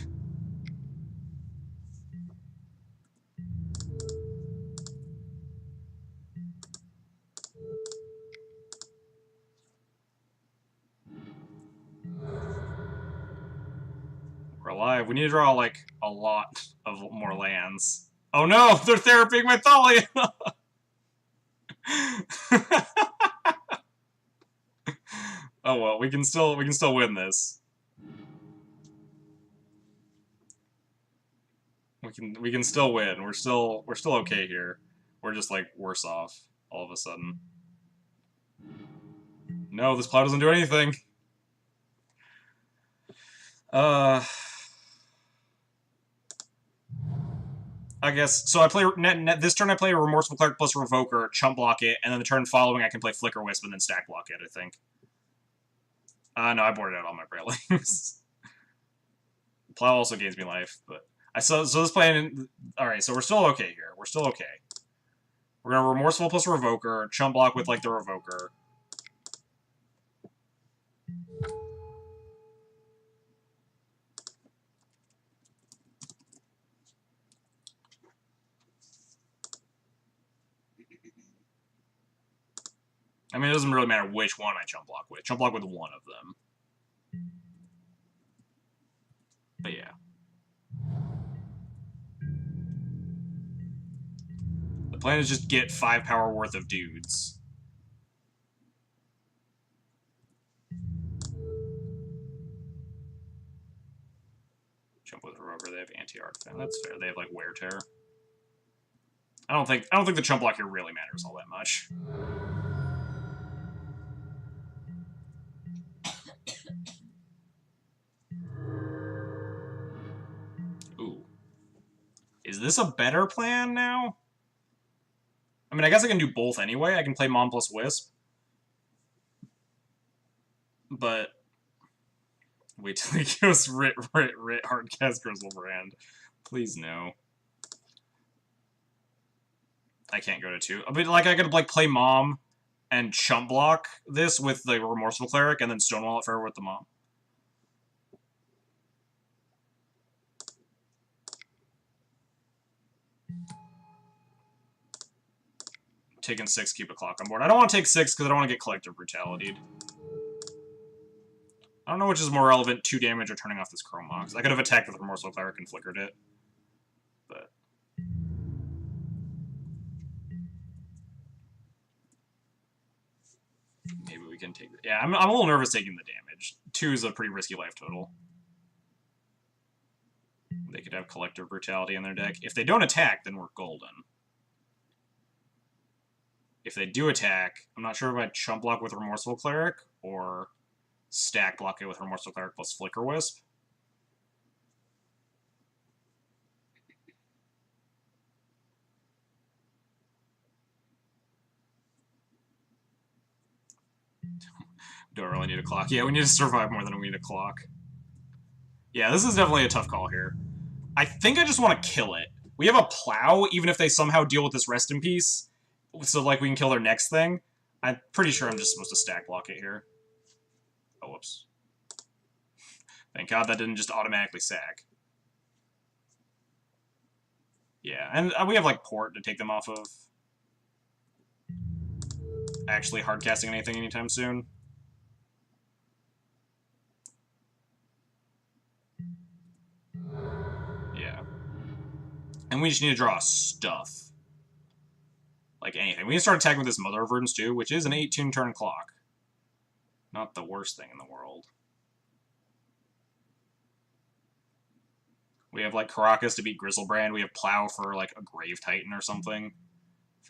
We're alive. We need to draw, like, a lot of more lands. Oh no! They're therapying my Thalia! Oh well, we can still win this. We can still win. We're still okay here. We're just, like, worse off all of a sudden. No, this plow doesn't do anything. I guess so. I play this turn. I play a Remorseful Cleric plus Revoker, chump block it, and then the turn following I can play Flicker Wisp and then stack block it. I think. No, I boarded out all my Brailings. Plow also gains me life, but so this plan. All right, so we're still okay here. We're still okay. We're gonna Remorseful plus Revoker, chump block with, like, the Revoker. I mean, it doesn't really matter which one I chump block with. Chump block with one of them. But yeah. The plan is just get 5 power worth of dudes. TR defense. That's fair. They have like wear tear. I don't think the chump block here really matters all that much. Ooh. Is this a better plan now? I mean, I guess I can do both anyway. I can play Mom plus Wisp. But wait till he goes Rit Hardcast Grizzlebrand. Please no. I can't go to 2. I mean, like, I could like play Mom and chump block this with the Remorseful Cleric and then Stonewall it forever with the Mom. Taking 6, keep a clock on board. I don't want to take 6 because I don't want to get Collective Brutality. I don't know which is more relevant, 2 damage or turning off this Chrome Mox. I could have attacked with Remorseful Cleric and flickered it. But maybe we can take it. Yeah, I'm a little nervous taking the damage. 2 is a pretty risky life total. They could have Collective Brutality in their deck. If they don't attack, then we're golden. If they do attack, I'm not sure if I chump block with Remorseful Cleric or stack block it with Remorseful Cleric plus Flicker Wisp. Don't really need a clock. Yeah, we need to survive more than we need a clock. Yeah, this is definitely a tough call here. I think I just want to kill it. We have a Plow, even if they somehow deal with this Rest in Peace, so like we can kill their next thing. I'm pretty sure I'm just supposed to stack block it here. Oh, whoops. Thank God that didn't just automatically sack. Yeah, and we have like Port to take them off of actually hardcasting anything anytime soon. Yeah. And we just need to draw stuff. Like anything. We can start attacking with this Mother of Verdance too, which is an 18 turn clock. Not the worst thing in the world. We have like Caracas to beat Grizzlebrand. We have Plow for like a Grave Titan or something.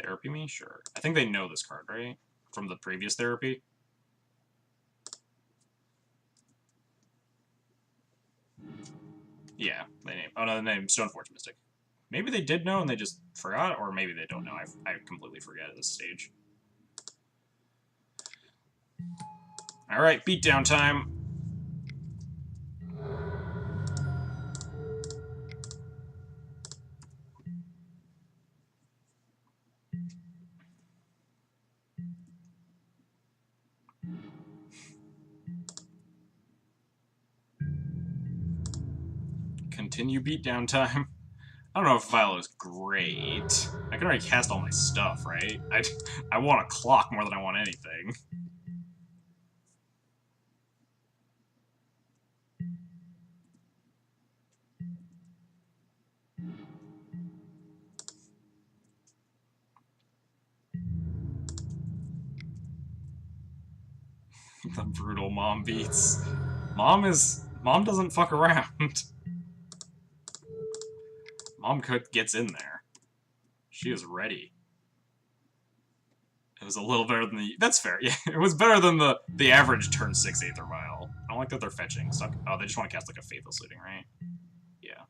Therapy me? Sure. I think they know this card, right? From the previous Therapy. Yeah, they name. Oh no, they named Stoneforge Mystic. Maybe they did know and they just forgot, or maybe they don't know. I completely forget at this stage. Alright, beatdown time. Continue beatdown time. I don't know if Philo's great. I can already cast all my stuff, right? I want a clock more than I want anything. The brutal Mom beats. Mom doesn't fuck around. Mom gets in there. She is ready. It was a little better than the... That's fair, yeah. It was better than the average turn 6 Aether Vial. I don't like that they're fetching. Oh, they just want to cast like a Faithless Looting, right? Yeah.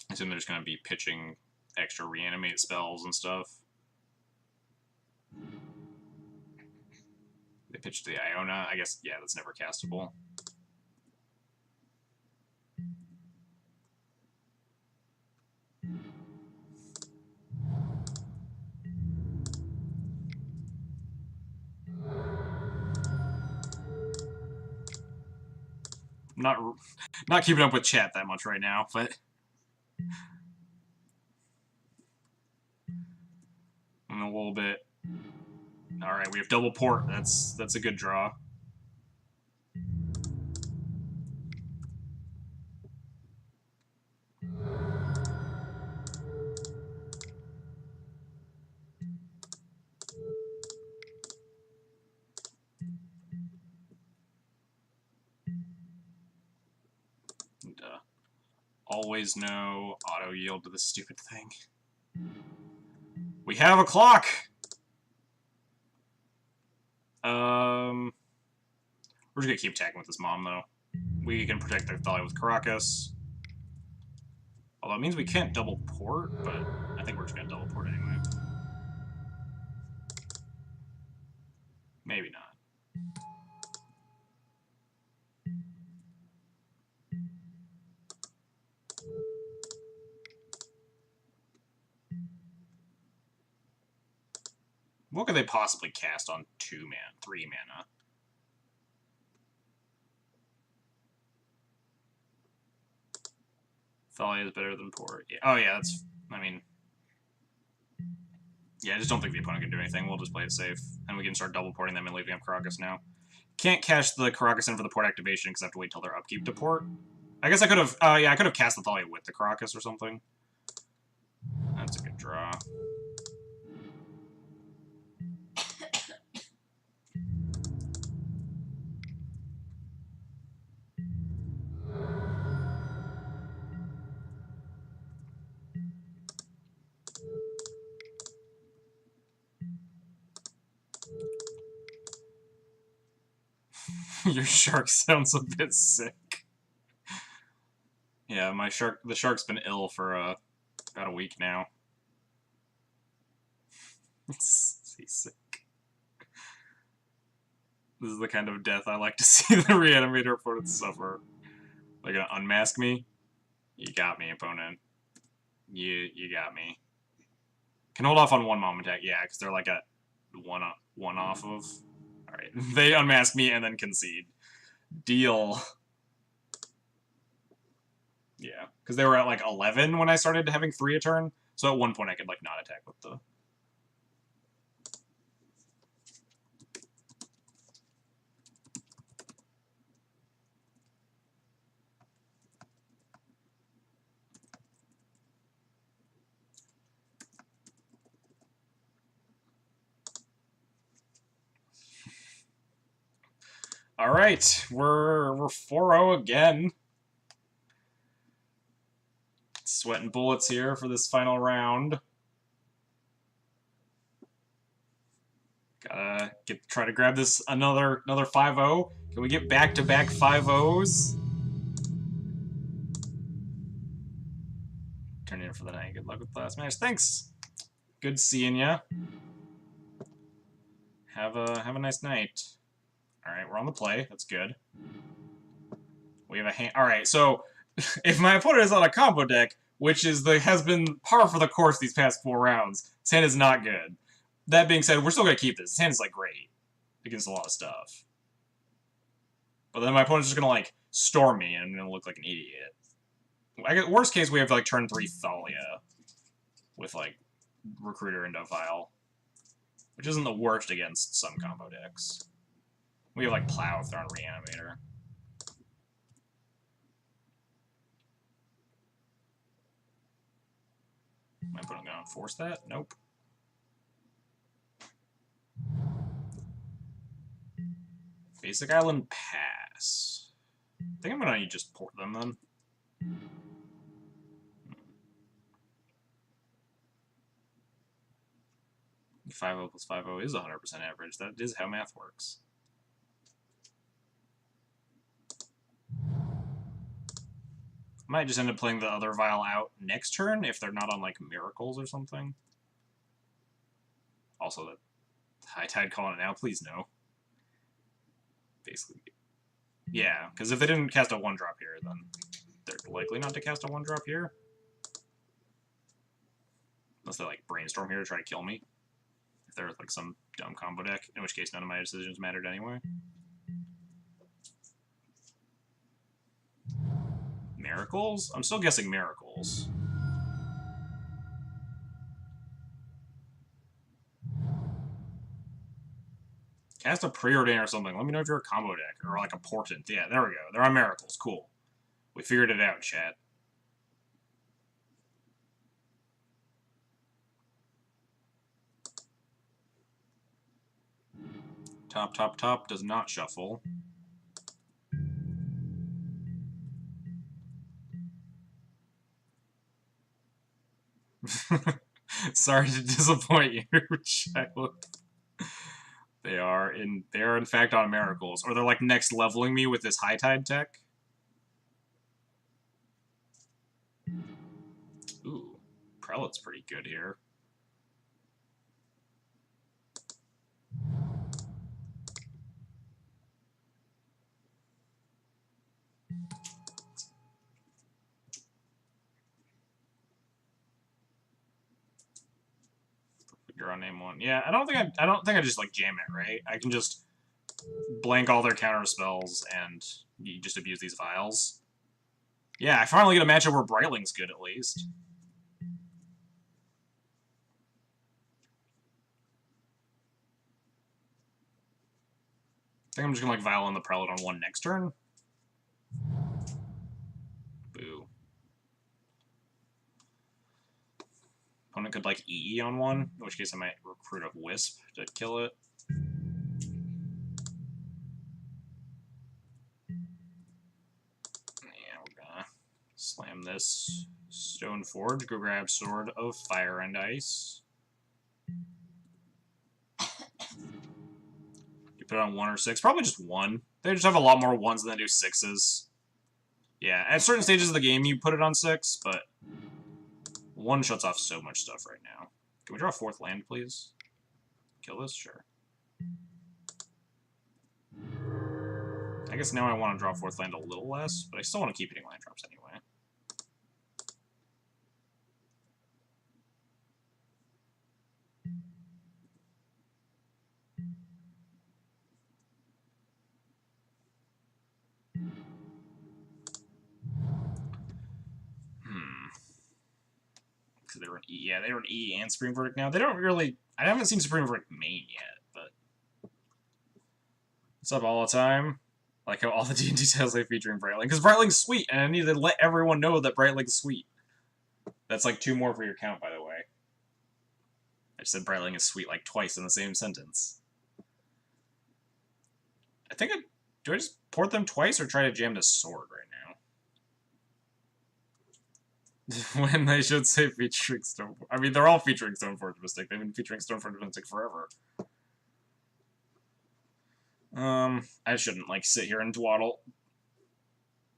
I assume they're just going to be pitching extra reanimate spells and stuff. They pitched the Iona. I guess, yeah, that's never castable. Not keeping up with chat that much right now, but I'm a little bit. All right, we have double Port. That's a good draw. Always no auto yield to this stupid thing. We have a clock! We're just gonna keep attacking with this mom, though. We can protect their Thalia with Caracas. Although it means we can't double port, but I think we're just gonna double port anyway. Maybe not. What could they possibly cast on 3 mana? Thalia is better than port. Yeah. Oh yeah, that's... I mean... Yeah, I just don't think the opponent can do anything. We'll just play it safe. And we can start double porting them and leaving up Caracas now. Can't cash the Caracas in for the port activation because I have to wait till their upkeep to port. I guess I could have... yeah, I could have cast the Thalia with the Caracas or something. That's a good draw. Your shark sounds a bit sick. Yeah, the shark's been ill for about a week now. He's sick. This is the kind of death I like to see the reanimator opponent suffer. They're gonna unmask me? You got me, opponent. You got me. Can hold off on one mom attack, yeah, because they're like at one off of. Alright, they unmask me and then concede. Deal. Yeah, because they were at like 11 when I started having 3 a turn, so at one point I could like not attack with the... Alright, we're 4-0 again. Sweating bullets here for this final round. Gotta try to grab this another 5-0. Can we get back-to-back 5-0s? Turn it in for the night. Good luck with the last match. Thanks. Good seeing ya. Have a nice night. All right, we're on the play. That's good. We have a hand. All right, so if my opponent is on a combo deck, which has been par for the course these past 4 rounds, his hand is not good. That being said, we're still gonna keep this. His hand is like great against a lot of stuff. But then my opponent's just gonna like storm me, and I'm gonna look like an idiot. I guess worst case we have like turn 3 Thalia with like Recruiter and File, which isn't the worst against some combo decks. We have like Plow if they're on Reanimator. Am I going to enforce that? Nope. Basic Island pass. I think I'm going to just port them then. 5-0 plus 5-0 is 100% average. That is how math works. I might just end up playing the other Vial out next turn if they're not on, like, Miracles or something. Also, that High Tide calling it now, please no. Basically. Yeah, because if they didn't cast a 1-drop here, then they're likely not to cast a 1-drop here. Unless they, like, brainstorm here to try to kill me. If they're, like, some dumb combo deck, in which case none of my decisions mattered anyway. Miracles? I'm still guessing Miracles. Cast a Preordain or something. Let me know if you're a combo deck. Or like a Portent. Yeah, there we go. They're on Miracles. Cool. We figured it out, chat. Top, top, top does not shuffle. Sorry to disappoint you, Shiloh. They are in fact on miracles. Or they're like next leveling me with this high tide tech. Ooh, Prelate's pretty good here. Draw name one. Yeah, I don't think I just like jam it, right? I can just blank all their counter spells and you just abuse these vials. Yeah, I finally get a matchup where Brightling's good at least. I think I'm just gonna like Vial in the Prelate on one next turn. Boo. Opponent could like EE on one, in which case I might recruit a Wisp to kill it. Yeah, we're gonna slam this Stone Forge, go grab Sword of Fire and Ice. You put it on 1 or 6, probably just 1. They just have a lot more 1s than they do 6s. Yeah, at certain stages of the game you put it on 6, but 1 shuts off so much stuff right now. Can we draw a 4th land, please? Kill this? Sure. I guess now I want to draw 4th land a little less, but I still want to keep hitting land drops anyway. Because they were an E. Yeah, they were an E and Supreme Verdict now. They don't really... I haven't seen Supreme Verdict main yet, but... What's up all the time? Like how all the D&T titles they feature in Brightling. Because Brightling's sweet, and I need to let everyone know that Brightling's sweet. That's like 2 more for your count, by the way. I just said Brightling is sweet like twice in the same sentence. I think do I just port them twice or try to jam the Sword right now? When they should say featuring Stoneforge. I mean, they're all featuring Stoneforge Mystic. They've been featuring Stoneforge Mystic forever. I shouldn't, like, sit here and dwaddle.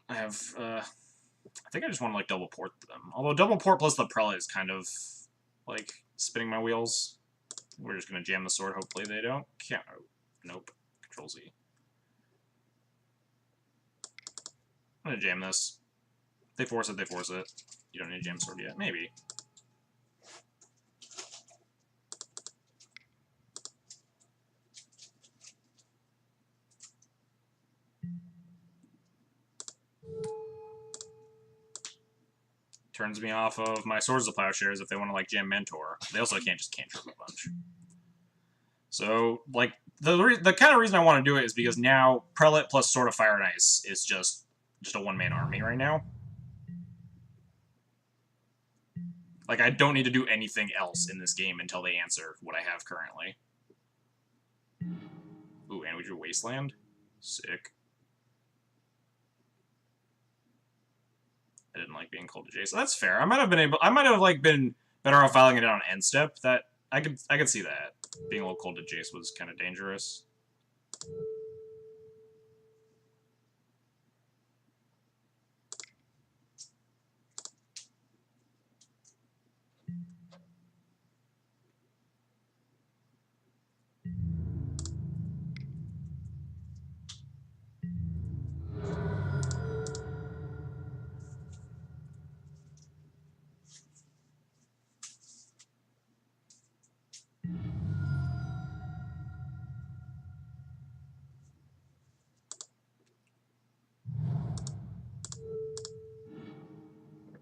I have, I think I just want to, like, double port them. Although double port plus the Prelate is kind of, like, spinning my wheels. We're just gonna jam the Sword. Hopefully they don't. Can't. Oh, nope. Control Z. I'm gonna jam this. They force it, they force it. You don't need a jam Sword yet. Maybe. Turns me off of my Swords of Plowshares if they want to, like, jam Mentor. They also can't just cantrip a bunch. So, like, the kind of reason I want to do it is because now Prelate plus Sword of Fire and Ice is just a one-man army right now. Like, I don't need to do anything else in this game until they answer what I have currently. Ooh, and we drew Wasteland. Sick. I didn't like being cold to Jace. So that's fair. I might have like been better off filing it on end step. That I could see that. Being a little cold to Jace was kind of dangerous.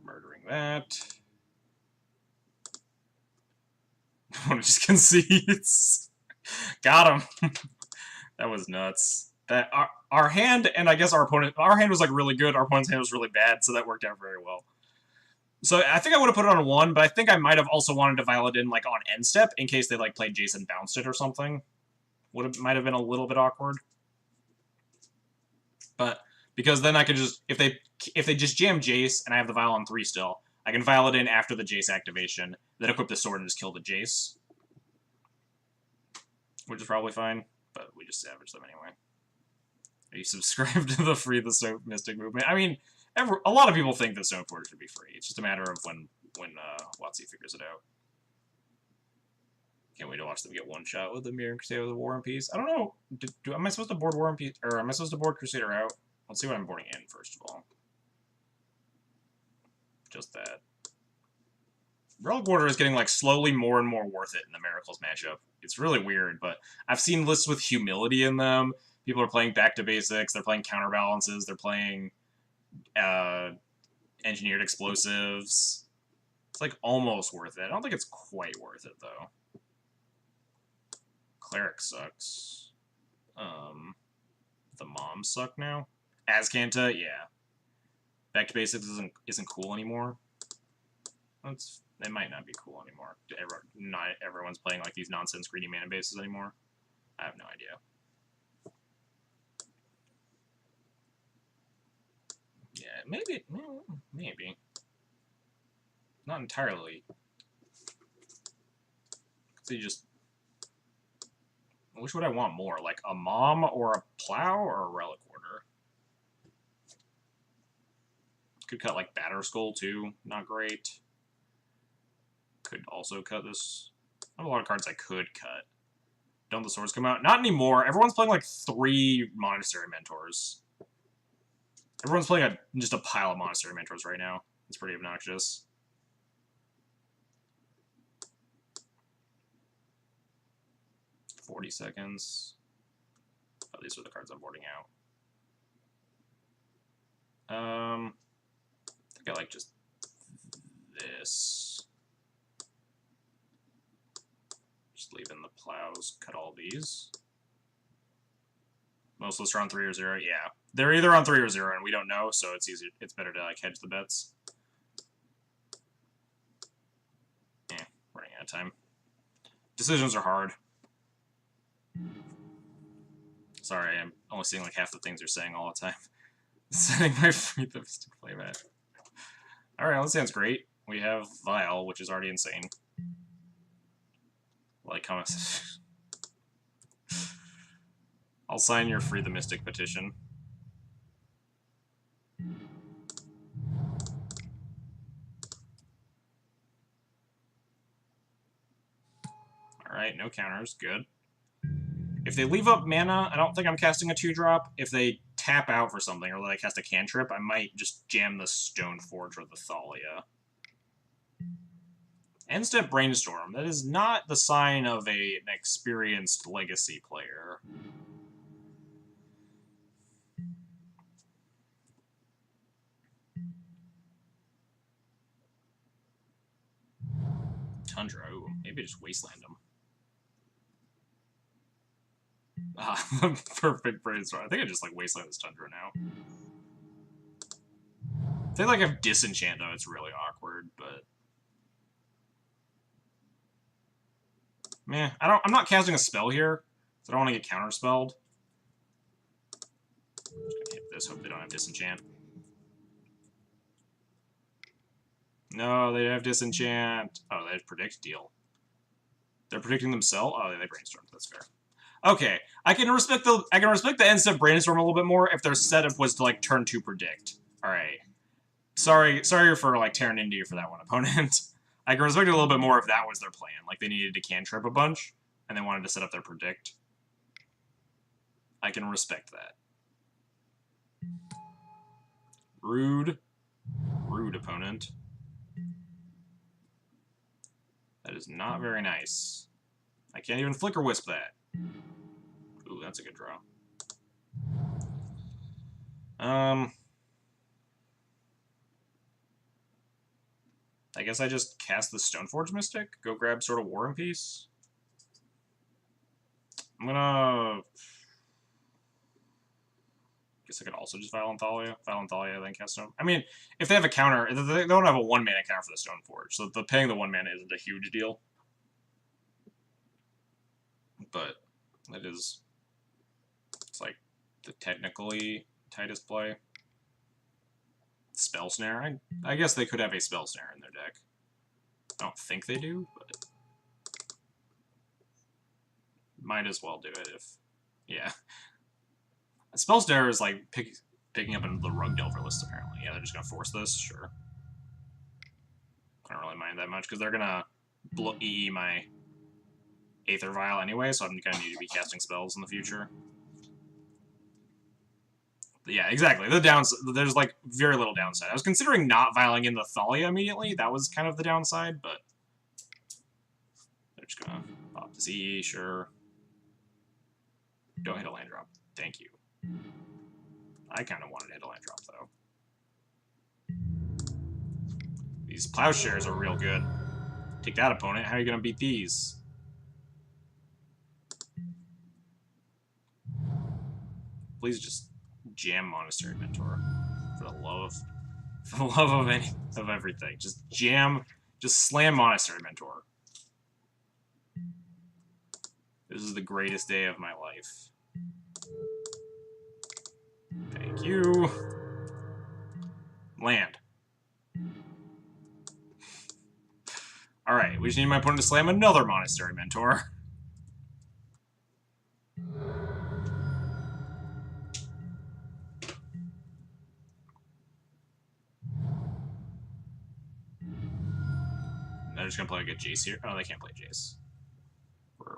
Murdering that. One just concedes. Got him. That was nuts. That our hand and I guess our hand was like really good. Our opponent's hand was really bad, so that worked out very well. So I think I would have put it on 1, but I think I might have also wanted to vial it in like on end step in case they like played Jason bounced it or something. Might have been a little bit awkward. But because then I could just if they just jam Jace and I have the vial on 3 still, I can file it in after the Jace activation, then equip the sword and just kill the Jace. Which is probably fine, but we just savage them anyway. Are you subscribed to the Free the Soap Mystic movement? I mean, a lot of people think that Stoneforge should be free. It's just a matter of when WotC figures it out. Can't wait to watch them get one shot with the Mirror Crusader with War and Peace. I don't know. Am I supposed to board War and Peace, or am I supposed to board Crusader out? Let's see what I'm boarding in first of all. Just that. Relic Order is getting like slowly more and more worth it in the Miracles matchup. It's really weird, but I've seen lists with humility in them. People are playing back to basics. They're playing counterbalances. They're playing engineered explosives. It's like almost worth it. I don't think it's quite worth it though. Cleric sucks. The moms suck now. Azcanta, yeah. Back to basics isn't cool anymore. It might not be cool anymore. Not everyone's playing like these nonsense greedy mana bases anymore. I have no idea. Yeah, maybe. Not entirely. So you just... Which would I want more? Like a mom or a plow or a relic order? Could cut like Batter Skull too. Not great. Could also cut this. I have a lot of cards I could cut. Don't the swords come out? Not anymore. Everyone's playing like 3 Monastery Mentors. Everyone's playing just a pile of Monastery Mentors right now. It's pretty obnoxious. $40 seconds. Oh, these are the cards I'm boarding out. I think I like just this. Just leaving the plows, cut all these. Most lists are on 3 or 0. Yeah, they're either on 3 or 0, and we don't know, so it's easy. It's better to like hedge the bets. Yeah, running out of time. Decisions are hard. Sorry, I'm only seeing like half the things you're saying all the time. Setting my free the Mystic playmat. Alright, that sounds great. We have Vile, which is already insane. Like comments. I'll sign your Free the Mystic petition. Alright, no counters. Good. If they leave up mana, I don't think I'm casting a 2-drop. If they tap out for something, or like cast a cantrip, I might just jam the Stoneforge or the Thalia. Instant Brainstorm. That is not the sign of an experienced Legacy player. Tundra. Ooh, maybe just Wasteland them. Ah, perfect brainstorm. I think I just like Wasteland this Tundra now. If they like have Disenchant though, it's really awkward, but meh. I'm not casting a spell here, so I don't want to get counterspelled. Just gonna hit this, hope they don't have Disenchant. No, they have Disenchant. Oh, they have Predict Deal. They're predicting themselves? Oh, they brainstormed. That's fair. Okay, I can respect the instant brainstorm a little bit more if their setup was to like turn 2 predict. All right. Sorry for like tearing into you for that one, opponent. I can respect it a little bit more if that was their plan. Like they needed to cantrip a bunch and they wanted to set up their predict. I can respect that. Rude, opponent. That is not very nice. I can't even Flicker Wisp that. Ooh, that's a good draw. I guess I just cast the Stoneforge Mystic, go grab sort of War and Peace. I'm gonna... Guess I could also just Vile Thalia, then cast Stone. I mean, if they have a counter, they don't have a 1-mana counter for the Stoneforge, so the paying the 1 mana isn't a huge deal. But it is... It's like the technically tightest play. Spell Snare. I guess they could have a Spell Snare in their deck. I don't think they do, but might as well do it if... Yeah. Spell Snare is like picking up into the Rug Delver list, apparently. Yeah, they're just going to force this? Sure. I don't really mind that much, because they're going to EE my Aether Vial anyway, so I'm going to need to be casting spells in the future. But yeah, exactly. The downside, there's like very little downside. I was considering not vialing in the Thalia immediately. That was kind of the downside, but they're just going to pop this EE, sure. Don't hit a land drop. Thank you. I kind of wanted to hit a land drop, though. These Plowshares are real good. Take that, opponent. How are you going to beat these? Please just jam Monastery Mentor. For the love of everything. Just jam, just slam Monastery Mentor. This is the greatest day of my life. Thank you. Land. Alright, we just need my opponent to slam another Monastery Mentor. They're just gonna play a good Jace here. Oh, they can't play Jace.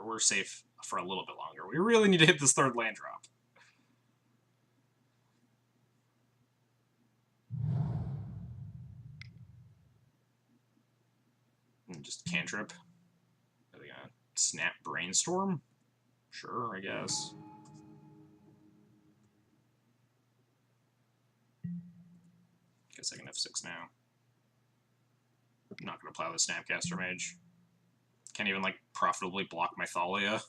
We're safe for a little bit longer. We really need to hit this third land drop. And just cantrip. Are they gonna snap Brainstorm? Sure, I guess. Guess I can F6 now. I'm not gonna plow the Snapcaster Mage. Can't even, like, profitably block my Thalia. I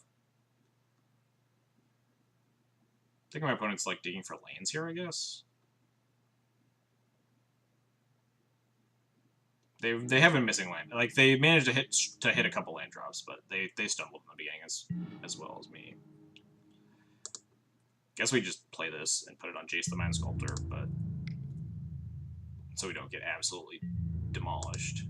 think my opponent's, like, digging for lands here, I guess. They have been missing land. Like, they managed to hit a couple land drops, but they stumbled in the beginning as well as me. Guess we just play this and put it on Jace the Mind Sculptor, but so we don't get absolutely demolished.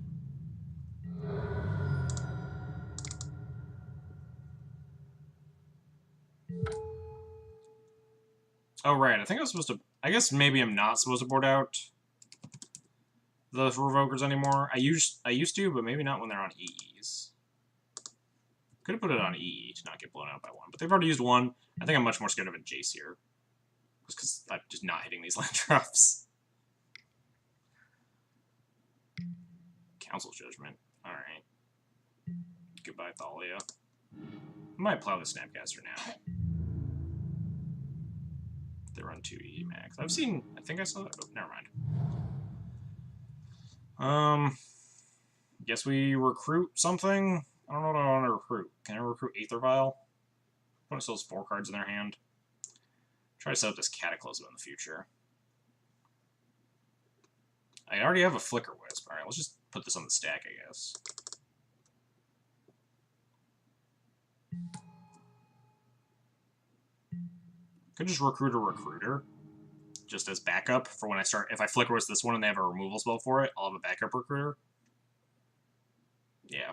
Oh, right. I think I was supposed to... I guess maybe I'm not supposed to board out the Revokers anymore. I used to, but maybe not when they're on EEs. Could have put it on EE to not get blown out by one, but they've already used one. I think I'm much more scared of a Jace here. Just because I'm just not hitting these land drops. Council Judgment. Alright. Goodbye, Thalia. I might plow the Snapcaster now. They run 2 EE max. I think I saw that. Oh, never mind. Guess we recruit something? I don't know what I want to recruit. Can I recruit Aether Vial? Opponent still has 4 cards in their hand. Try to set up this Cataclysm in the future. I already have a Flicker Wisp. Alright, let's just put this on the stack, I guess. Could just recruit a Recruiter. Just as backup for when I start. If I Flicker Wisp this one and they have a removal spell for it, I'll have a backup Recruiter. Yeah,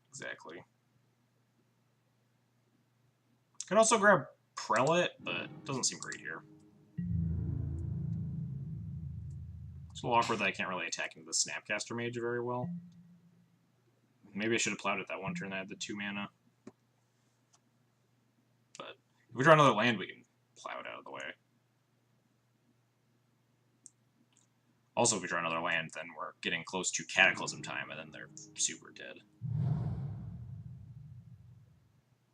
exactly. Could also grab Prelate, but it doesn't seem great here. It's a little awkward that I can't really attack into the Snapcaster Mage very well. Maybe I should have plowed it that one turn that I had the 2 mana. But if we draw another land, we can plow it out of the way. Also, if we draw another land, then we're getting close to Cataclysm time, and then they're super dead.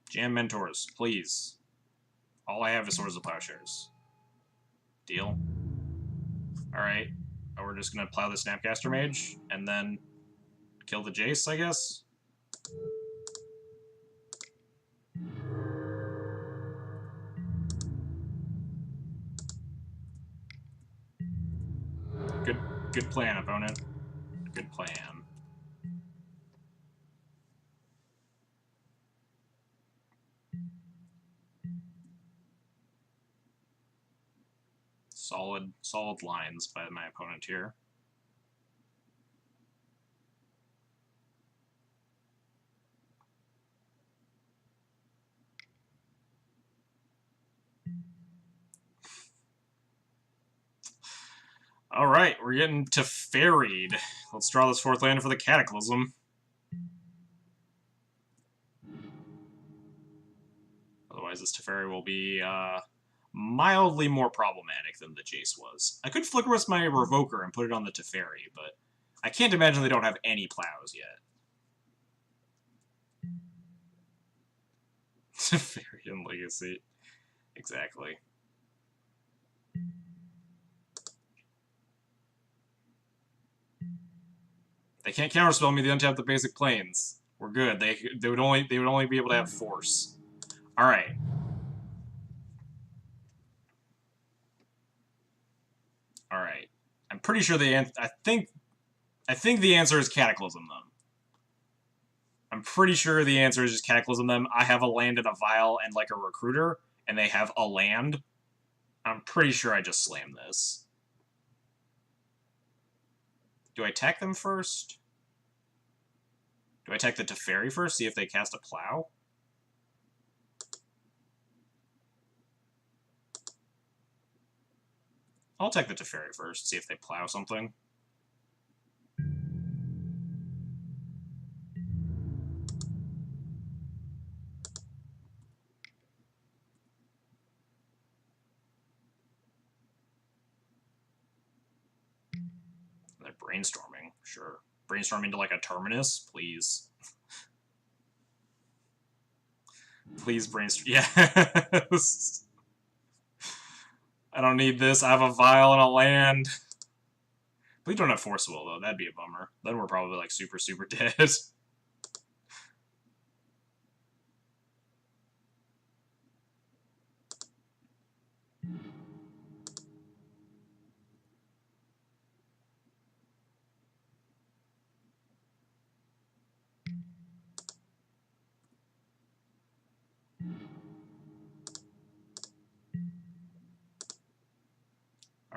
Jam Mentors, please. All I have is Swords of Plowshares. Deal? Alright. We're just gonna plow the Snapcaster Mage, and then kill the Jace, I guess? Good plan, opponent. Good plan. Solid. solid lines by my opponent here. Alright, we're getting Teferi'd. Let's draw this 4th land for the Cataclysm. Otherwise, this Teferi will be mildly more problematic than the Jace was. I could Flicker Wisp my Revoker and put it on the Teferi, but I can't imagine they don't have any plows yet. Teferi and Legacy. Exactly. They can't counterspell me. They don't have the basic planes. We're good. They would only be able to have force. All right. All right. I'm pretty sure I think the answer is Cataclysm them. I'm pretty sure the answer is just Cataclysm them. I have a land and a Vial and like a Recruiter, and they have a land. I'm pretty sure I just slammed this. Do I attack them first? Do I attack the Teferi first, see if they cast a Plow? I'll attack the Teferi first, see if they plow something. They're brainstorming, sure. Brainstorming to like a Terminus, please. Please brainstorm. Yes! I don't need this. I have a Vial and a land. We don't have Force Will, though. That'd be a bummer. Then we're probably like super, super dead.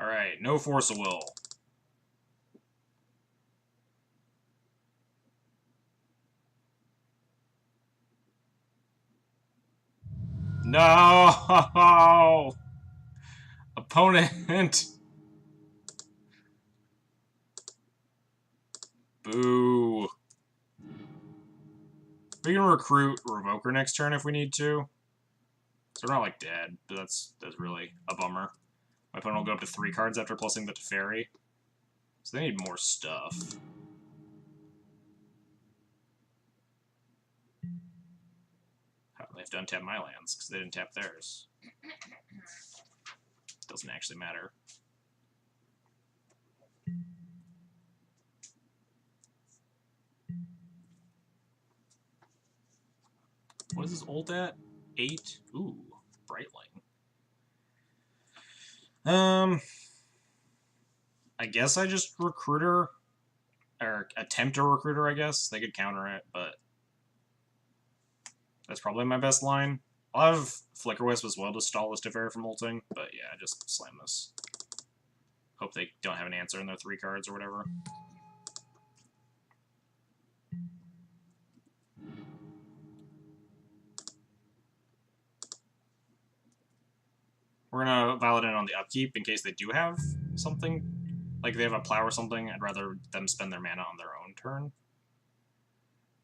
Alright, no Force of Will. No! Opponent! Boo. We can recruit Revoker next turn if we need to. So we're not like dead, but that's really a bummer. My opponent will go up to 3 cards after plusing the Teferi. So they need more stuff. They have to untap my lands, because they didn't tap theirs. Doesn't actually matter. What is this ult at? 8? Ooh, Brightling. I guess I just Recruiter, or attempt a Recruiter, I guess. They could counter it, but that's probably my best line. I'll have Flicker Wisp as well to stall this Teferi from ulting, but yeah, just slam this. Hope they don't have an answer in their 3 cards or whatever. We're gonna Vial it in on the upkeep in case they do have something. Like they have a Plow or something, I'd rather them spend their mana on their own turn.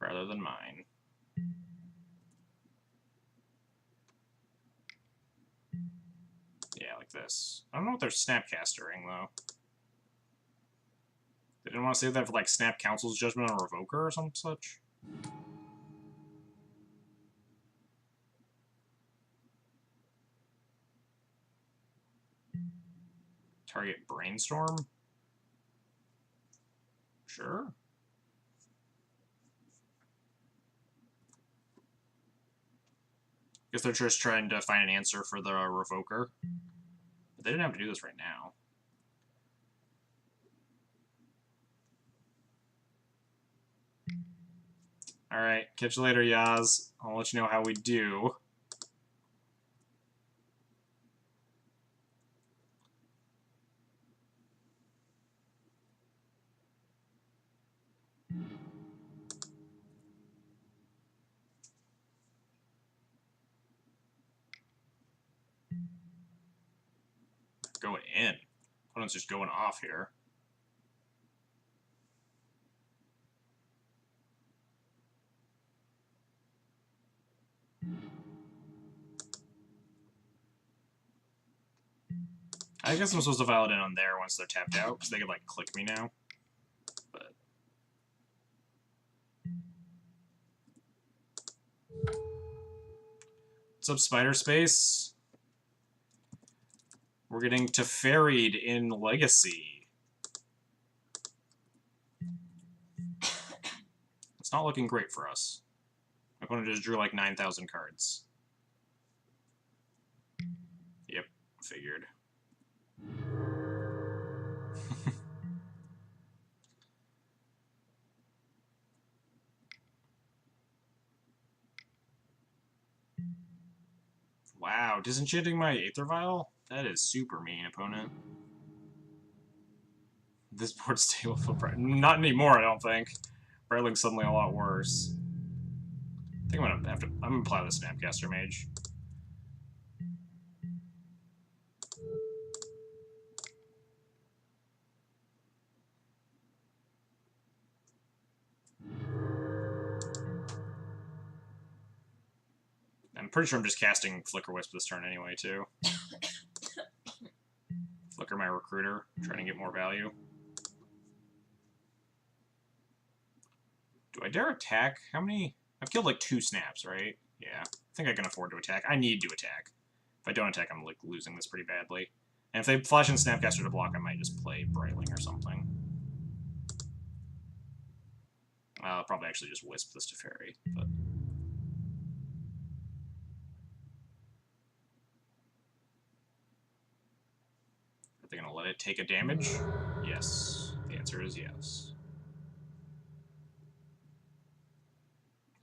Rather than mine. Yeah, like this. I don't know what they're Snapcastering, though. They didn't want to save that for, like, Snap Council's Judgment on Revoker or some such? Target Brainstorm? Sure. Guess they're just trying to find an answer for the Revoker. But they didn't have to do this right now. Alright, catch you later, Yaz. I'll let you know how we do. going in. Opponent's just going off here. I guess I'm supposed to valid in on there once they're tapped out, because they could, like, click me now. But... What's up, Spider Space? We're getting Teferi'd in Legacy. It's not looking great for us. My opponent just drew, like, 9,000 cards. Yep, figured. Wow, disenchanting my Aether Vial? That is super mean, opponent. This board's stable for not anymore, I don't think. Breitling's suddenly a lot worse. I think I'm gonna apply the Snapcaster Mage. I'm pretty sure I'm just casting Flicker Wisp this turn anyway, too. Flicker my Recruiter, trying to get more value. Do I dare attack? How many? I've killed like 2 snaps, right? Yeah, I think I can afford to attack. I need to attack. If I don't attack, I'm like losing this pretty badly. And if they flash in Snapcaster to block, I might just play Breitling or something. I'll probably actually just Wisp this Teferi, but... Are they going to let it take a damage? Yes. The answer is yes.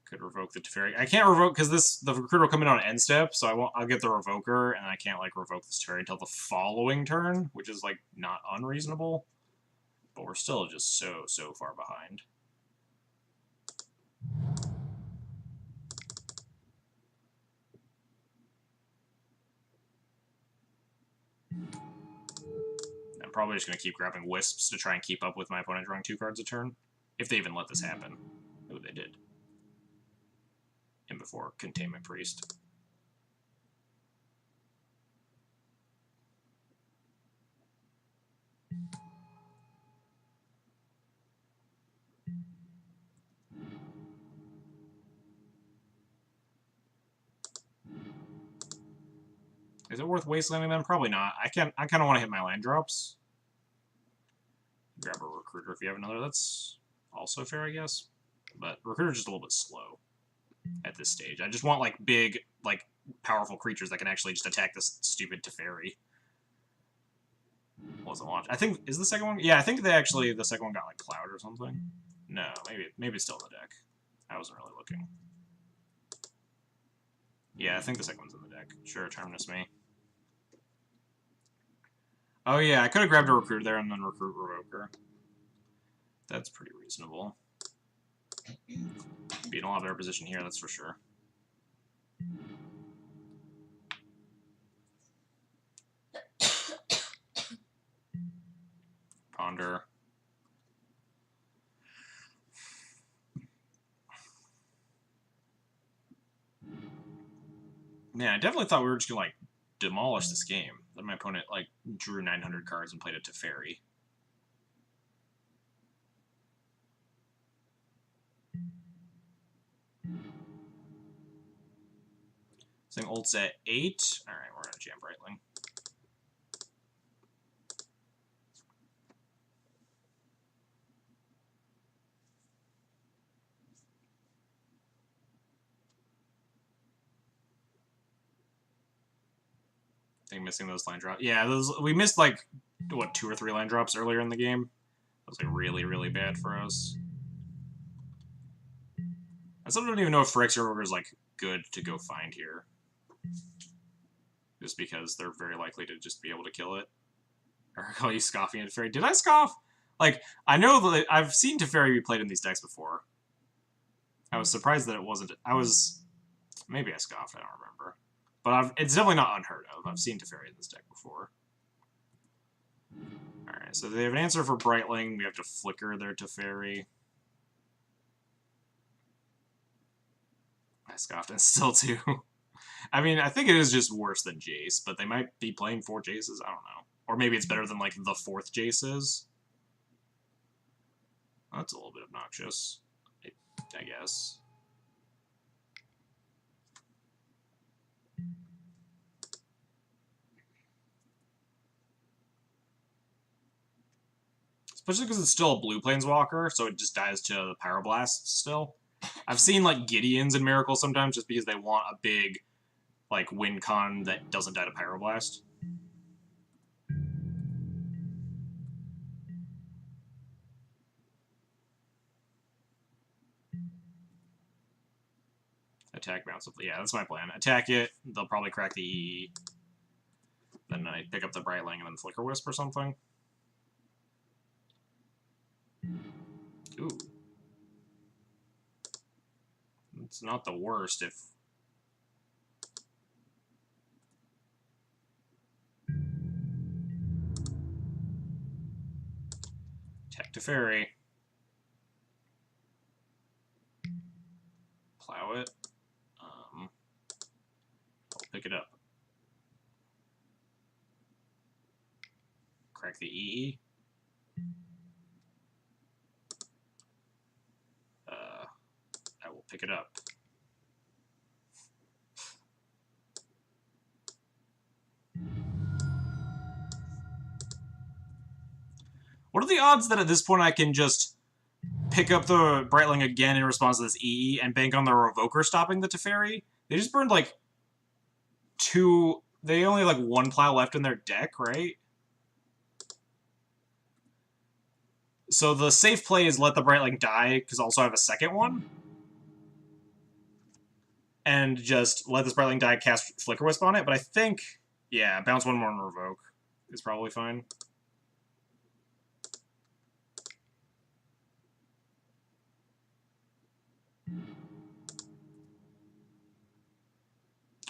Could revoke the Teferi. I can't revoke because the Recruiter will come in on end step, so I'll get the Revoker, and I can't like revoke this Teferi until the following turn, which is like not unreasonable. But we're still just so far behind. I'm probably just going to keep grabbing Wisps to try and keep up with my opponent drawing 2 cards a turn. If they even let this happen. Oh, they did. And before Containment Priest. Is it worth wastelanding them? Probably not. I kind of want to hit my land drops. Grab a Recruiter if you have another. That's also fair, I guess. But Recruiter's just a little bit slow at this stage. I just want, like, big, like, powerful creatures that can actually just attack this stupid Teferi. Wasn't launched. I think, is the second one? Yeah, I think the second one got, like, Cloud or something. No, maybe it's still in the deck. I wasn't really looking. Yeah, I think the second one's in the deck. Sure, Terminus me. Oh yeah, I could have grabbed a Recruiter there and then recruit Revoker. That's pretty reasonable. Be in a lot better position here, that's for sure. Ponder. Man, I definitely thought we were just gonna, like, demolish this game. Then my opponent, like, drew 900 cards and played a Teferi. This thing ults at 8. Alright, we're gonna jam Breitling. I think missing those line drops. Yeah, we missed, like, what, 2 or 3 line drops earlier in the game? That was, like, really bad for us. I still don't even know if Phyrexian Revoker is, like, good to go find here. Just because they're very likely to just be able to kill it. Or call you scoffing at Teferi. Did I scoff? Like, I know that I've seen Teferi be played in these decks before. I was surprised that it wasn't... Maybe I scoffed, I don't remember. But it's definitely not unheard of. I've seen Teferi in this deck before. Alright, so they have an answer for Brightling. We have to flicker their Teferi. I scoffed, and still 2. I mean, I think it is just worse than Jace, but they might be playing 4 Jaces. I don't know. Or maybe it's better than, like, the 4th Jace is. That's a little bit obnoxious, I guess. Especially because it's still a blue planeswalker, so it just dies to the Pyroblast still. I've seen, like, Gideons in Miracle sometimes just because they want a big, like, win con that doesn't die to Pyroblast. Attack, bounce. Yeah, that's my plan. Attack it, they'll probably crack the EE. Then I pick up the Brightling and then Flicker Wisp or something. Ooh. It's not the worst if... Attack Teferi. Plow it. I'll pick it up. Crack the EE. I will pick it up. What are the odds that at this point I can just pick up the Brightling again in response to this EE and bank on the Revoker stopping the Teferi? They just burned, like, 2... They only have, like, 1 plow left in their deck, right? So the safe play is let the Brightling die, because also I have a second one. And just let this Brightling die, cast Flicker Wisp on it. But I think, yeah, bounce 1 more and Revoke is probably fine.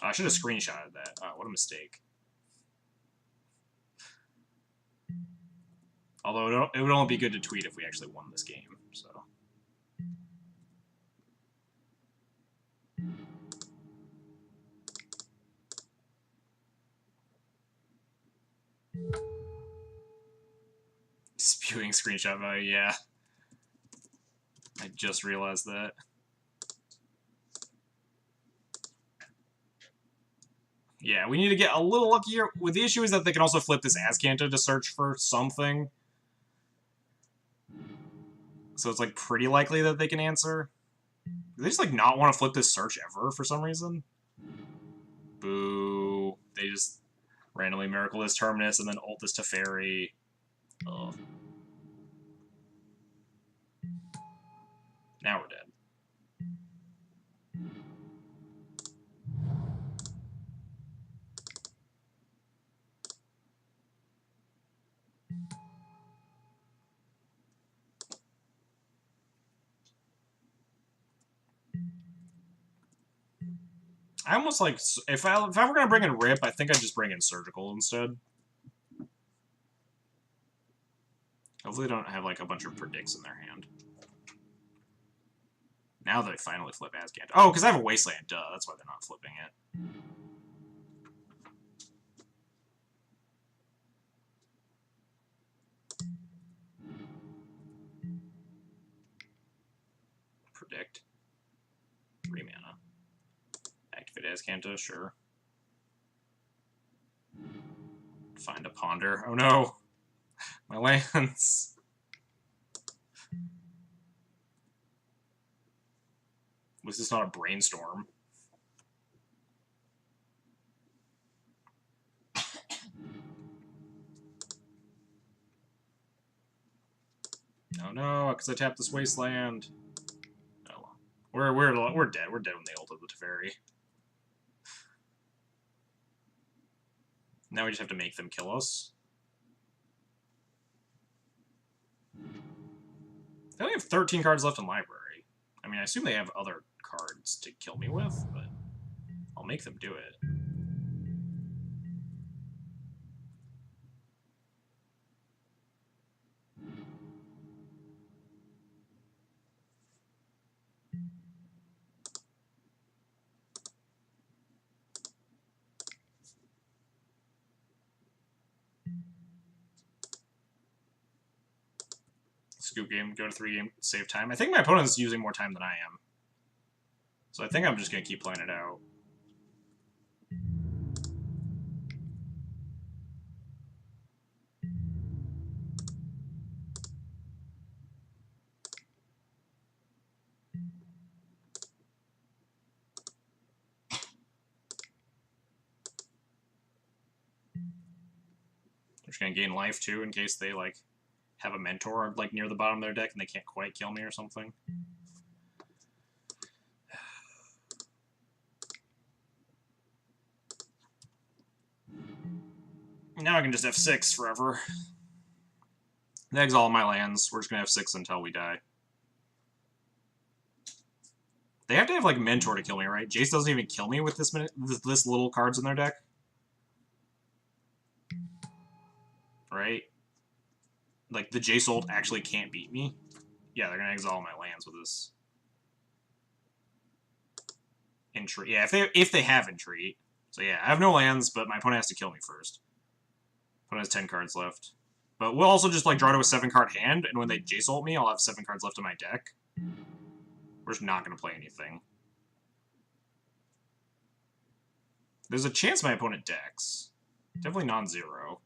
Oh, I should have screenshotted that. Oh, what a mistake. Although it would only be good to tweet if we actually won this game, so... Spewing screenshot value, yeah. I just realized that. Yeah, we need to get a little luckier. With the issue is that they can also flip this Azcanta to search for something. So it's, like, pretty likely that they can answer. Do they just, like, not want to flip this search ever for some reason? Boo. They just randomly Miracle this Terminus and then ult this Teferi. Ugh. Now we're dead. I almost like, if I were gonna bring in Rip, I think I'd just bring in Surgical instead. Hopefully they don't have like a bunch of predicts in their hand. Now they finally flip Azcanta. Oh, because I have a Wasteland, duh, that's why they're not flipping it. Predict. 3 mana. Activate Azcanta, sure. Find a Ponder. Oh no! My lands! Was this not a Brainstorm? Oh no, because I tapped this Wasteland. Oh, we're dead. We're dead when they ulted the Teferi. Now we just have to make them kill us. They only have 13 cards left in library. I mean, I assume they have other cards to kill me with, but I'll make them do it. Scoop game, go to 3 game, save time. I think my opponent's using more time than I am. So I think I'm just going to keep playing it out. I'm just going to gain life, too, in case they, like, have a mentor, like, near the bottom of their deck and they can't quite kill me or something. Now I can just F6 forever. Exile all my lands. We're just going to F6 until we die. They have to have, like, Mentor to kill me, right? Jace doesn't even kill me with this little cards in their deck. Right? Like, the Jace ult actually can't beat me. Yeah, they're going to exile my lands with this. Entreat. Yeah, if they have Entreat. So yeah, I have no lands, but my opponent has to kill me first. Opponent has 10 cards left. But we'll also just, like, draw to a 7-card hand, and when they Jace ult me, I'll have 7 cards left in my deck. We're just not going to play anything. There's a chance my opponent decks. Definitely non-zero.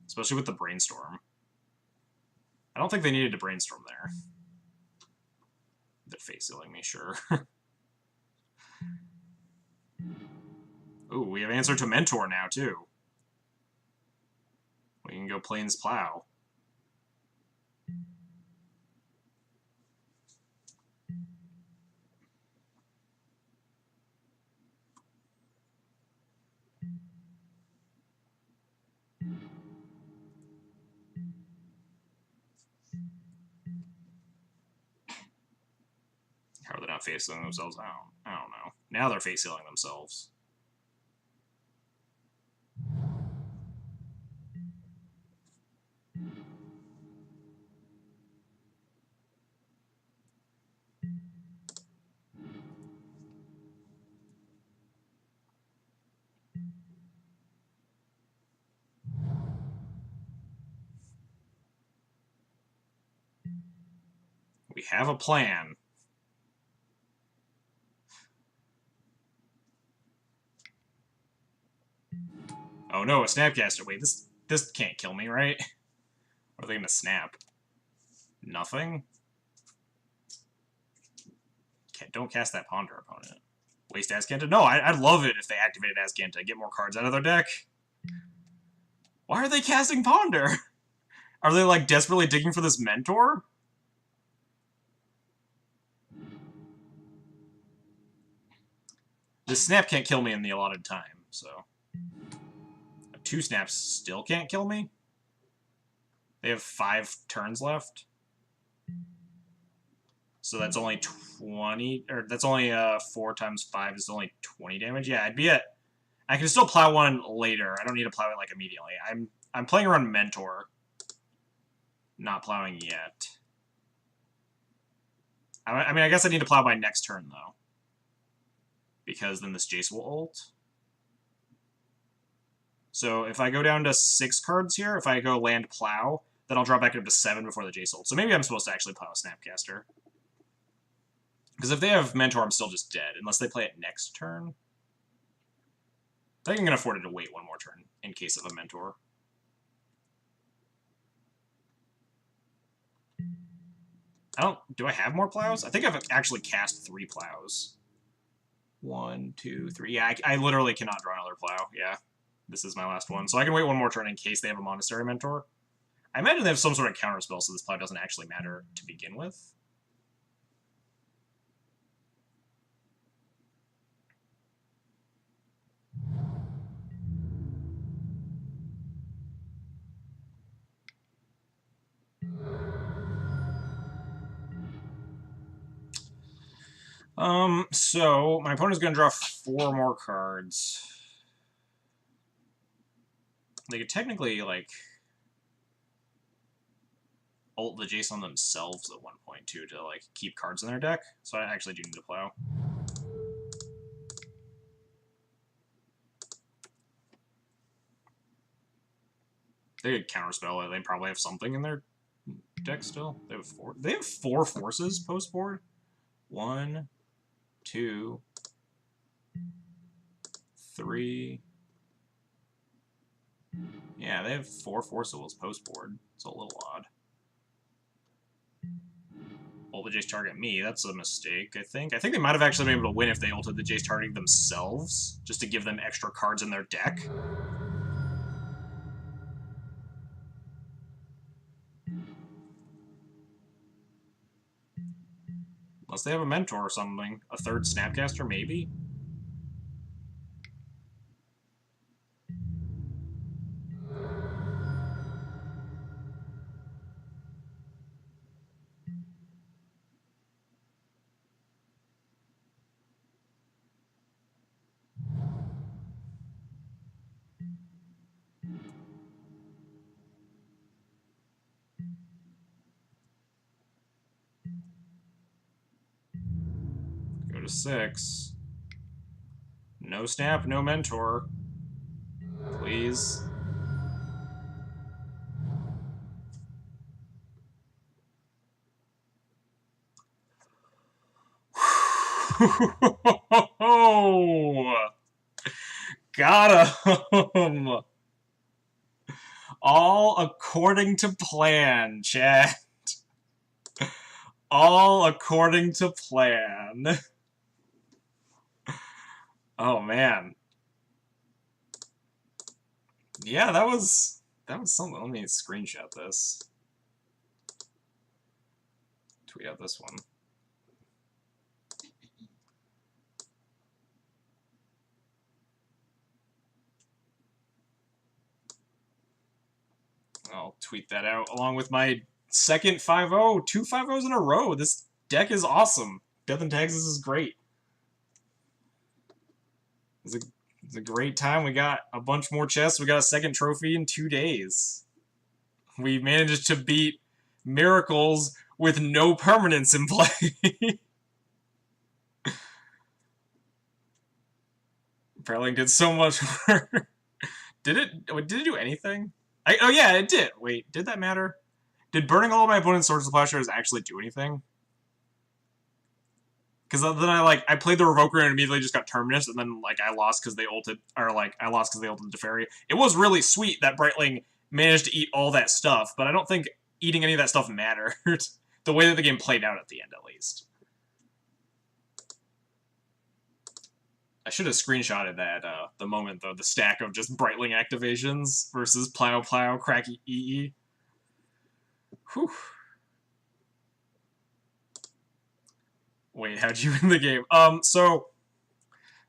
Especially with the Brainstorm. I don't think they needed to Brainstorm there. They're face-sealing me, sure. Ooh, we have answer to Mentor now, too. We can go Plains Plow. How are they not face-sealing themselves? I don't know. Now they're face-sealing themselves. We have a plan. Oh no, a Snapcaster. Wait, this can't kill me, right? What are they gonna snap? Nothing? Don't cast that Ponder, opponent. Waste Azcanta? No, I'd love it if they activated Azcanta. Get more cards out of their deck. Why are they casting Ponder? Are they, like, desperately digging for this Mentor? This snap can't kill me in the allotted time, so... 2 snaps still can't kill me? They have 5 turns left? So that's only 20... Or that's only 4 times 5 is only 20 damage? Yeah, I'd be at... I can still plow one later. I don't need to plow it, like, immediately. I'm playing around Mentor. Not plowing yet. I mean, I guess I need to plow by next turn, though. Because then this Jace will ult. So if I go down to 6 cards here, if I go land plow, then I'll drop back up to 7 before the Jace ult. So maybe I'm supposed to actually plow a Snapcaster. Because if they have Mentor, I'm still just dead, unless they play it next turn. I think I'm going to afford it to wait one more turn in case of a Mentor. Do I have more plows? I think I've actually cast 3 plows. 1, 2, 3. Yeah, I literally cannot draw another plow. Yeah, this is my last one. So I can wait one more turn in case they have a Monastery Mentor. I imagine they have some sort of counterspell, so this plow doesn't actually matter to begin with. So my opponent's gonna draw 4 more cards. They could technically, like, ult the Jace on themselves at one point, too, to, like, keep cards in their deck. So I actually do need to plow. They could counterspell it. They probably have something in their deck still? They have four. They have 4 forces post board. 1, 2, 3. Yeah, they have 4 force duels post board. It's a little odd. Ult the Jace target me. That's a mistake, I think. I think they might have actually been able to win if they ulted the Jace targeting themselves, just to give them extra cards in their deck. Unless they have a mentor or something. A 3rd Snapcaster, maybe? Go to 6. No snap, no mentor. Please. Got him! All according to plan, chat. All according to plan. Oh, man. Yeah, that was something. Let me screenshot this. Tweet out this one. I'll tweet that out along with my second 5-0. 2 5-0s in a row. This deck is awesome. Death and Taxes is great. It's a great time. We got a bunch more chests. We got a second trophy in 2 days. We managed to beat Miracles with no permanence in play. Perling did so much work. Did it do anything? Oh yeah, it did. Wait, did that matter? Did burning all of my opponent's Swords of Plowshares actually do anything? Because then I played the Revoker and immediately just got Terminus, and then I lost because they ulted, or I lost because they ulted Teferi. It was really sweet that Brightling managed to eat all that stuff, but I don't think eating any of that stuff mattered. The way that the game played out at the end, at least. I should have screenshotted that, the moment, though, the stack of just Brightling activations versus Plow, Crack, EE. Whew. Wait, how'd you win the game? So,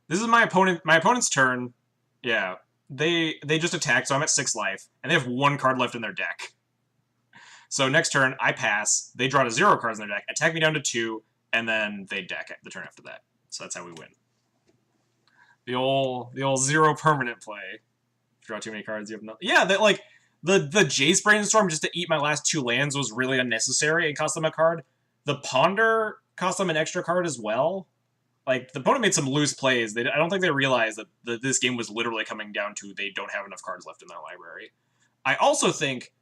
this is my opponent's turn. Yeah, they just attack, so I'm at 6 life, and they have 1 card left in their deck. So next turn, I pass, they draw to 0 cards in their deck, attack me down to 2, and then they deck the turn after that. So that's how we win. The old 0 permanent play. Draw too many cards, you have no... Yeah, that, the Jace Brainstorm just to eat my last 2 lands was really unnecessary and cost them a card. The Ponder cost them an extra card as well. The opponent made some loose plays. I don't think they realized that this game was literally coming down to they don't have enough cards left in their library. I also think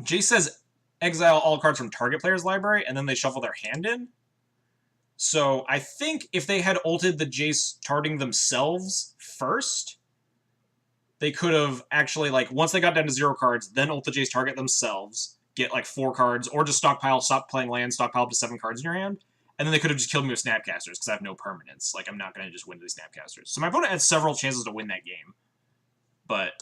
Jace says exile all cards from target player's library, and then they shuffle their hand in. So I think if they had ulted the Jace targeting themselves first, they could have actually, once they got down to 0 cards, then ult the Jace target themselves, get, 4 cards, or just stockpile, stop playing land, stockpile up to 7 cards in your hand, and then they could have just killed me with Snapcasters, because I have no permanence. I'm not going to just win these Snapcasters. So my opponent had several chances to win that game, but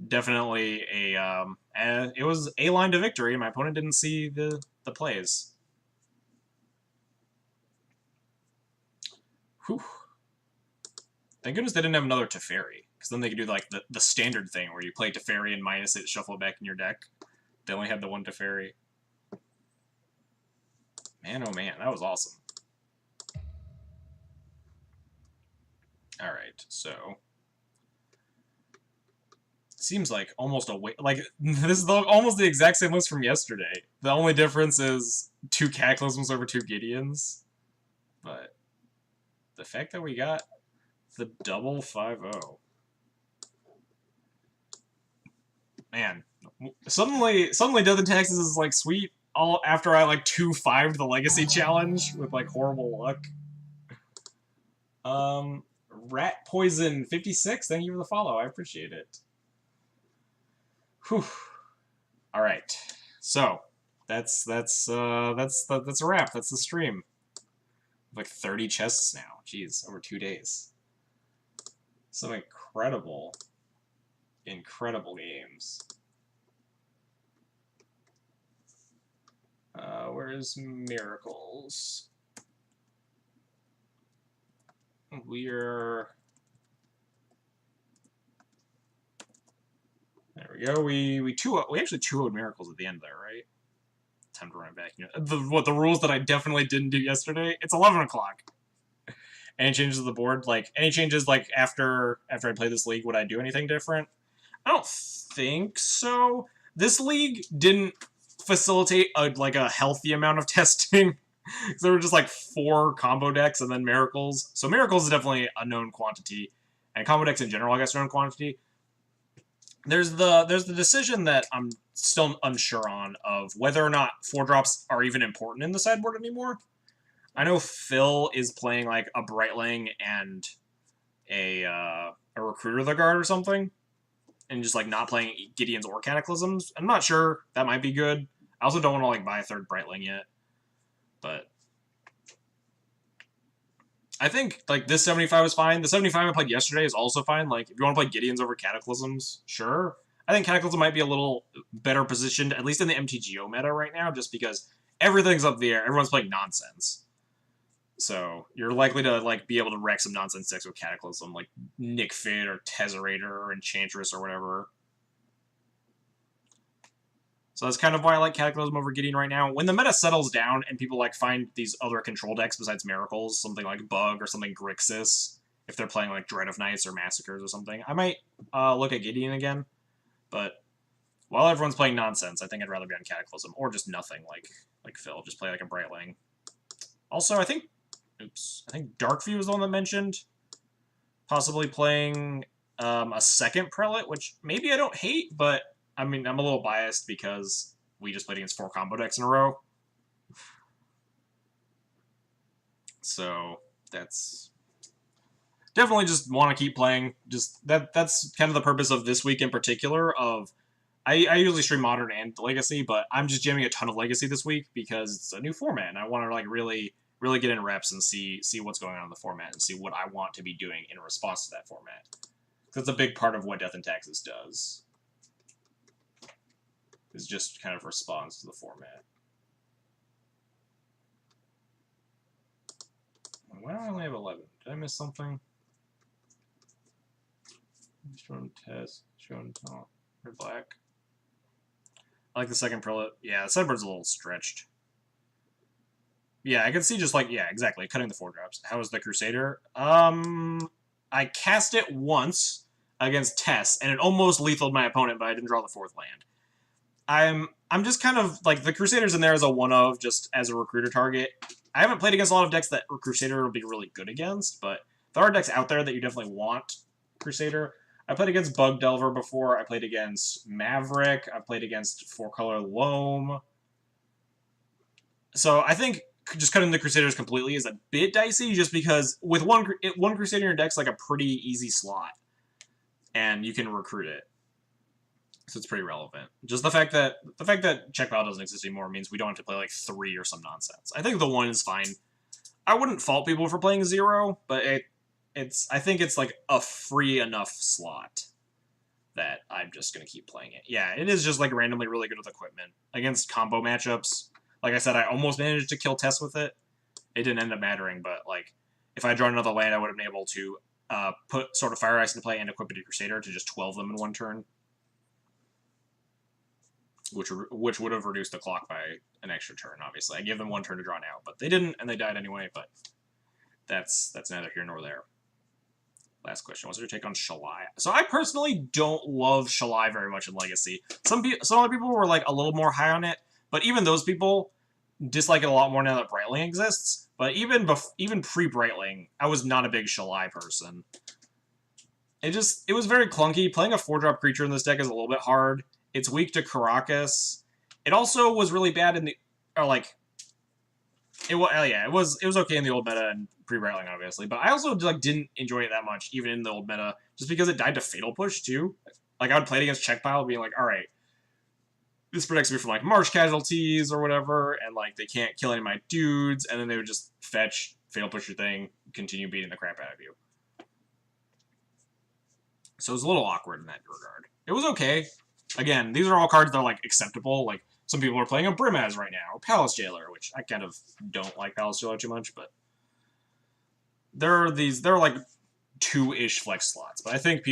definitely it was a line to victory. My opponent didn't see the plays. Whew. Thank goodness they didn't have another Teferi, because then they could do the standard thing where you play Teferi and minus it, shuffle it back in your deck. They only had the 1 Teferi. Man, oh man, that was awesome. Alright, so... Seems like almost a this is almost the exact same list from yesterday. The only difference is 2 Cataclysms over 2 Gideons. But the fact that we got the double 5-0. Man, Suddenly Death and Taxes is like sweet. All after I like 2-5'd the Legacy challenge with like horrible luck. Rat Poison 56. Thank you for the follow. I appreciate it. Whew. All right. So that's a wrap. That's the stream. Like 30 chests now. Jeez, over 2 days. Some incredible games. Where's Miracles? There we go. We actually 2-0'd Miracles at the end there, right? Time to run it back. The rules that I definitely didn't do yesterday? It's 11 o'clock. Any changes to the board? Like, any changes, like, after I play this league, would I do anything different? I don't think so. This league didn't facilitate, a healthy amount of testing. There were just, 4 combo decks and then Miracles. So Miracles is definitely a known quantity. And combo decks in general, I guess, are a known quantity. There's the decision that I'm still unsure on of whether or not 4-drops are even important in the sideboard anymore. I know Phil is playing like a Brightling and a Recruiter of the Guard or something, and just like not playing Gideon's or Cataclysms. I'm not sure. That might be good. I also don't want to buy a 3rd Brightling yet, but I think this 75 is fine. The 75 I played yesterday is also fine. Like, if you want to play Gideon's over Cataclysms, sure. I think Cataclysm might be a little better positioned, at least in the MTGO meta right now, just because everything's up the air. Everyone's playing nonsense. So you're likely to be able to wreck some nonsense decks with Cataclysm, like Nick Fit or Tezzerator or Enchantress or whatever. So that's kind of why I like Cataclysm over Gideon right now. When the meta settles down and people find these other control decks besides Miracles, something like Bug or something Grixis, if they're playing Dread of Nights or Massacres or something, I might look at Gideon again. But while everyone's playing nonsense, I think I'd rather be on Cataclysm or just nothing like Phil, just play a Brightling. Also, I think Darkview was the one that mentioned possibly playing a 2nd Prelate, which maybe I don't hate, but I mean, I'm a little biased because we just played against 4 combo decks in a row. So that's definitely just want to keep playing. Just that's kind of the purpose of this week in particular. I usually stream Modern and Legacy, but I'm just jamming a ton of Legacy this week because it's a new format, and I want to really get in reps and see what's going on in the format and see what I want to be doing in response to that format. That's a big part of what Death and Taxes does. Is just kind of response to the format. Why do I only have 11? Did I miss something? Shown test, shown top, or black. I like the 2nd Prelate. Yeah, the sideboard's a little stretched. Yeah, I can see just yeah, exactly, cutting the 4-drops. How was the Crusader? I cast it once against Tess, and it almost lethaled my opponent, but I didn't draw the 4th land. I'm just kind of, the Crusader's in there as a one-of, just as a recruiter target. I haven't played against a lot of decks that Crusader will be really good against, but there are decks out there that you definitely want Crusader. I played against Bug Delver before, I played against Maverick, I played against 4-color Loam. So I think just cutting the Crusaders completely is a bit dicey, just because with one Crusader in your deck's a pretty easy slot, and you can recruit it. So it's pretty relevant. Just the fact that check pile doesn't exist anymore means we don't have to play 3 or some nonsense. I think the 1 is fine. I wouldn't fault people for playing 0, but I think it's a free enough slot that I'm just gonna keep playing it. Yeah, it is just randomly really good with equipment against combo matchups. Like I said, I almost managed to kill Tess with it. It didn't end up mattering, but if I drawn another land, I would have been able to put Sword of Fire Ice into play and equip a Crusader to just 12 them in 1 turn. Which would have reduced the clock by an extra turn, obviously. I gave them 1 turn to draw now, but they didn't, and they died anyway, but that's neither here nor there. Last question, what's your take on Shalai? So I personally don't love Shalai very much in Legacy. Some other people were a little more high on it, but even those people dislike it a lot more now that Brightling exists. But even pre-Brightling, I was not a big Shalai person. It was very clunky. Playing a 4-drop creature in this deck is a little bit hard. It's weak to Caracas. It also was really bad in the, or like, it was yeah, it was okay in the old meta and pre-Brightling obviously, but I also like didn't enjoy it that much even in the old meta just because it died to Fatal Push too. Like I would play it against Check Pile, being like, all right, this protects me from like march casualties or whatever, and like they can't kill any of my dudes, and then they would just fetch, Fatal Push your thing, continue beating the crap out of you. So it was a little awkward in that regard. It was okay. Again, these are all cards that are like acceptable. Like some people are playing a Brimaz right now, or Palace Jailer, which I kind of don't like Palace Jailer too much, but there are like 2-ish flex slots. But I think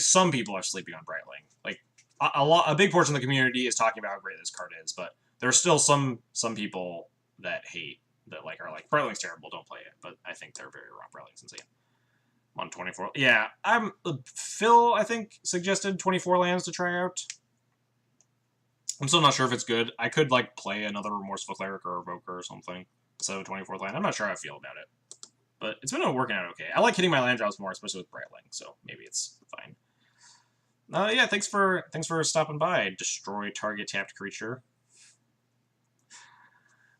some people are sleeping on Brightling. Like a big portion of the community is talking about how great this card is, but there are still some people that hate, that like are like, Brightling's terrible, don't play it. But I think they're very wrong. Brightling's insane. On 24. Yeah, Phil, I think, suggested 24 lands to try out. I'm still not sure if it's good. I could, like, play another Remorseful Cleric or Evoker or something instead of a 24th land. I'm not sure how I feel about it. But it's been working out okay. I like hitting my land drops more, especially with Brightling, so maybe it's fine. Yeah, thanks for stopping by. Destroy target tapped creature.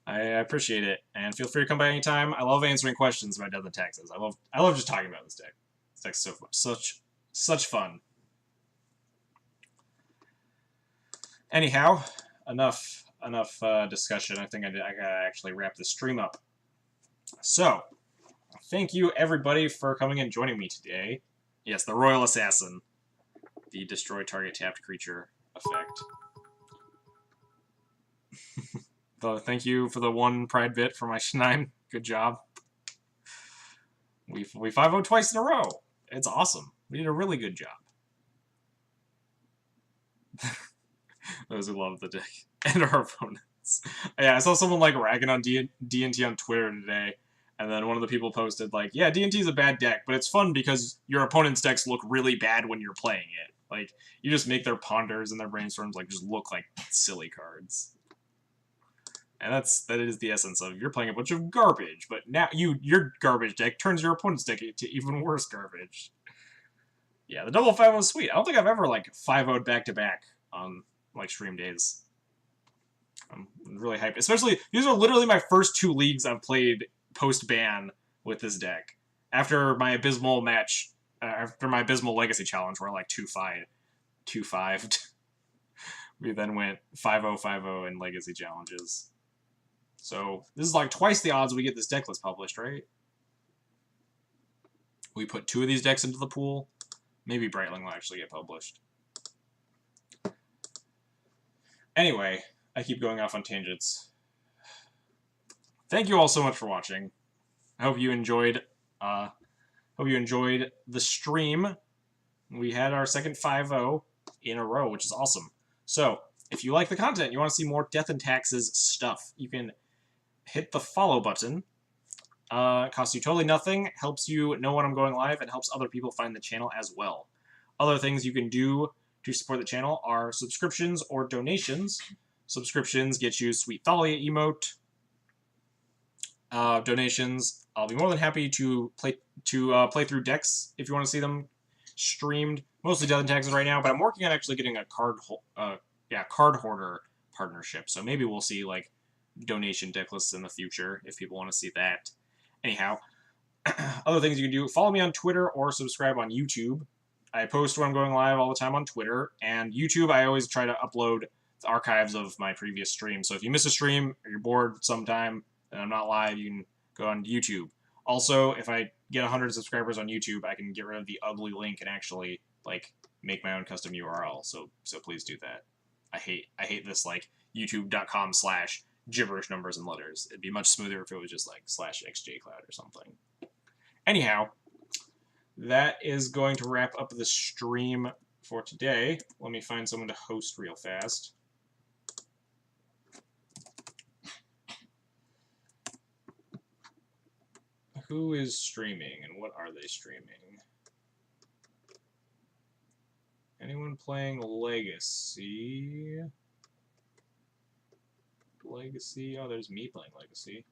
I appreciate it, and feel free to come by anytime. I love answering questions about Death and Taxes. I love just talking about this deck. This deck's so fun. Such fun. Anyhow, enough discussion. I think I gotta actually wrap this stream up. So, thank you everybody for coming and joining me today. Yes, the Royal Assassin, the destroy target tapped creature effect. Thank you for the 1 pride bit for my Shnine. Good job. We 5-0 twice in a row. It's awesome. We did a really good job. Those who love the deck and our opponents. Yeah, I saw someone like ragging on D&T on Twitter today, and then one of the people posted like, yeah, D&T is a bad deck, but it's fun because your opponent's decks look really bad when you're playing it. Like, you just make their Ponders and their Brainstorms like just look like silly cards. And that is the essence of, you're playing a bunch of garbage, but now your garbage deck turns your opponent's deck into even worse garbage. Yeah, the double 5-0 is sweet. I don't think I've ever like 5-0'd back-to-back on like stream days. I'm really hyped. Especially, these are literally my first 2 leagues I've played post-ban with this deck. After my abysmal match, after my abysmal Legacy Challenge, where I like 2-5'd. We then went 5-0, 5-0 in Legacy Challenges. So, this is like twice the odds we get this deck list published, right? We put 2 of these decks into the pool. Maybe Brightling will actually get published. Anyway, I keep going off on tangents. Thank you all so much for watching. I hope you enjoyed the stream. We had our second 5-0 in a row, which is awesome. So, if you like the content, you want to see more Death and Taxes stuff, you can hit the follow button. Costs you totally nothing, helps you know when I'm going live, and helps other people find the channel as well. Other things you can do to support the channel are subscriptions or donations. Subscriptions get you Sweet Thalia emote. Donations, I'll be more than happy to play through decks if you want to see them streamed. Mostly Death and Taxes right now, but I'm working on actually getting a card hoarder partnership. So maybe we'll see like donation deck lists in the future if people want to see that. Anyhow, other things you can do, follow me on Twitter or subscribe on YouTube. I post when I'm going live all the time on Twitter, and YouTube I always try to upload the archives of my previous streams. So if you miss a stream or you're bored sometime and I'm not live, you can go on YouTube. Also, if I get 100 subscribers on YouTube, I can get rid of the ugly link and actually like make my own custom URL. So please do that. I hate this like youtube.com/gibberish numbers and letters. It'd be much smoother if it was just like /xjcloud or something. Anyhow, that is going to wrap up the stream for today. Let me find someone to host real fast. Who is streaming and what are they streaming? Anyone playing Legacy? Legacy? Oh, there's me playing Legacy.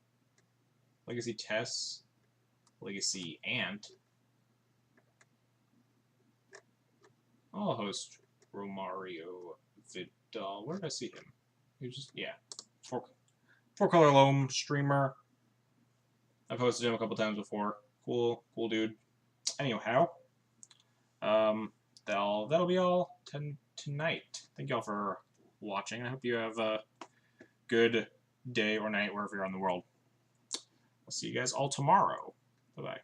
Legacy Tess. Legacy Ant. I'll host Romario Vidal. Where did I see him? He was just, yeah. Four color loam streamer. I posted him a couple times before. Cool dude. Anyhow, that'll be all tonight. Thank y'all for watching. I hope you have a good day or night wherever you're in the world. I'll see you guys all tomorrow. Bye bye.